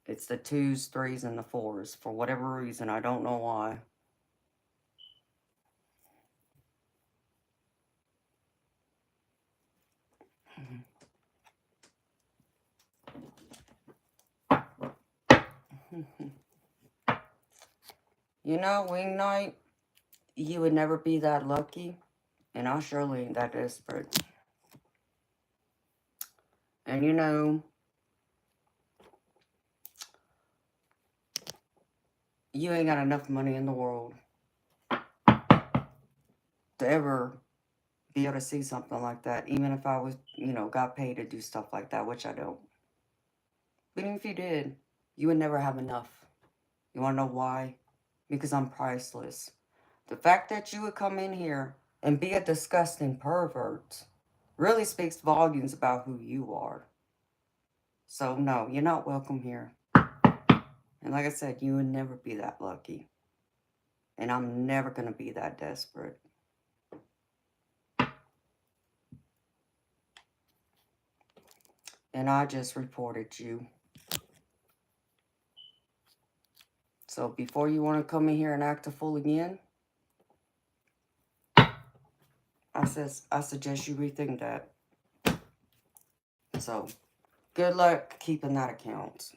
It's the 2s, 3s, and the 4s. For whatever reason, I don't know why. You know, Wing Knight, you would never be that lucky, and I surely ain't that desperate. And you know, you ain't got enough money in the world to ever be able to see something like that, even if I was, you know, got paid to do stuff like that, which I don't. But even if you did, you would never have enough. You want to know why? Because I'm priceless. The fact that you would come in here and be a disgusting pervert really speaks volumes about who you are. So, no, you're not welcome here. And like I said, you would never be that lucky. And I'm never going to be that desperate. And I just reported you. So before you want to come in here and act a fool again, I suggest you rethink that. So, good luck keeping that account.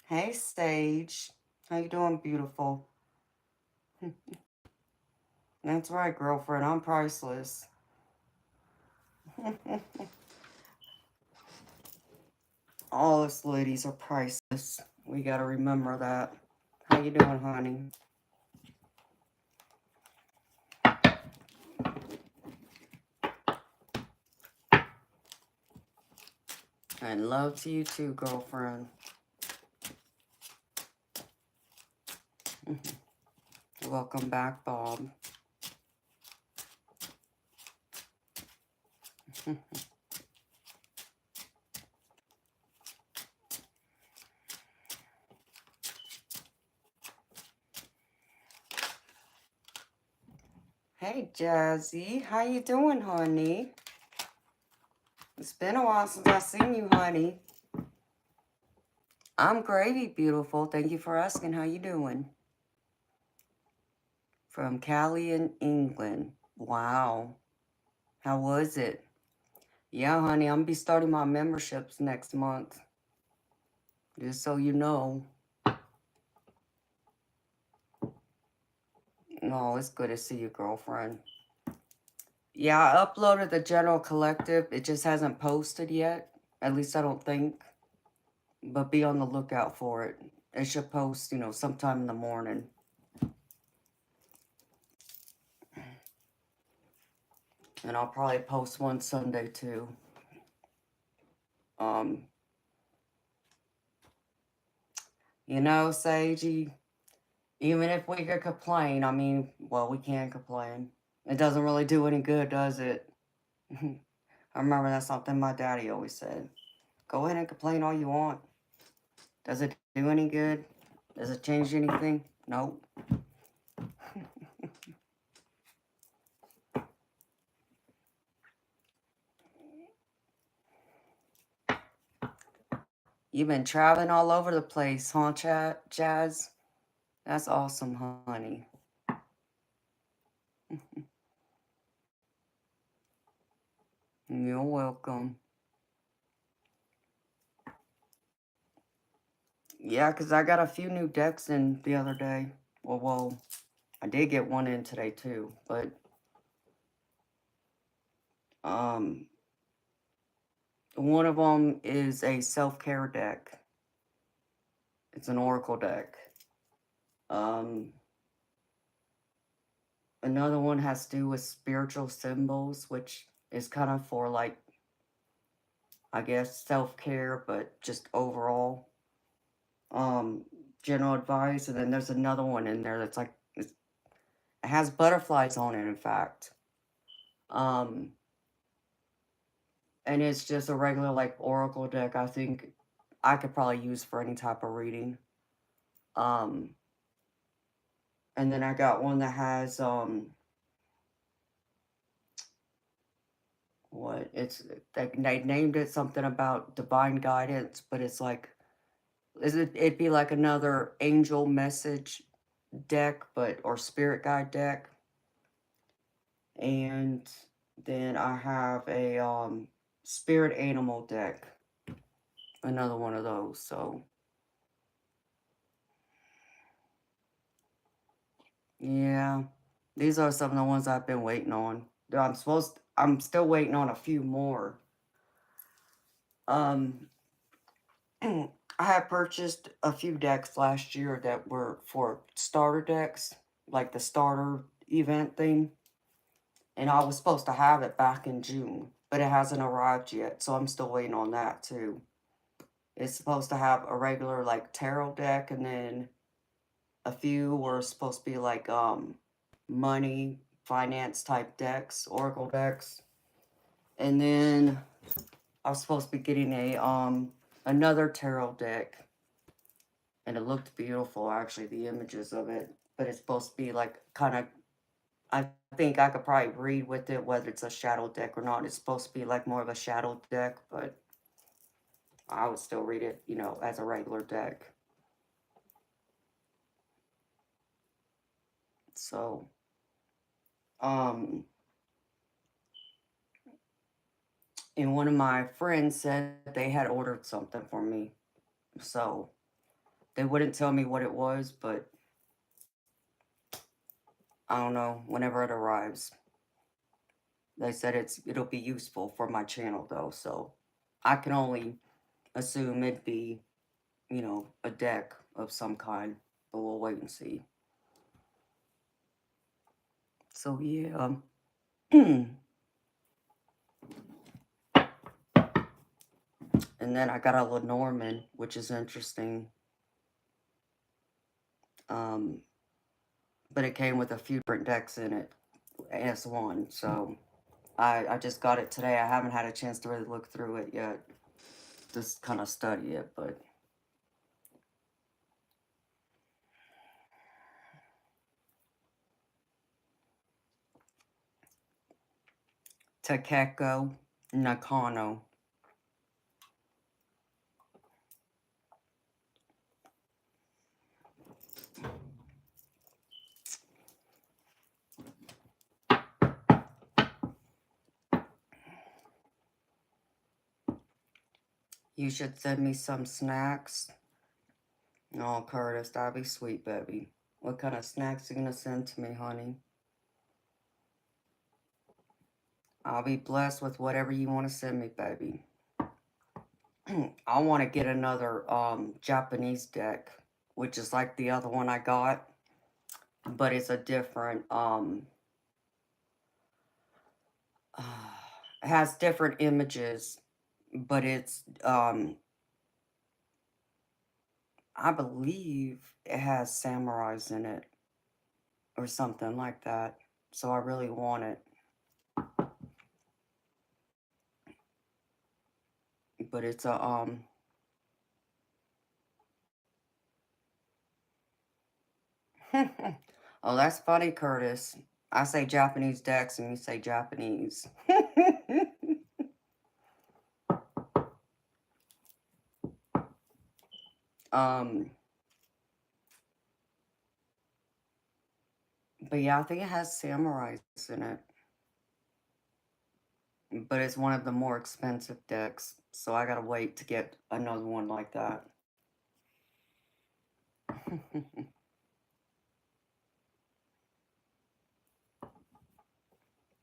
Hey, Sage. How you doing, beautiful? That's right, girlfriend. I'm priceless. All us ladies are priceless. We gotta remember that. How you doing, honey? And love to you too, girlfriend. Welcome back, Bob. Hey, Jazzy. How you doing, honey? It's been a while since I seen you, honey. I'm gravy, beautiful. Thank you for asking. How you doing? From Cali in England. Wow. How was it? Yeah, honey, I'm gonna be starting my memberships next month. Just so you know. No, it's good to see you, girlfriend. Yeah, I uploaded the general collective. It just hasn't posted yet. At least I don't think. But be on the lookout for it. It should post, sometime in the morning. And I'll probably post one Sunday too. Um, Sagey, even if we could complain, I mean, well, we can't complain. It doesn't really do any good, does it? I remember that's something my daddy always said. Go ahead and complain all you want. Does it do any good? Does it change anything? Nope. You've been traveling all over the place, huh, Jazz? That's awesome, honey. You're welcome. Yeah, because I got a few new decks in the other day. Well, I did get one in today too, but um, one of them is a self-care deck. It's an oracle deck. Um, Another one has to do with spiritual symbols, which is kind of for like, I guess, self-care, but just overall um general advice. And then there's another one in there that's like it has butterflies on it, in fact. Um and it's just a regular like oracle deck. I think I could probably use for any type of reading. Um and then I got one that has what it's they named it something about divine guidance, but it's like it'd be like another angel message deck, but or spirit guide deck. And then I have a spirit animal deck, another one of those. So yeah, these are some of the ones I've been waiting on. I'm still waiting on a few more. Um, I had purchased a few decks last year that were for starter decks, like the starter event thing. And I was supposed to have it back in June, but it hasn't arrived yet. So I'm still waiting on that too. It's supposed to have a regular like tarot deck, and then a few were supposed to be like money, finance type decks, oracle decks. And then I was supposed to be getting a another tarot deck, and it looked beautiful actually, the images of it. But it's supposed to be like kind of, I think I could probably read with it whether it's a shadow deck or not. It's supposed to be like more of a shadow deck, but I would still read it, as a regular deck. So, um, and one of my friends said they had ordered something for me. So, they wouldn't tell me what it was, but I don't know, whenever it arrives. They said it'll be useful for my channel though, so I can only assume it'd be, you know, a deck of some kind, but we'll wait and see. So yeah. And then I got a Lenormand, which is interesting. But it came with a few different decks in it as one, so I just got it today. I haven't had a chance to really look through it yet, just kind of study it, but Takeko Nakano. You should send me some snacks. Oh, Curtis, that'd be sweet, baby. What kind of snacks you gonna send to me, honey? I'll be blessed with whatever you want to send me, baby. I want to get another Japanese deck, which is like the other one I got, but it's a different it has different images, but it's I believe it has samurais in it or something like that. So I really want it. But it's a oh, that's funny, Curtis. I say Japanese decks and you say Japanese. um but yeah, I think it has samurais in it. But it's one of the more expensive decks, so I gotta wait to get another one like that.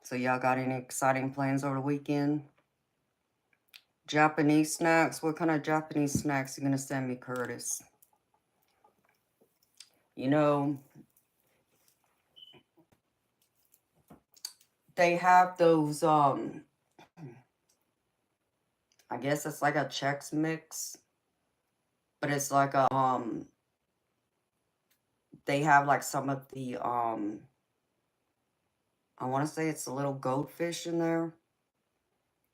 So y'all got any exciting plans over the weekend? Japanese snacks? What kind of Japanese snacks you gonna send me, Curtis? You know, they have those, I guess it's like a Chex Mix, but it's like a, they have like some of the, I want to say it's a little goldfish in there.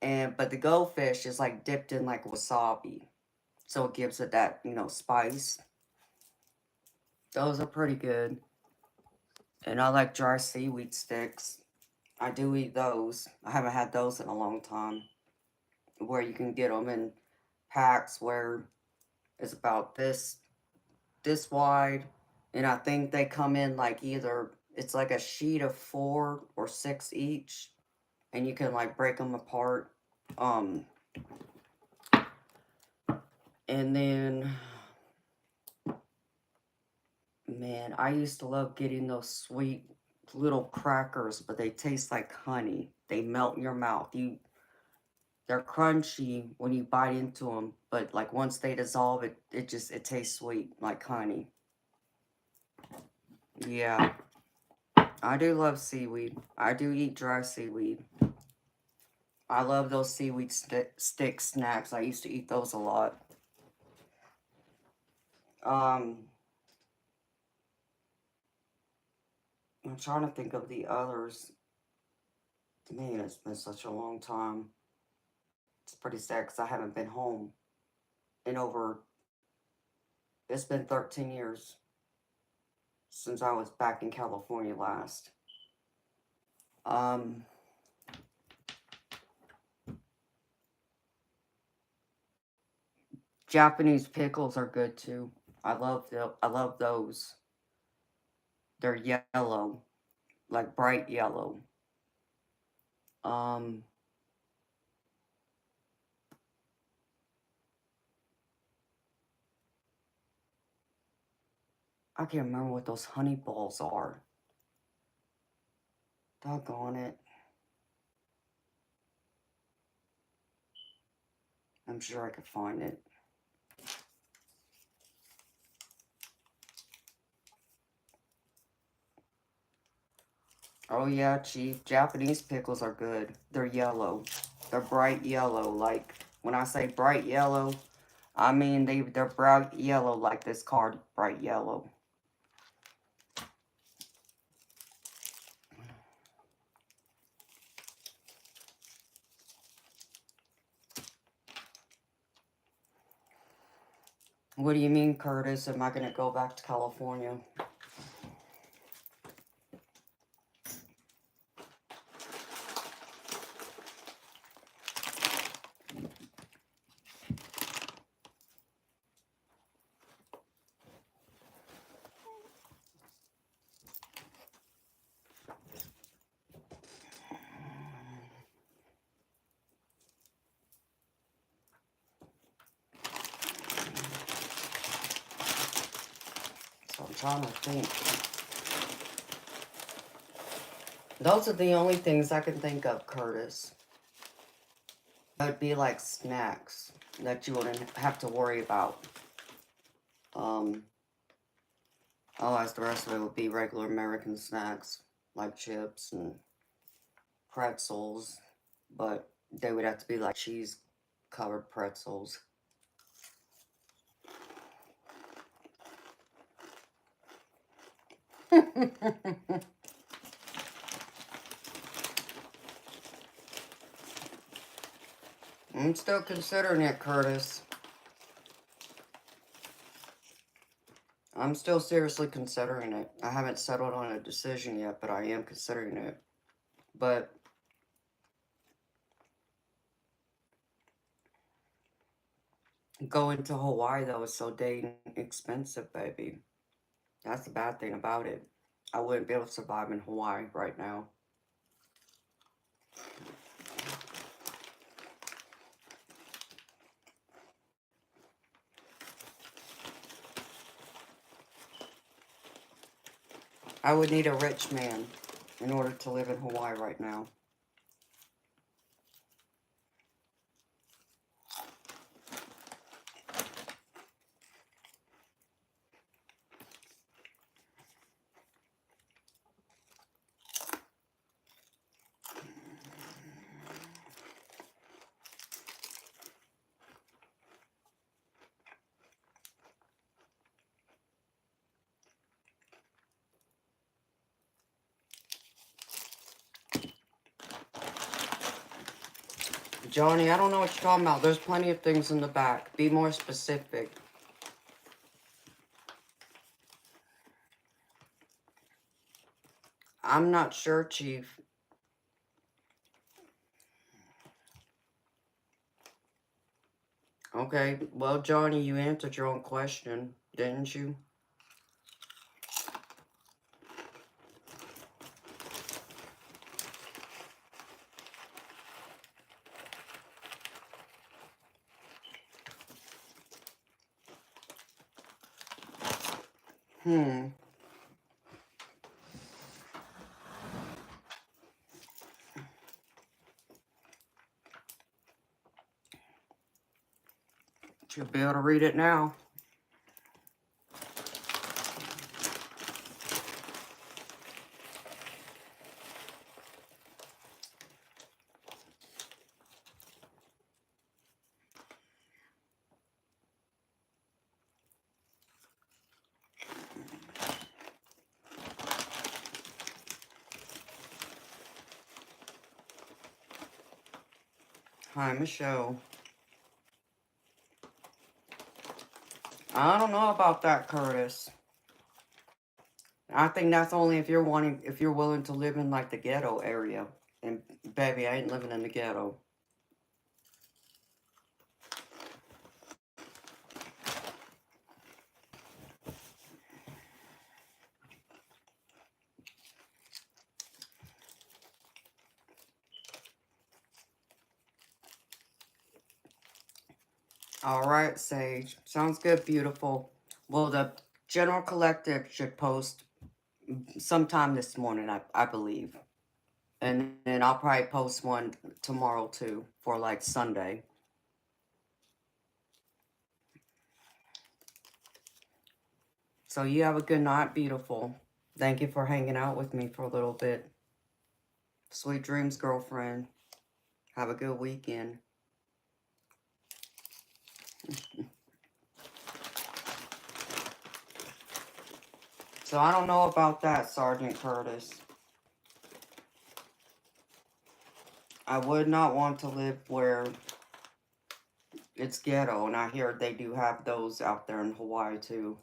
But the goldfish is like dipped in like wasabi. So it gives it that, you know, spice. Those are pretty good. And I like dry seaweed sticks. I do eat those. I haven't had those in a long time. Where you can get them in packs where it's about this wide. And I think they come in like either, it's like a sheet of 4 or 6 each. And you can like break them apart. And then, man, I used to love getting those sweet little crackers, but they taste like honey. They melt in your mouth. They're crunchy when you bite into them, but like once they dissolve, it tastes sweet like honey. Yeah, I do love seaweed. I do eat dry seaweed. I love those seaweed stick snacks. I used to eat those a lot. Um, I'm trying to think of the others. Man, it's been such a long time. It's pretty sad because I haven't been home in over, it's been 13 years since I was back in California last. Um, Japanese pickles are good too. I love those. They're yellow, like bright yellow. Um, I can't remember what those honey balls are. Doggone it. I'm sure I could find it. Oh yeah, Chief. Japanese pickles are good. They're yellow. They're bright yellow. Like, when I say bright yellow, I mean they're bright yellow like this card, bright yellow. What do you mean, Curtis? Am I going to go back to California? So I'm trying to think. Those are the only things I can think of, Curtis. That'd be like snacks that you wouldn't have to worry about. Otherwise the rest of it would be regular American snacks, like chips and pretzels, but they would have to be like cheese-covered pretzels. I'm still considering it, Curtis. I'm still seriously considering it. I haven't settled on a decision yet, but I am considering it. But going to Hawaii, though, is so dang expensive, baby. That's the bad thing about it. I wouldn't be able to survive in Hawaii right now. I would need a rich man in order to live in Hawaii right now. Johnny, I don't know what you're talking about. There's plenty of things in the back. Be more specific. I'm not sure, Chief. Okay, well, Johnny, you answered your own question, didn't you? Should be able to read it now. Hi, Michelle. I don't know about that, Curtis. I think that's only if you're willing to live in like the ghetto area. And baby, I ain't living in the ghetto. All right, Sage. Sounds good, beautiful. Well, the General Collective should post sometime this morning, I believe. And then I'll probably post one tomorrow too for like Sunday. So you have a good night, beautiful. Thank you for hanging out with me for a little bit. Sweet dreams, girlfriend. Have a good weekend. So I don't know about that, Sergeant Curtis. I would not want to live where it's ghetto, and I hear they do have those out there in Hawaii too.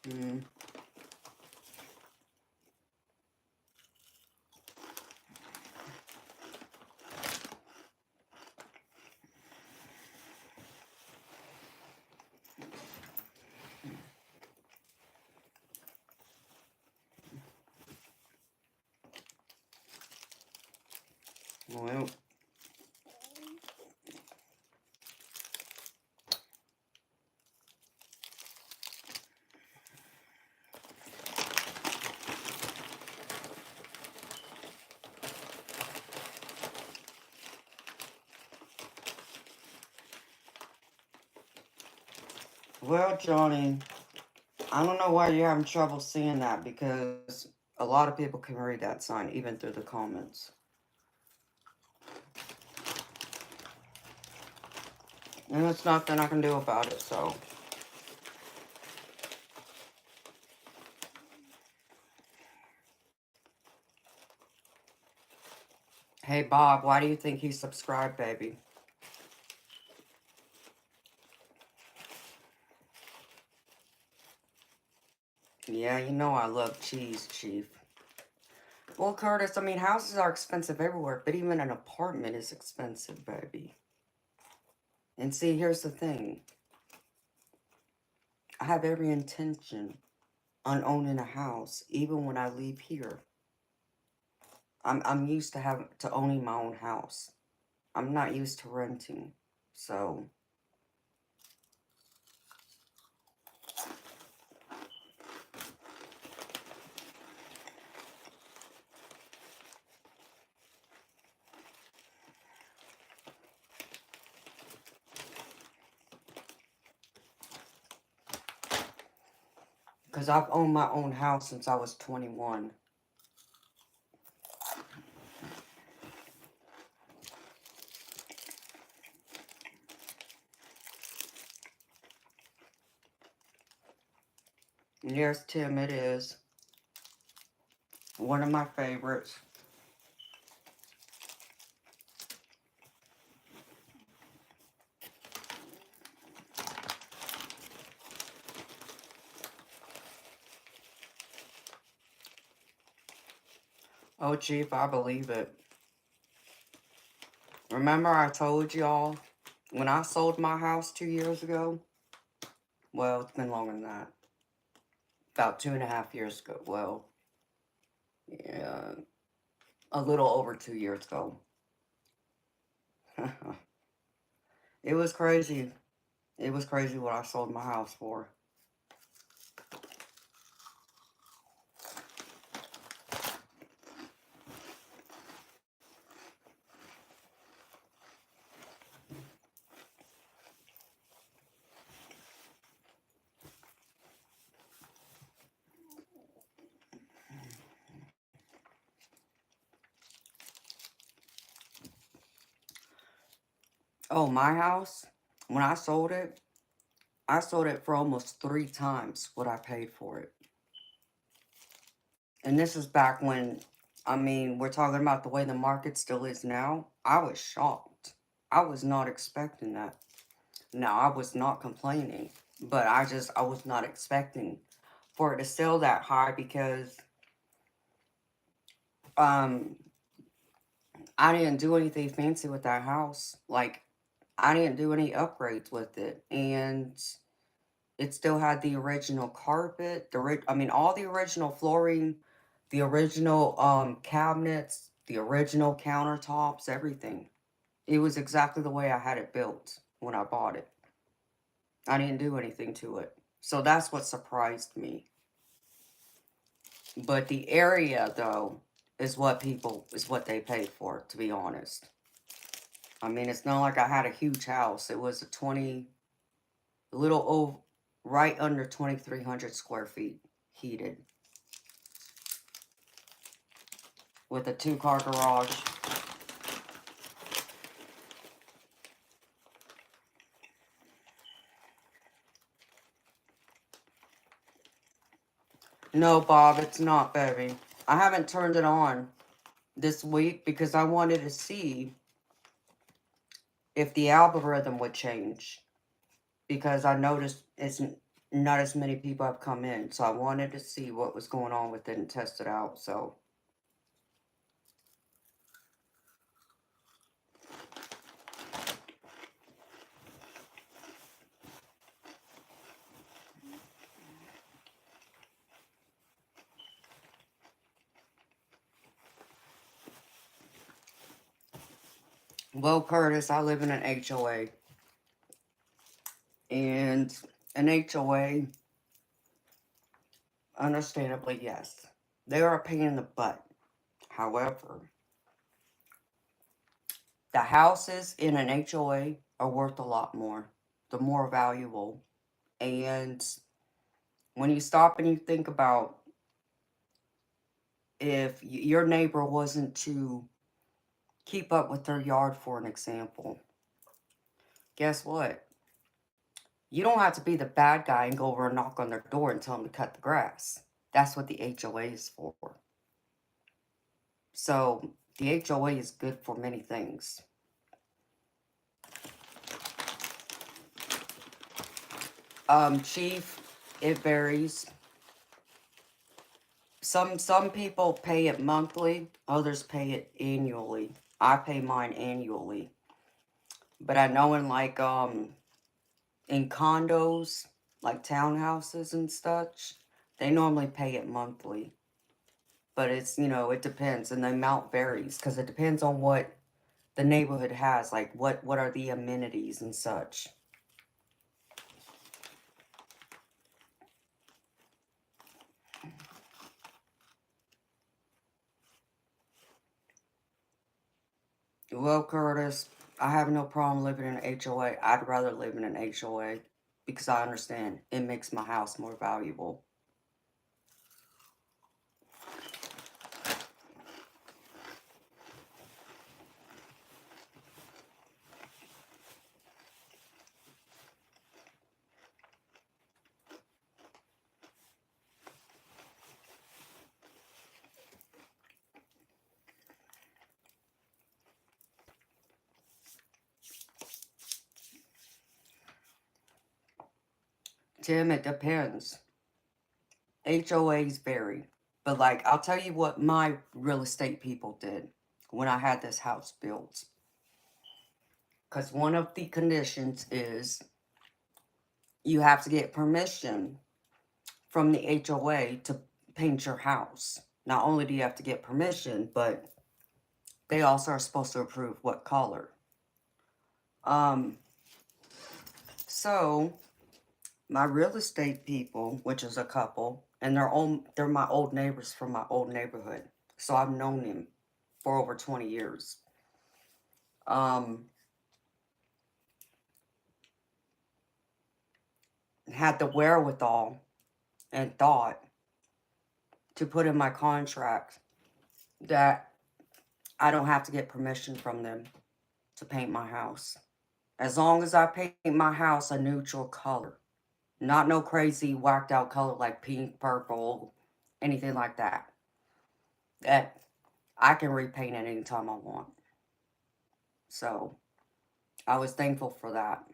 Mm. Well, well, Johnny, I don't know why you're having trouble seeing that because a lot of people can read that sign even through the comments. And there's nothing I can do about it, so. Hey, Bob, why do you think he subscribed, baby? Yeah, you know I love cheese, Chief. Well, Curtis, I mean, houses are expensive everywhere, but even an apartment is expensive, baby. And see, here's the thing. I have every intention on owning a house, even when I leave here. I'm used to owning my own house. I'm not used to renting. So, because I've owned my own house since I was 21. Yes, Tim, it is. One of my favorites. Oh, Chief, I believe it. Remember I told y'all when I sold my house 2 years ago? Well, it's been longer than that. About 2.5 years ago. Well, yeah, a little over 2 years ago. It was crazy. It was crazy what I sold my house for. Oh, my house? When I sold it for almost 3 times what I paid for it. And this is back when, I mean, we're talking about the way the market still is now. I was shocked. I was not expecting that. Now, I was not complaining, but I was not expecting for it to sell that high because um I didn't do anything fancy with that house. Like, I didn't do any upgrades with it, and it still had the original carpet, I mean, all the original flooring, The original cabinets, the original countertops, everything. It was exactly the way I had it built when I bought it. I didn't do anything to it. So that's what surprised me. But the area, though, is what they paid for, to be honest. I mean, it's not like I had a huge house. It was a little over, right under 2,300 square feet, heated. With a 2-car garage. No, Bob, it's not, baby. I haven't turned it on this week because I wanted to see if the algorithm would change. Because I noticed it's not as many people have come in. So I wanted to see what was going on with it and test it out. So, well, Curtis, I live in an HOA. And an HOA, understandably, yes, they are a pain in the butt. However, the houses in an HOA are worth a lot more. They're more valuable. And when you stop and you think about if your neighbor wasn't to keep up with their yard, for an example, guess what? You don't have to be the bad guy and go over and knock on their door and tell them to cut the grass. That's what the HOA is for. So the HOA is good for many things. Chief, it varies. Some people pay it monthly, others pay it annually. I pay mine annually. But I know in condos, like townhouses and such, they normally pay it monthly. But it's, it depends, and the amount varies because it depends on what the neighborhood has, like what are the amenities and such. Well, Curtis, I have no problem living in an HOA. I'd rather live in an HOA because I understand it makes my house more valuable. Tim, it depends. HOAs vary. But, like, I'll tell you what my real estate people did when I had this house built. Because one of the conditions is you have to get permission from the HOA to paint your house. Not only do you have to get permission, but they also are supposed to approve what color. So my real estate people, which is a couple, and they're my old neighbors from my old neighborhood. So I've known them for over 20 years. Had the wherewithal and thought to put in my contract that I don't have to get permission from them to paint my house. As long as I paint my house a neutral color. Not no crazy whacked out color like pink, purple, anything like that. That I can repaint it anytime I want. So I was thankful for that.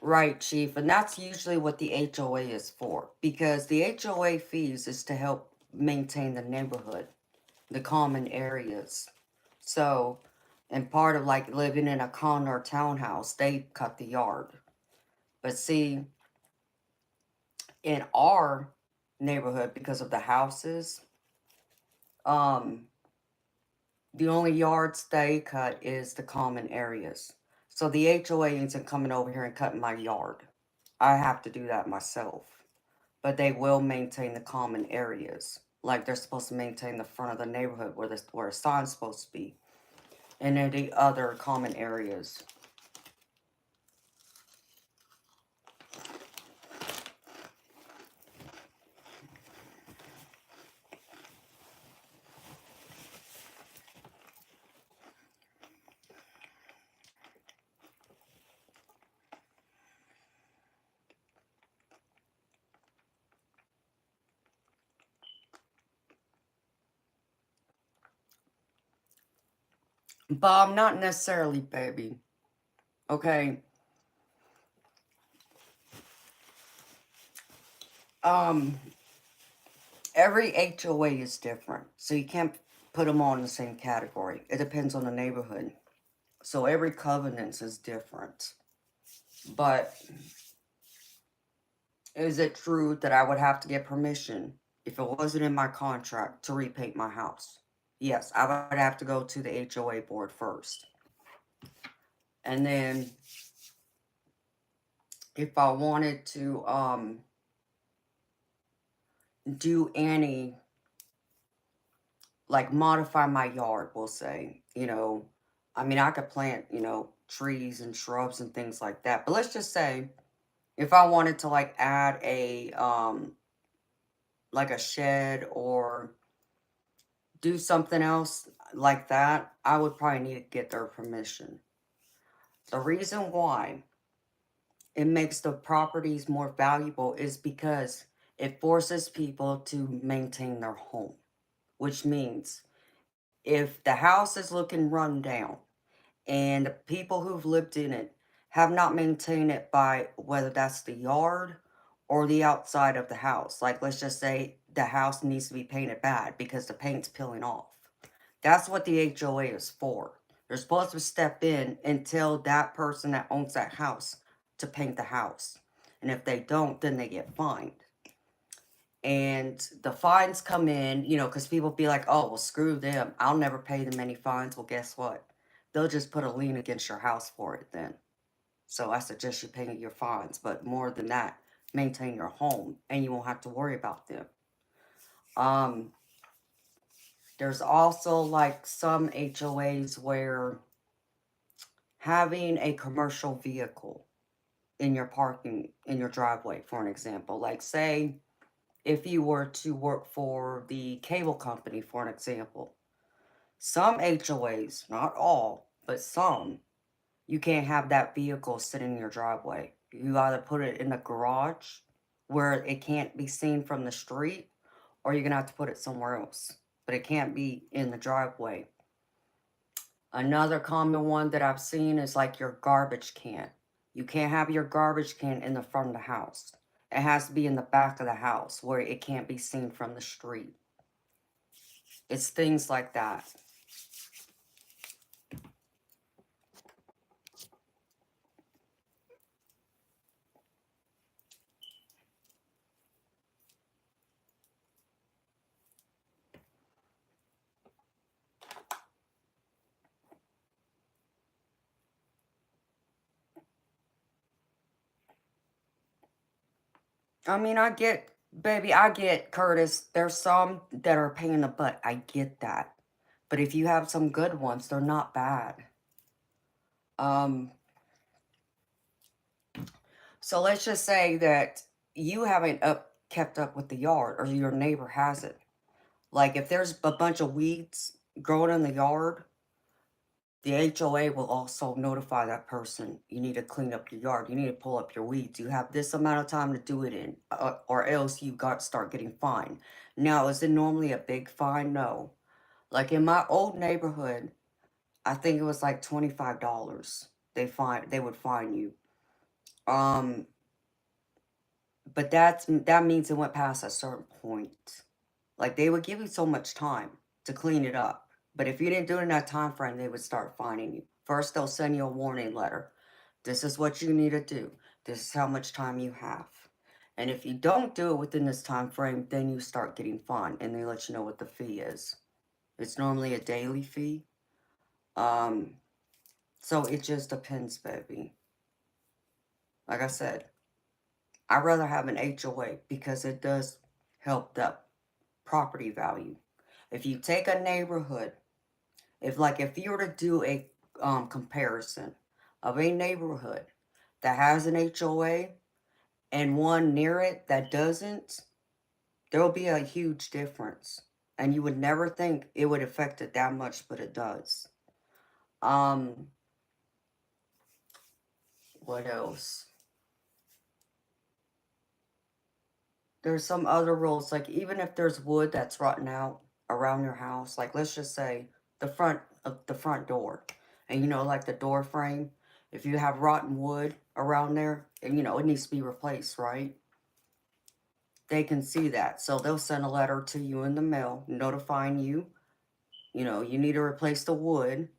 Right, Chief, and that's usually what the HOA is for. Because the HOA fees is to help maintain the neighborhood, the common areas. So, and part of like living in a condo or townhouse, they cut the yard. But see, in our neighborhood, because of the houses, um, the only yards they cut is the common areas. So the HOA isn't coming over here and cutting my yard. I have to do that myself. But they will maintain the common areas. Like they're supposed to maintain the front of the neighborhood where a sign's supposed to be. And then the other common areas. Bob, not necessarily, baby. Okay. Um, every HOA is different. So you can't put them all in the same category. It depends on the neighborhood. So every covenant is different. But is it true that I would have to get permission if it wasn't in my contract to repaint my house? Yes, I would have to go to the HOA board first. And then if I wanted to do any, like modify my yard, we'll say, I mean, I could plant, trees and shrubs and things like that. But let's just say if I wanted to like add like a shed or do something else like that, I would probably need to get their permission. The reason why it makes the properties more valuable is because it forces people to maintain their home, which means if the house is looking run down and the people who've lived in it have not maintained it by whether that's the yard or the outside of the house. Like, let's just say the house needs to be painted bad because the paint's peeling off. That's what the HOA is for. They're supposed to step in and tell that person that owns that house to paint the house. And if they don't, then they get fined. And the fines come in, because people be like, oh, well, screw them. I'll never pay them any fines. Well, guess what? They'll just put a lien against your house for it then. So I suggest you pay your fines. But more than that, maintain your home and you won't have to worry about them. There's also like some HOAs where having a commercial vehicle in your driveway, for an example, like say if you were to work for the cable company, for an example, some HOAs, not all, but some, you can't have that vehicle sitting in your driveway. You either put it in the garage where it can't be seen from the street, or you're going to have to put it somewhere else. But it can't be in the driveway. Another common one that I've seen is like your garbage can. You can't have your garbage can in the front of the house. It has to be in the back of the house where it can't be seen from the street. It's things like that. I mean, I get, Curtis, there's some that are a pain in the butt. I get that. But if you have some good ones, they're not bad. Um, so let's just say that you haven't kept up with the yard, or your neighbor has it. Like if there's a bunch of weeds growing in the yard, the HOA will also notify that person, you need to clean up your yard, you need to pull up your weeds, you have this amount of time to do it in, or else you got to start getting fined. Now, is it normally a big fine? No. Like in my old neighborhood, I think it was like $25 they would fine you. Um, but that means it went past a certain point. Like they would give you so much time to clean it up. But if you didn't do it in that time frame, they would start finding you. First, they'll send you a warning letter. This is what you need to do. This is how much time you have. And if you don't do it within this time frame, then you start getting fined, and they let you know what the fee is. It's normally a daily fee. So it just depends, baby. Like I said, I'd rather have an HOA because it does help the property value. If you take a neighborhood, if you were to do a comparison of a neighborhood that has an HOA and one near it that doesn't, there will be a huge difference. And you would never think it would affect it that much, but it does. What else? There's some other rules, like even if there's wood that's rotten out around your house, like let's just say the front door, and like the door frame, if you have rotten wood around there, and it needs to be replaced, right? They can see that, so they'll send a letter to you in the mail notifying you, you need to replace the wood,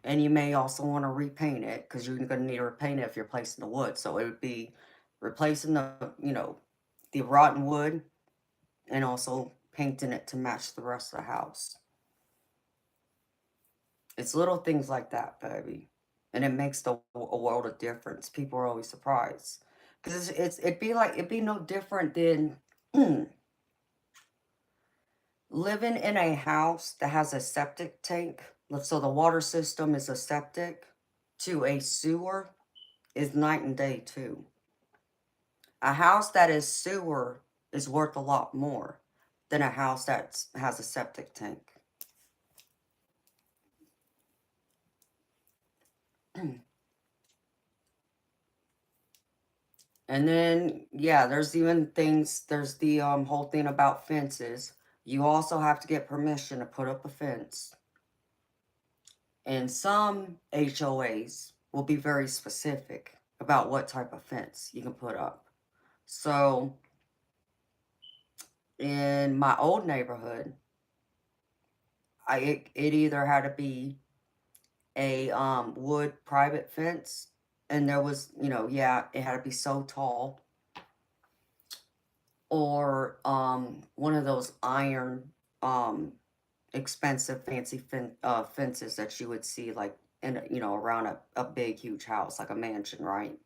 and you may also want to repaint it because you're going to need to repaint it if you're placing the wood. So it would be replacing the rotten wood and also painting it to match the rest of the house. It's little things like that, baby. And it makes a world of difference. People are always surprised. Because it'd be no different than living in a house that has a septic tank. So the water system is a septic to a sewer is night and day too. A house that is sewer is worth a lot more than a house that has a septic tank. And then, yeah, there's the whole thing about fences. You also have to get permission to put up a fence. And some HOAs will be very specific about what type of fence you can put up. So, in my old neighborhood, it either had to be a wood private fence, and there was, yeah, it had to be so tall, or one of those iron expensive fancy fences that you would see like in around a big huge house like a mansion, right?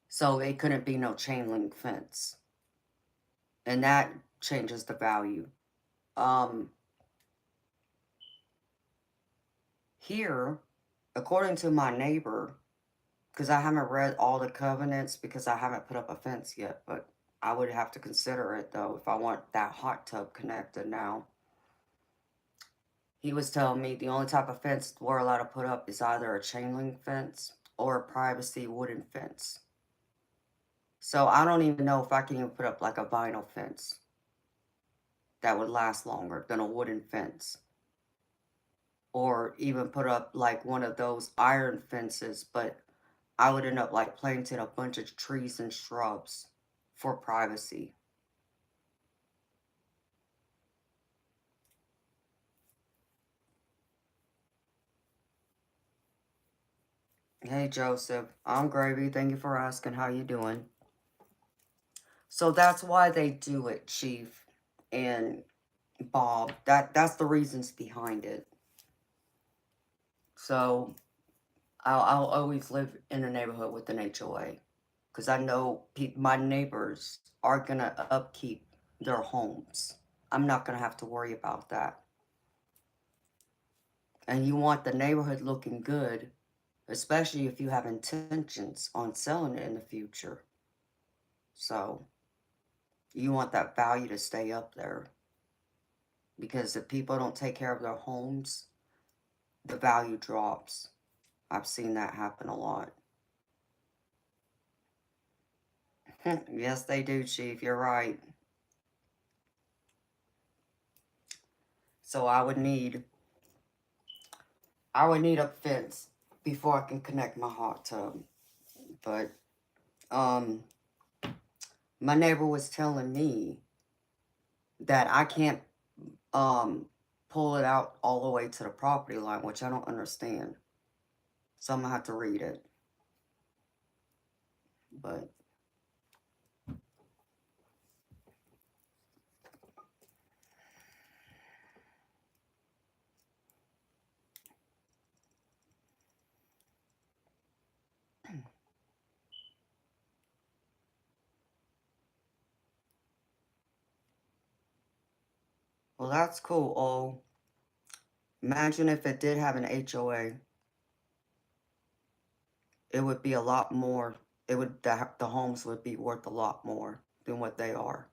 So it couldn't be no chain link fence, and that changes the value. Here, according to my neighbor, because I haven't read all the covenants because I haven't put up a fence yet, but I would have to consider it though if I want that hot tub connected now. He was telling me the only type of fence we're allowed to put up is either a chain link fence or a privacy wooden fence. So I don't even know if I can even put up like a vinyl fence that would last longer than a wooden fence. Or even put up like one of those iron fences, but I would end up like planting a bunch of trees and shrubs for privacy. Hey Joseph, I'm Gravy. Thank you for asking. How you doing? So that's why they do it, Chief and Bob. That's the reasons behind it. So I'll always live in a neighborhood with an HOA because I know my neighbors are gonna upkeep their homes. I'm not gonna have to worry about that. And you want the neighborhood looking good, especially if you have intentions on selling it in the future. So you want that value to stay up there. Because if people don't take care of their homes, the value drops. I've seen that happen a lot. Yes, they do, Chief. You're right. So I would need a fence before I can connect my hot tub. But my neighbor was telling me that I can't pull it out all the way to the property line, which I don't understand. So I'm going to have to read it. But well, that's cool. Oh, imagine if it did have an HOA. It would be a lot more. It would the homes would be worth a lot more than what they are.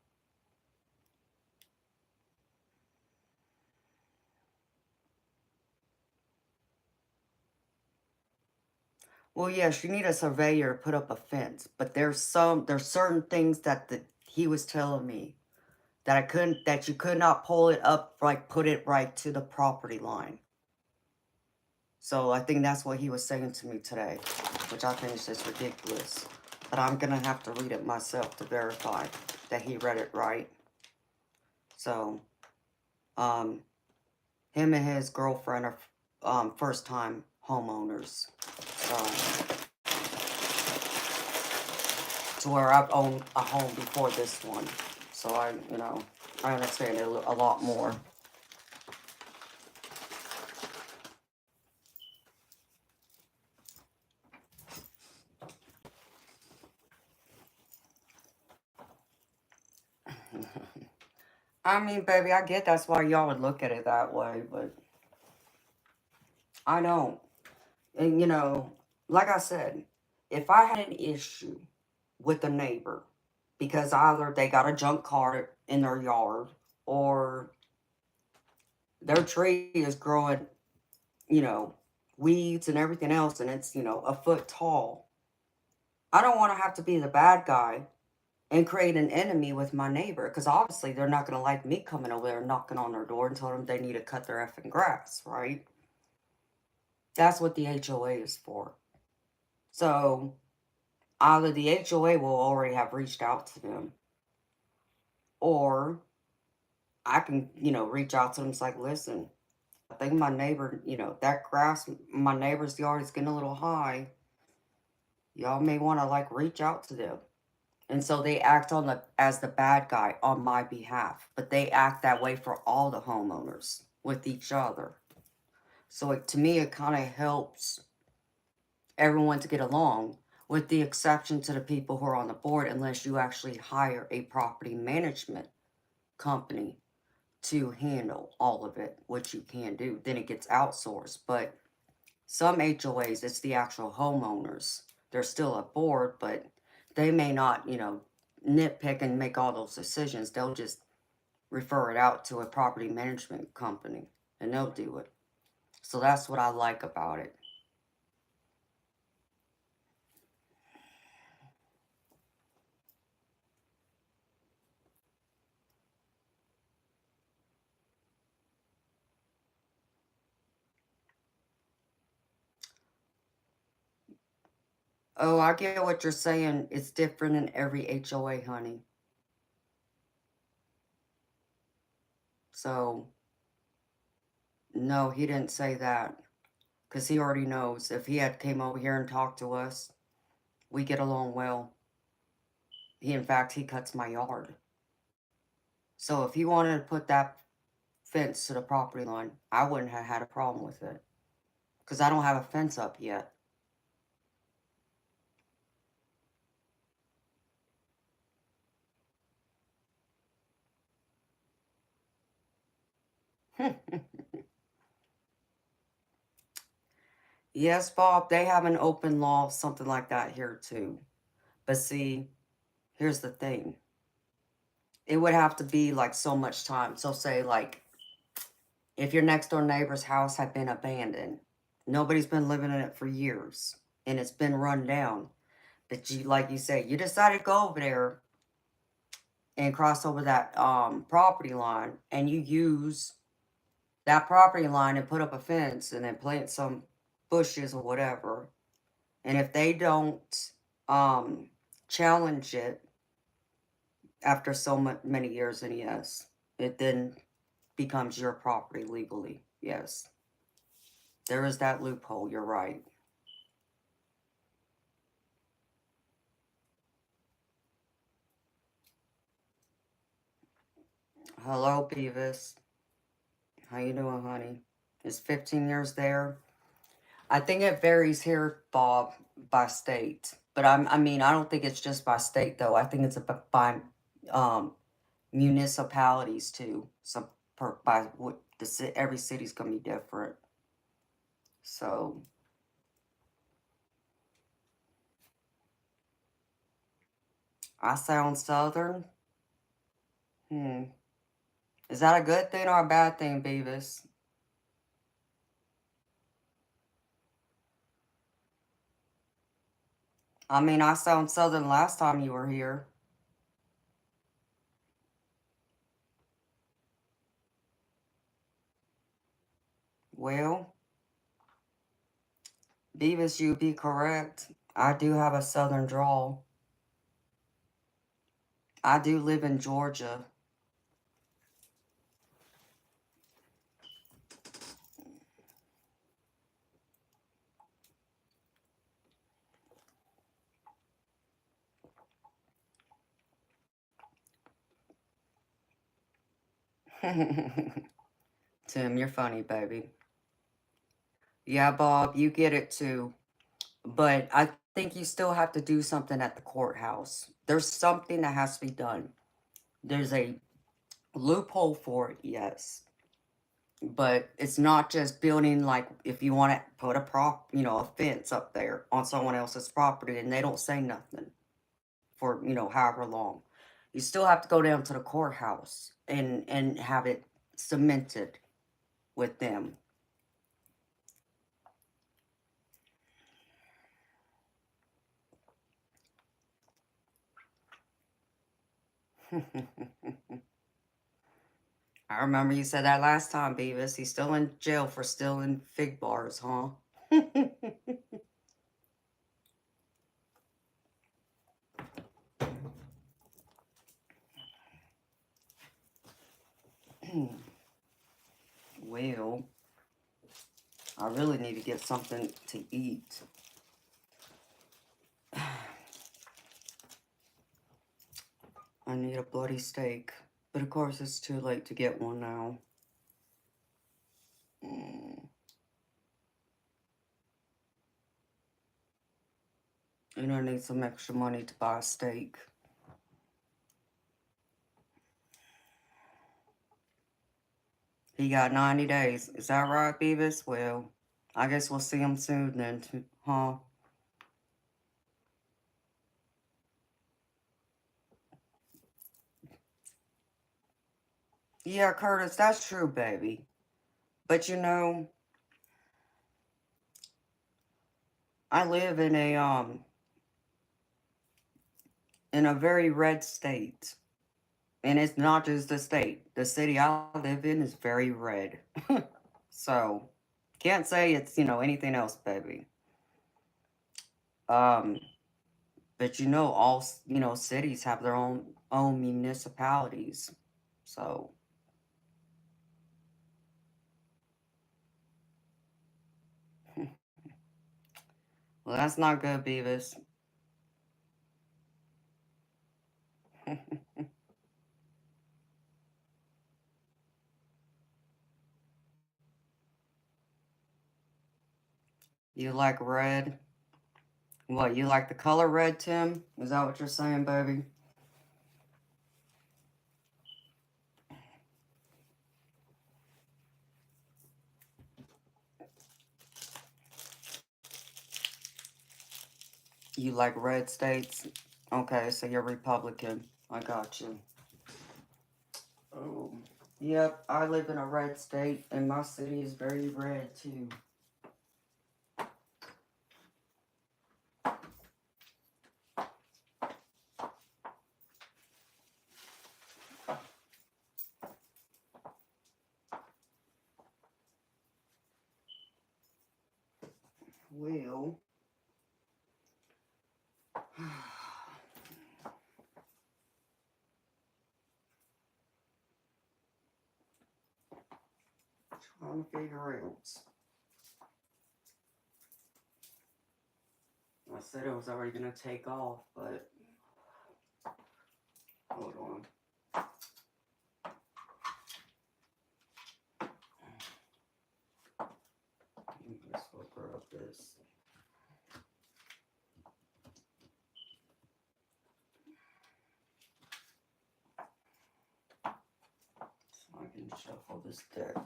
Well, yes, you need a surveyor to put up a fence, but there's certain things that he was telling me that you could not pull it up, like put it right to the property line. So I think that's what he was saying to me today, which I think is just ridiculous. But I'm gonna have to read it myself to verify that he read it right. So, him and his girlfriend are first-time homeowners. So, to where I've owned a home before this one. So I understand it a lot more. I mean, baby, I get that's why y'all would look at it that way, but I don't. And, like I said, if I had an issue with a neighbor because either they got a junk car in their yard or their tree is growing, weeds and everything else, and it's, a foot tall, I don't want to have to be the bad guy and create an enemy with my neighbor, because obviously they're not going to like me coming over there and knocking on their door and telling them they need to cut their effing grass, right? That's what the HOA is for. So either the HOA will already have reached out to them, or I can, reach out to them. It's like, listen, I think my neighbor, that grass, my neighbor's yard is getting a little high. Y'all may want to like reach out to them. And so they act as the bad guy on my behalf, but they act that way for all the homeowners with each other. So to me, it kind of helps everyone to get along, with the exception to the people who are on the board, unless you actually hire a property management company to handle all of it, which you can do. Then it gets outsourced. But some HOAs, it's the actual homeowners. They're still a board, but they may not, nitpick and make all those decisions. They'll just refer it out to a property management company and they'll do it. So that's what I like about it. Oh, I get what you're saying. It's different in every HOA, honey. So, no, he didn't say that. Because he already knows. If he had came over here and talked to us, we get along well. In fact, he cuts my yard. So if he wanted to put that fence to the property line, I wouldn't have had a problem with it. Because I don't have a fence up yet. Yes, Bob, they have an open law, something like that here too. But see, here's the thing. It would have to be like so much time. So say like, if your next door neighbor's house had been abandoned, nobody's been living in it for years, and it's been run down, but you, like you say, you decided to go over there and cross over that property line, and you use that property line and put up a fence and then plant some bushes or whatever. And if they don't challenge it after so many years, and yes, it then becomes your property legally. Yes. There is that loophole. You're right. Hello, Beavis. How you doing, honey? Is 15 years there? I think it varies here, Bob, by state. But I mean, I don't think it's just by state though. I think it's by um, municipalities too. So by what every city's gonna be different. So I sound southern. Hmm. Is that a good thing or a bad thing, Beavis? I mean, I sound southern last time you were here. Well, Beavis, you'd be correct. I do have a southern drawl. I do live in Georgia. Tim, you're funny, baby. Yeah, Bob, you get it too. But I think you still have to do something at the courthouse. There's something that has to be done. There's a loophole for it, yes. But it's not just building, like if you want to put a fence up there on someone else's property and they don't say nothing for, however long. You still have to go down to the courthouse and have it cemented with them. I remember you said that last time, Beavis. He's still in jail for stealing fig bars, huh? Well, I really need to get something to eat. I need a bloody steak. But of course, it's too late to get one now. And I need some extra money to buy a steak. He got 90 days. Is that right, Beavis? Well, I guess we'll see him soon then, huh? Yeah, Curtis, that's true, baby. But I live in a very red state. And it's not just the state. The city I live in is very red. So, can't say it's, anything else, baby. Um, but all, cities have their own municipalities. So, well, that's not good, Beavis. You like red? What, you like the color red, Tim? Is that what you're saying, baby? You like red states? Okay, so you're Republican. I got you. Oh. Yep, I live in a red state, and my city is very red, too. Well, trying to figure out. I said it was already going to take off, but hold on. Let's go grab this. So I can shuffle this deck.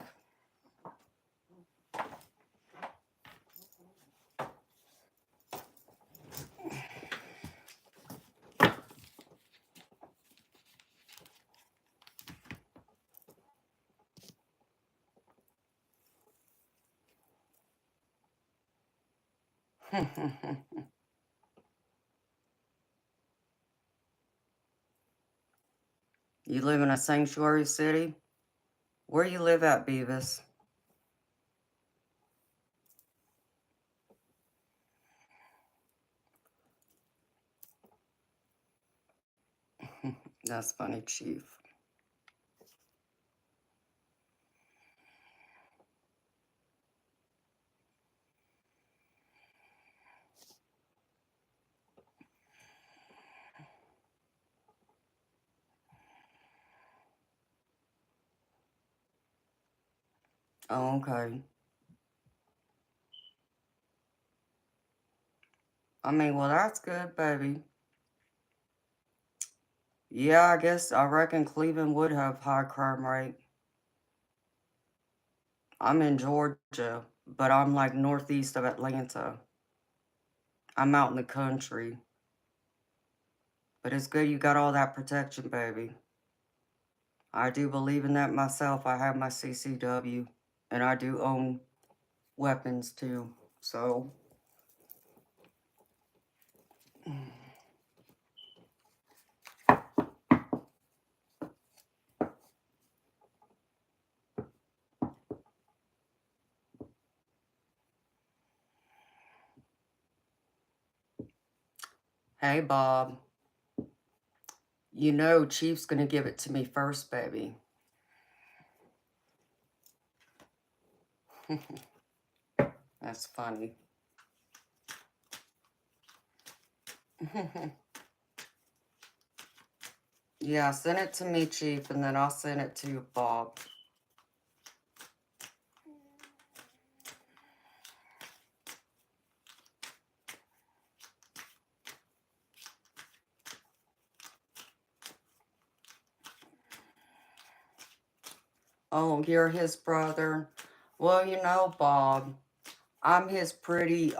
You live in a sanctuary city? Where you live at, Beavis? That's funny, Chief. Oh, okay. I mean, well, that's good, baby. Yeah, I reckon Cleveland would have high crime rate. I'm in Georgia, but I'm like northeast of Atlanta. I'm out in the country. But it's good you got all that protection, baby. I do believe in that myself. I have my CCW, and I do own weapons too. So, hey, Bob. You know Chief's gonna give it to me first, baby. That's funny. Yeah, send it to me, Chief, and then I'll send it to Bob. Oh, you're his brother. Well, you know, Bob, I'm his pretty,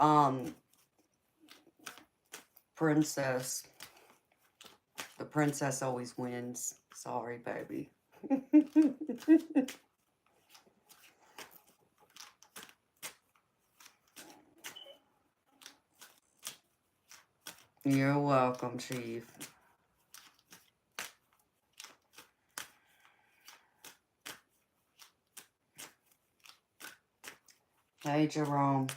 princess. The princess always wins. Sorry, baby. You're welcome, Chief. Hey, Jerome.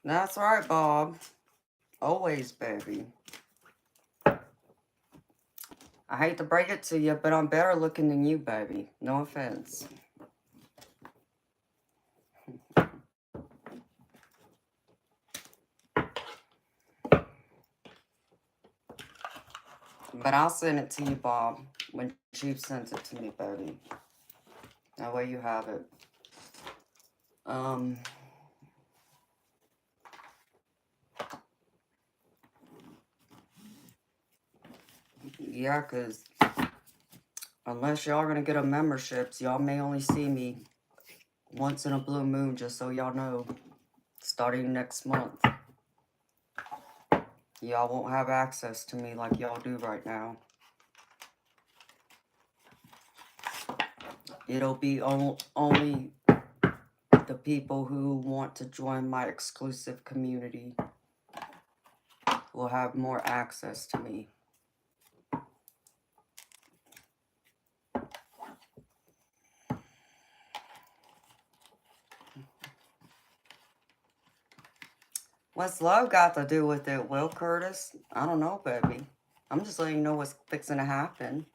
That's right, Bob. Always, baby. I hate to break it to you, but I'm better looking than you, baby. No offense. But I'll send it to you, Bob, when Chief sends it to me, baby. That way you have it. Yeah, because unless y'all are going to get a memberships, y'all may only see me once in a blue moon, just so y'all know. Starting next month. Y'all won't have access to me like y'all do right now. It'll be only the people who want to join my exclusive community will have more access to me. What's love got to do with it, Will Curtis? I don't know, baby. I'm just letting you know what's fixing to happen.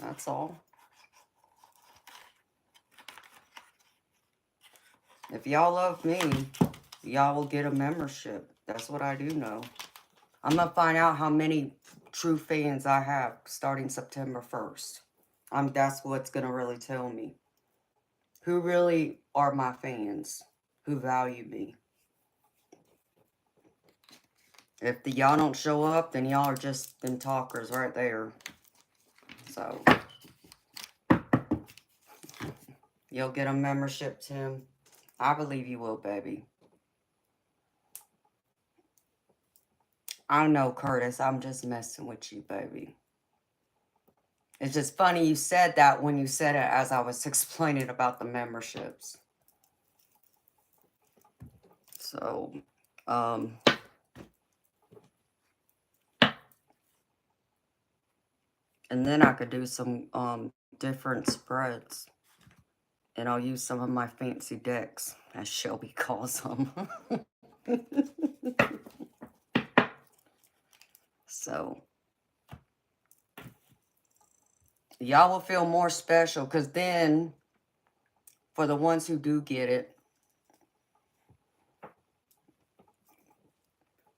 That's all. If y'all love me, y'all will get a membership. That's what I do know. I'm going to find out how many true fans I have starting September 1st. That's what's going to really tell me. Who really are my fans? Who value me? If y'all don't show up, then y'all are just them talkers right there. So, you'll get a membership, Tim. I believe you will, baby. I know, Curtis. I'm just messing with you, baby. It's just funny you said that when you said it as I was explaining about the memberships. So, and then I could do some different spreads. And I'll use some of my fancy decks, as Shelby calls them. So, y'all will feel more special, because then, for the ones who do get it,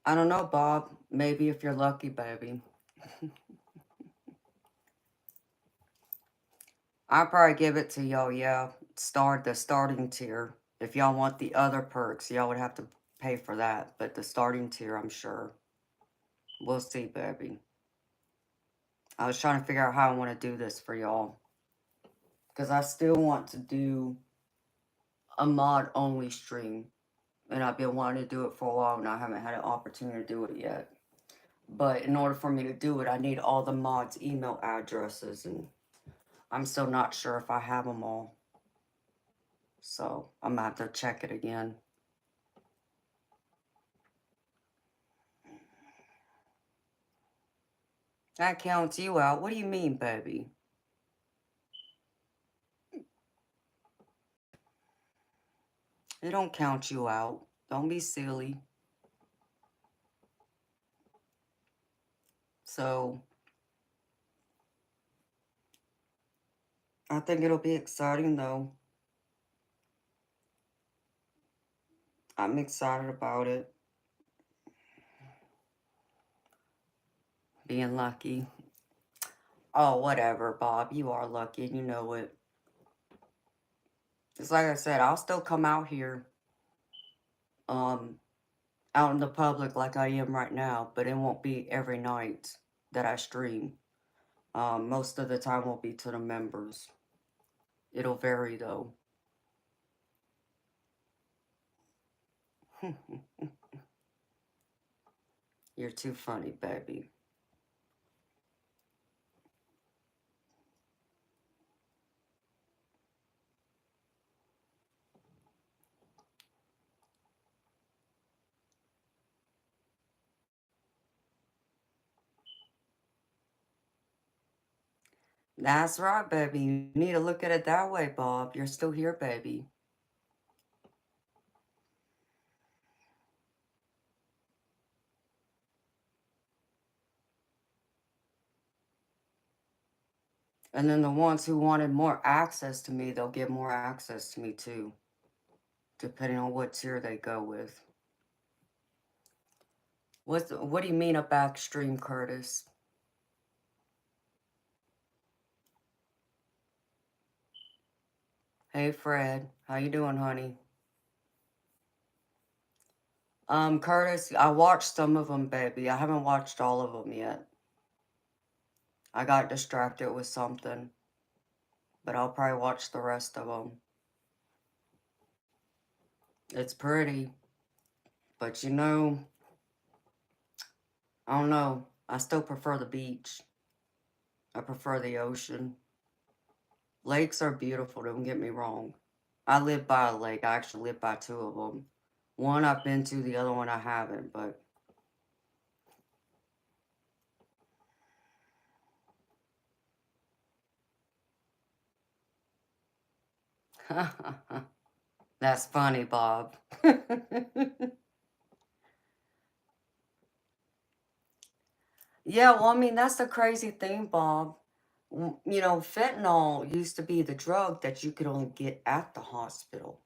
I don't know, Bob, maybe if you're lucky, baby. I'll probably give it to y'all, yeah. The starting tier. If y'all want the other perks, y'all would have to pay for that. But the starting tier, I'm sure. We'll see, baby. I was trying to figure out how I want to do this for y'all. Because I still want to do a mod-only stream. And I've been wanting to do it for a while, and I haven't had an opportunity to do it yet. But in order for me to do it, I need all the mods' email addresses, and I'm still not sure if I have them all. So I'm going to have to check it again. That counts you out. What do you mean, baby? It don't count you out. Don't be silly. So, I think it'll be exciting, though. I'm excited about it. Being lucky. Oh, whatever, Bob. You are lucky, and you know it. It's like I said, I'll still come out here, out in the public like I am right now, but it won't be every night that I stream. Most of the time will be to the members. It'll vary, though. You're too funny, baby. That's right, baby. You need to look at it that way, Bob. You're still here, baby. And then the ones who wanted more access to me, they'll get more access to me too, depending on what tier they go with. What do you mean a back stream, Curtis? Hey, Fred. How you doing, honey? Curtis, I watched some of them, baby. I haven't watched all of them yet. I got distracted with something, but I'll probably watch the rest of them. It's pretty, but you know, I don't know. I still prefer the beach. I prefer the ocean. Lakes are beautiful, don't get me wrong. I live by a lake. I actually live by two of them. One I've been to, the other one I haven't, but... That's funny, Bob. Yeah, well, I mean, that's the crazy thing, Bob. You know, fentanyl used to be the drug that you could only get at the hospital.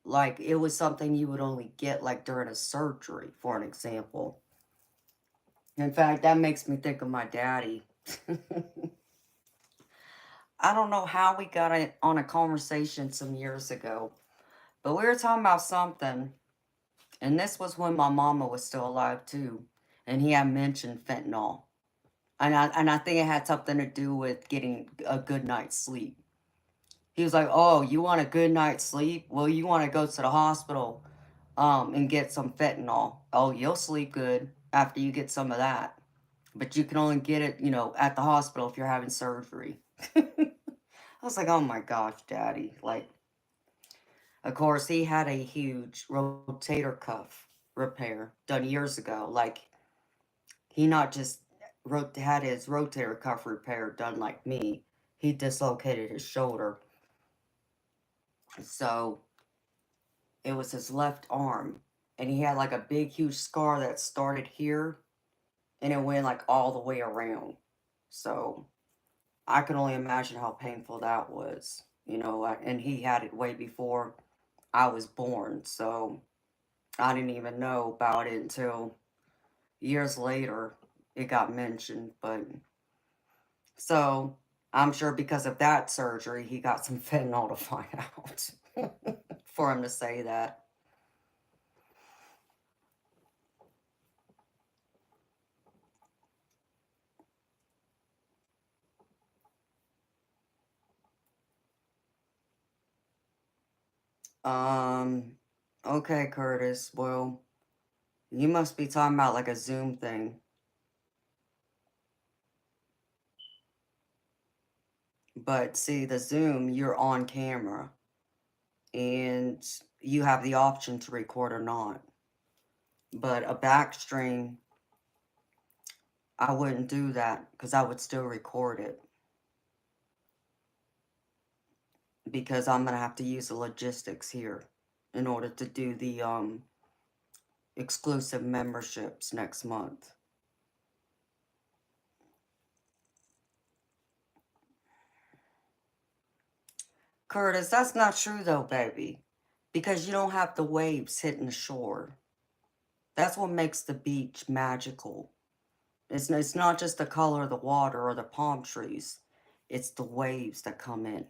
Like, it was something you would only get, like, during a surgery, for an example. In fact, that makes me think of my daddy. I don't know how we got on a conversation some years ago, but we were talking about something, and this was when my mama was still alive, too, and he had mentioned fentanyl. And I think it had something to do with getting a good night's sleep. He was like, "Oh, you want a good night's sleep? Well, you want to go to the hospital, and get some fentanyl. Oh, you'll sleep good after you get some of that, but you can only get it, you know, at the hospital if you're having surgery." I was like, "Oh my gosh, Daddy!" Like, of course, he had a huge rotator cuff repair done years ago. Like, he not just had his rotator cuff repair done like me. He dislocated his shoulder. So it was his left arm. And he had like a big, huge scar that started here and it went like all the way around. So I can only imagine how painful that was. You know, and he had it way before I was born. So I didn't even know about it until years later it got mentioned. But so I'm sure because of that surgery, he got some fentanyl to find out for him to say that. Um, okay, Curtis. Well, you must be talking about like a Zoom thing. But see, the Zoom, you're on camera and you have the option to record or not. But a backstream, I wouldn't do that because I would still record it because I'm gonna have to use the logistics here in order to do the exclusive memberships next month. Curtis, that's not true though, baby. Because you don't have the waves hitting the shore. That's what makes the beach magical. It's not just the color of the water or the palm trees. It's the waves that come in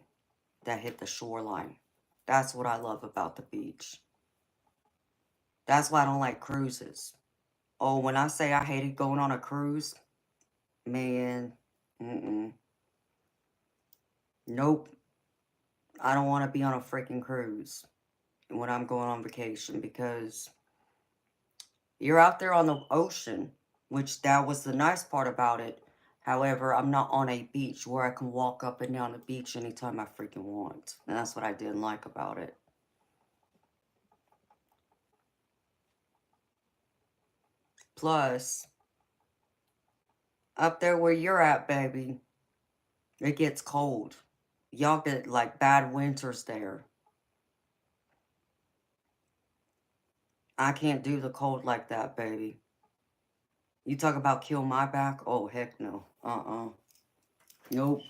that hit the shoreline. That's what I love about the beach. That's why I don't like cruises. Oh, when I say I hated going on a cruise, man, nope. I don't want to be on a freaking cruise when I'm going on vacation because you're out there on the ocean, which that was the nice part about it. However, I'm not on a beach where I can walk up and down the beach anytime I freaking want. And that's what I didn't like about it. Plus, up there where you're at, baby, it gets cold. Y'all get like bad winters there. I can't do the cold like that, baby. You talk about kill my back? Oh, heck no. Nope.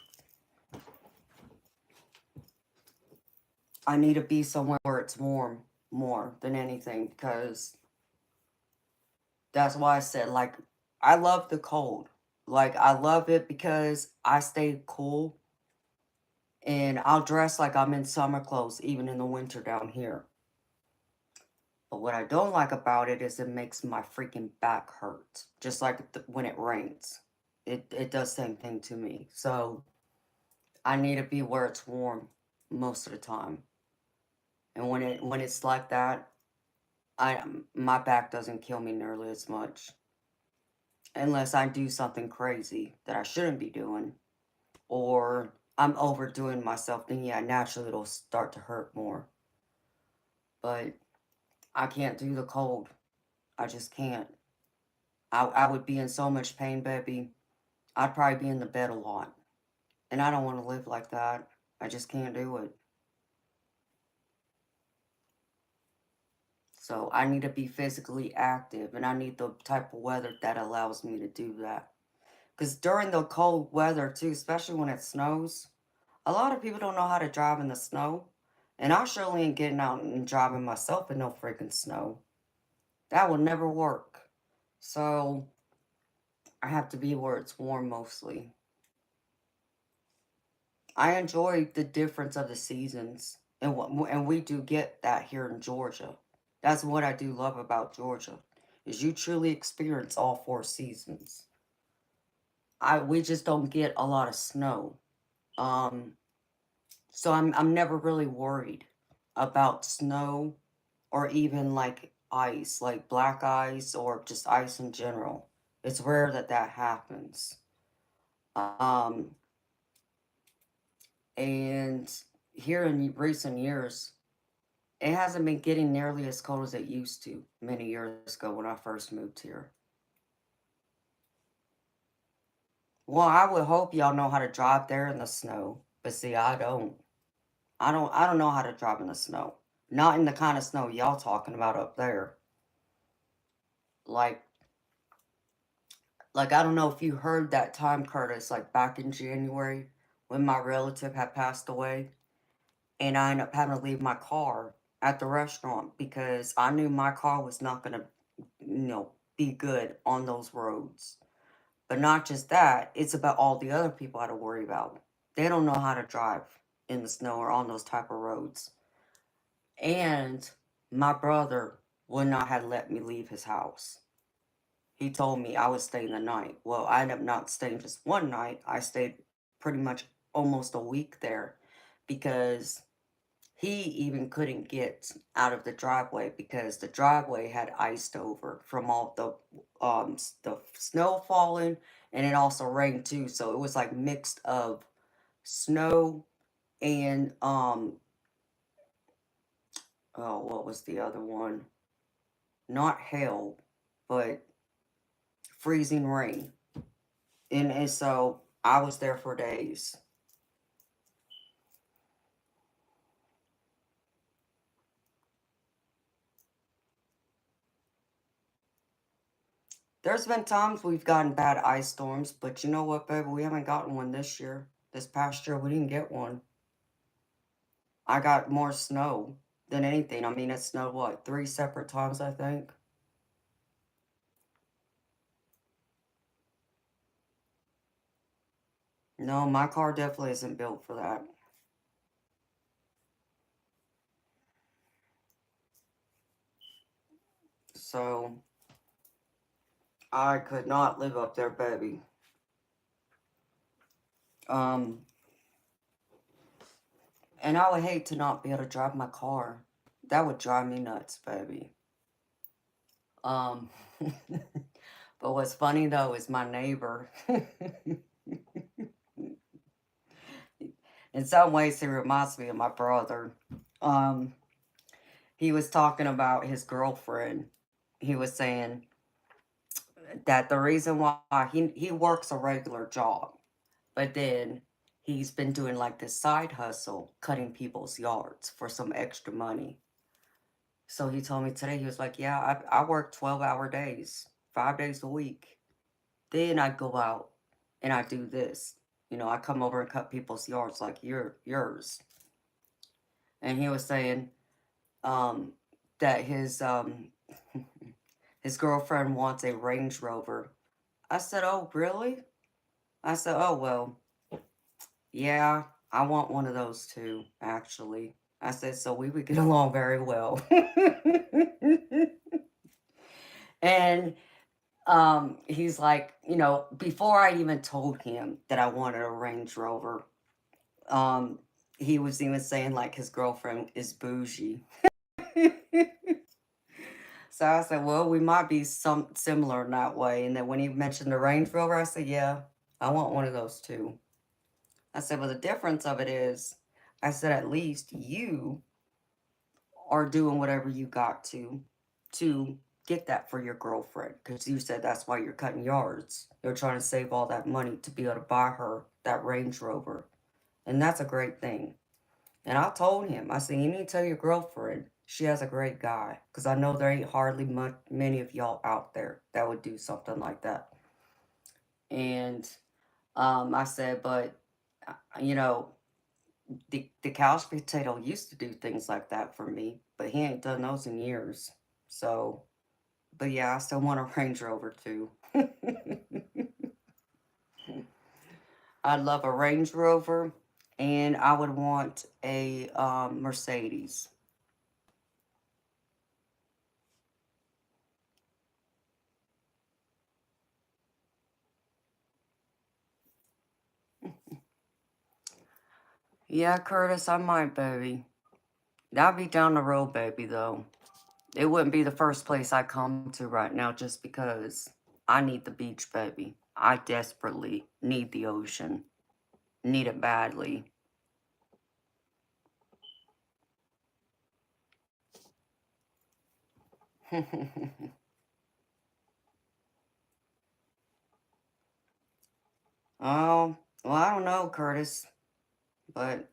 I need to be somewhere where it's warm more than anything because that's why I said, like, I love the cold. Like, I love it because I stay cool and I'll dress like I'm in summer clothes even in the winter down here. But what I don't like about it is it makes my freaking back hurt. Just like when it rains. It does the same thing to me. So I need to be where it's warm most of the time. And when it's like that, I my back doesn't kill me nearly as much. Unless I do something crazy that I shouldn't be doing. Or I'm overdoing myself, then yeah, naturally it'll start to hurt more. But I can't do the cold. I just can't. I would be in so much pain, baby. I'd probably be in the bed a lot. And I don't want to live like that. I just can't do it. So I need to be physically active and I need the type of weather that allows me to do that. Because during the cold weather, too, especially when it snows, a lot of people don't know how to drive in the snow. And I surely ain't getting out and driving myself in no freaking snow. That will never work. So I have to be where it's warm mostly. I enjoy the difference of the seasons. And we do get that here in Georgia. That's what I do love about Georgia, is you truly experience all four seasons. We just don't get a lot of snow. Um, so I'm never really worried about snow or even like ice, like black ice or just ice in general. It's rare that that happens. Um, and here in recent years, it hasn't been getting nearly as cold as it used to many years ago when I first moved here. Well, I would hope y'all know how to drive there in the snow, but see, I don't. I don't know how to drive in the snow. Not in the kind of snow y'all talking about up there. Like I don't know if you heard that time, Curtis, like back in January when my relative had passed away, and I ended up having to leave my car at the restaurant because I knew my car was not gonna, be good on those roads. But not just that, it's about all the other people I had to worry about. They don't know how to drive in the snow or on those type of roads. And my brother would not have let me leave his house. He told me I was staying the night. Well, I ended up not staying just one night. I stayed pretty much almost a week there because he even couldn't get out of the driveway because the driveway had iced over from all the snow falling, and it also rained too. So it was like mixed of snow and oh, what was the other one? Not hail, but freezing rain. And so I was there for days. There's been times we've gotten bad ice storms, but you know what, baby? We haven't gotten one this year. This past year, we didn't get one. I got more snow than anything. I mean, it snowed, what, 3 separate times, I think? No, my car definitely isn't built for that. So, I could not live up there, baby. Um, and I would hate to not be able to drive my car. That would drive me nuts, baby. Um, but what's funny though is my neighbor. In some ways, he reminds me of my brother. Um, he was talking about his girlfriend. He was saying that the reason why he works a regular job, but then he's been doing like this side hustle, cutting people's yards for some extra money. So he told me today, he was like, yeah, I work 12-hour days, 5 days a week. Then I go out and I do this. I come over and cut people's yards like yours. And he was saying that his girlfriend wants a Range Rover. I said, oh, really? I said, oh, well, yeah, I want one of those too, actually. I said, so we would get along very well. And he's like, before I even told him that I wanted a Range Rover, um, he was even saying like his girlfriend is bougie. So I said, well, we might be some similar in that way. And then when he mentioned the Range Rover, I said, yeah, I want one of those too. I said, well, the difference of it is, I said, at least you are doing whatever you got to get that for your girlfriend. Because you said that's why you're cutting yards. You're trying to save all that money to be able to buy her that Range Rover. And that's a great thing. And I told him, I said, you need to tell your girlfriend she has a great guy. Because I know there ain't hardly many of y'all out there that would do something like that. And I said, but, you know, the couch potato used to do things like that for me, but he ain't done those in years. So, but yeah, I still want a Range Rover too. I'd love a Range Rover, and I would want a Mercedes. Yeah, Curtis, I might, baby. That'd be down the road, baby, though. It wouldn't be the first place I come to right now just because I need the beach, baby. I desperately need the ocean. Need it badly. Oh, well, I don't know, Curtis, but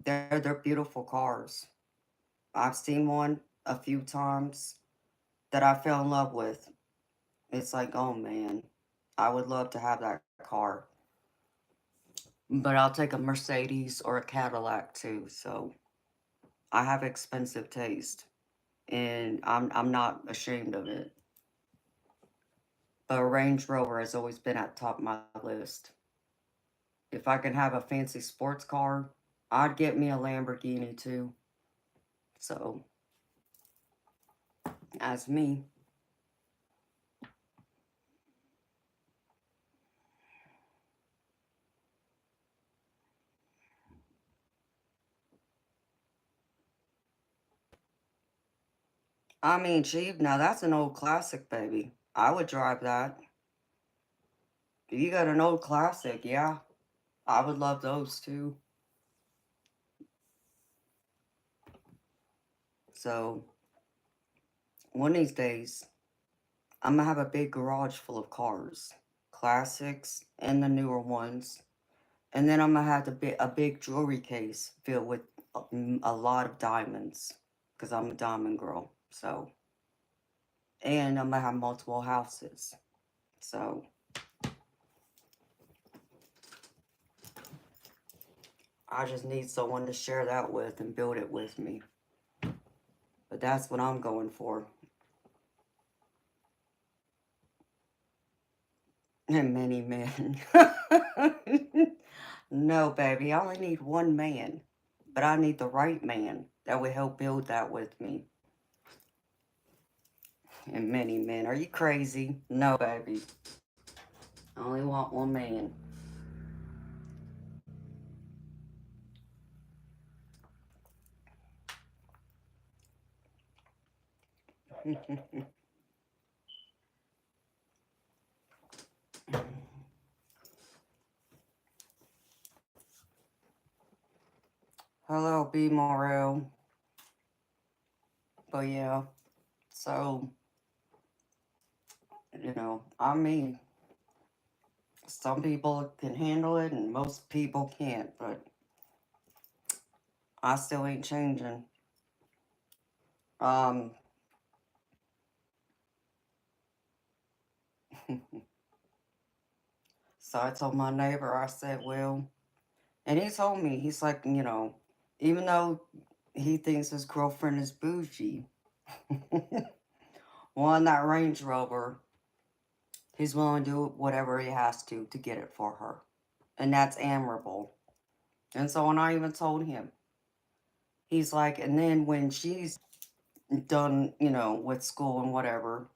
they're beautiful cars. I've seen one a few times that I fell in love with. It's like, oh man, I would love to have that car. But I'll take a Mercedes or a Cadillac too. So I have expensive taste, and I'm not ashamed of it. But a Range Rover has always been at the top of my list. If I can have a fancy sports car, I'd get me a Lamborghini too. So, as me, I mean, Jeep, now that's an old classic, baby. I would drive that. You got an old classic, yeah. I would love those too. So, one of these days, I'm gonna have a big garage full of cars, classics and the newer ones. And then I'm gonna have a big jewelry case filled with a lot of diamonds, because I'm a diamond girl. So, and I'm gonna have multiple houses. So, I just need someone to share that with and build it with me. But that's what I'm going for. And many men. No, baby, I only need one man. But I need the right man that will help build that with me. And many men. Are you crazy? No, baby. I only want one man. Hello, B. Morel. But yeah, so, I'm me. Some people can handle it and most people can't, but I still ain't changing. Um, so I told my neighbor, I said, well, and he told me, he's like, even though he thinks his girlfriend is bougie, on that Range Rover, he's willing to do whatever he has to get it for her. And that's admirable. And so when I even told him, he's like, and then when she's done, with school and whatever,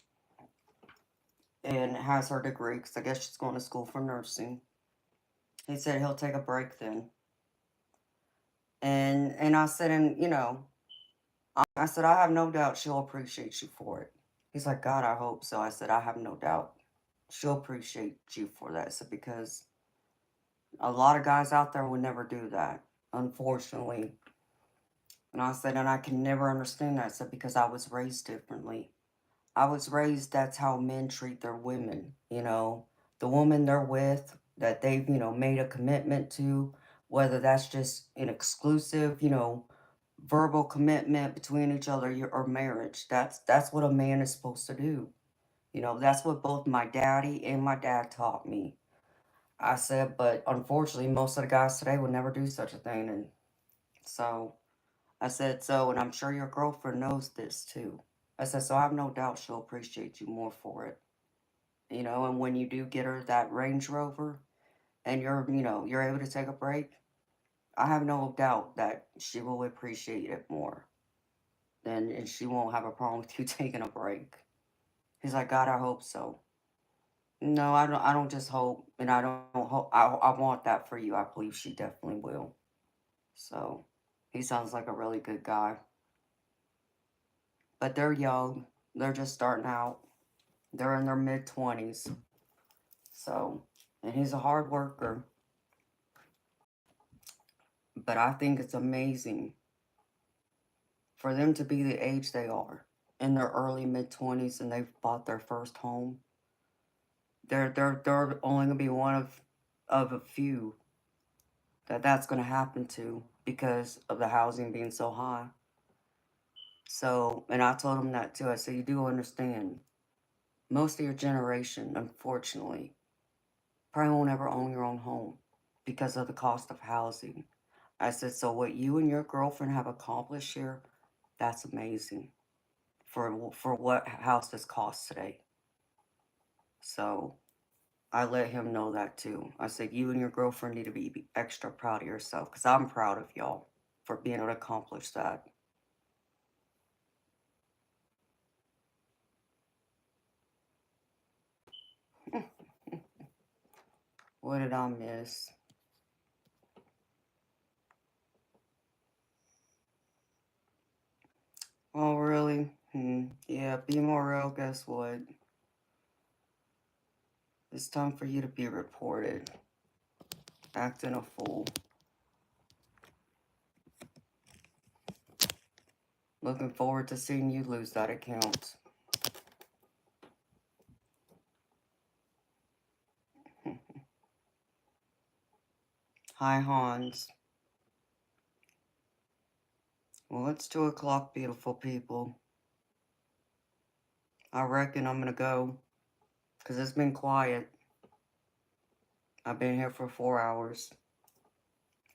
and has her degree, because I guess she's going to school for nursing, he said he'll take a break then. And I said, and I said, I have no doubt she'll appreciate you for it. He's like, God, I hope so. I said, I have no doubt she'll appreciate you for that. So because a lot of guys out there would never do that, unfortunately. And I said, and I can never understand that. I said, because I was raised differently. I was raised that's how men treat their women, the woman they're with, that they've, made a commitment to, whether that's just an exclusive, verbal commitment between each other or marriage. That's what a man is supposed to do. You know, that's what both my daddy and my dad taught me. I said, but unfortunately, most of the guys today would never do such a thing. And so I said, so, and I'm sure your girlfriend knows this too. I said, so I have no doubt she'll appreciate you more for it. You know, and when you do get her that Range Rover and you're able to take a break, I have no doubt that she will appreciate it more. And she won't have a problem with you taking a break. He's like, God, I hope so. No, I don't. I don't just hope, and I don't hope. I want that for you. I believe she definitely will. So, he sounds like a really good guy. But they're young. They're just starting out. They're in their mid-20s. So, and he's a hard worker. But I think it's amazing for them to be the age they are in their early mid-20s and they've bought their first home. They're only gonna be one of a few that's gonna happen to because of the housing being so high. So, and I told them that too. I said, you do understand, most of your generation, unfortunately, probably won't ever own your own home because of the cost of housing. I said, so what you and your girlfriend have accomplished here, that's amazing for what houses cost today. So I let him know that too. I said, you and your girlfriend need to be extra proud of yourself because I'm proud of y'all for being able to accomplish that. What did I miss? Oh, really? Yeah, be more real. Guess what? It's time for you to be reported. Acting a fool. Looking forward to seeing you lose that account. Hi, Hans. Well, it's 2 o'clock, beautiful people. I reckon I'm gonna go. Because it's been quiet. I've been here for 4 hours.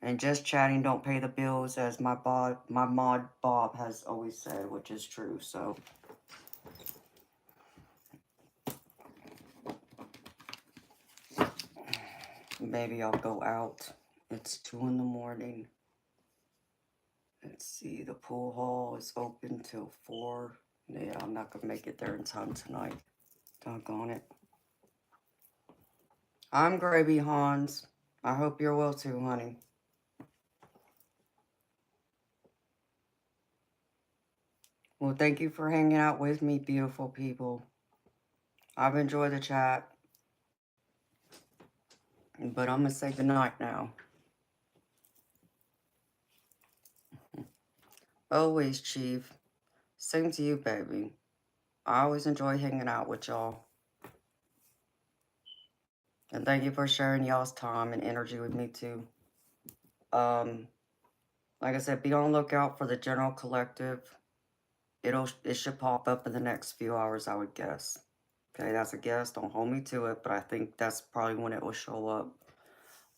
And just chatting don't pay the bills, as my mod Bob has always said, which is true. So maybe I'll go out. It's 2 in the morning. Let's see, the pool hall is open till 4. Yeah, I'm not gonna make it there in time tonight. Doggone it. I'm Gravy Hans. I hope you're well too, honey. Well, thank you for hanging out with me, beautiful people. I've enjoyed the chat, but I'm gonna say goodnight now. Always, Chief. Same to you, baby. I always enjoy hanging out with y'all. And thank you for sharing y'all's time and energy with me too. Um, like I said, be on the lookout for the general collective. It should pop up in the next few hours, I would guess. Okay, that's a guess. Don't hold me to it, but I think that's probably when it will show up.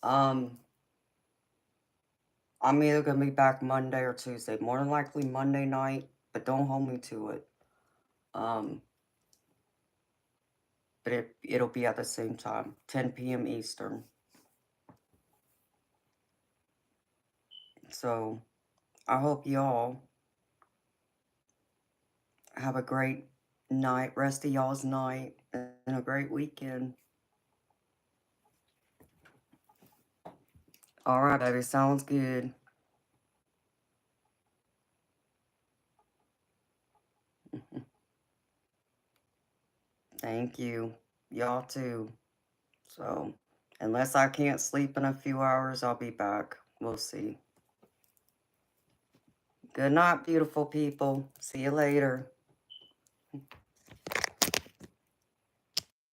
Um, I'm either gonna be back Monday or Tuesday. More than likely Monday night, but don't hold me to it. Um, but it'll be at the same time, 10 p.m. Eastern. So I hope y'all have a great night, rest of y'all's night, and a great weekend. All right, baby, sounds good. Thank you. Y'all too. So, unless I can't sleep in a few hours, I'll be back. We'll see. Good night, beautiful people. See you later.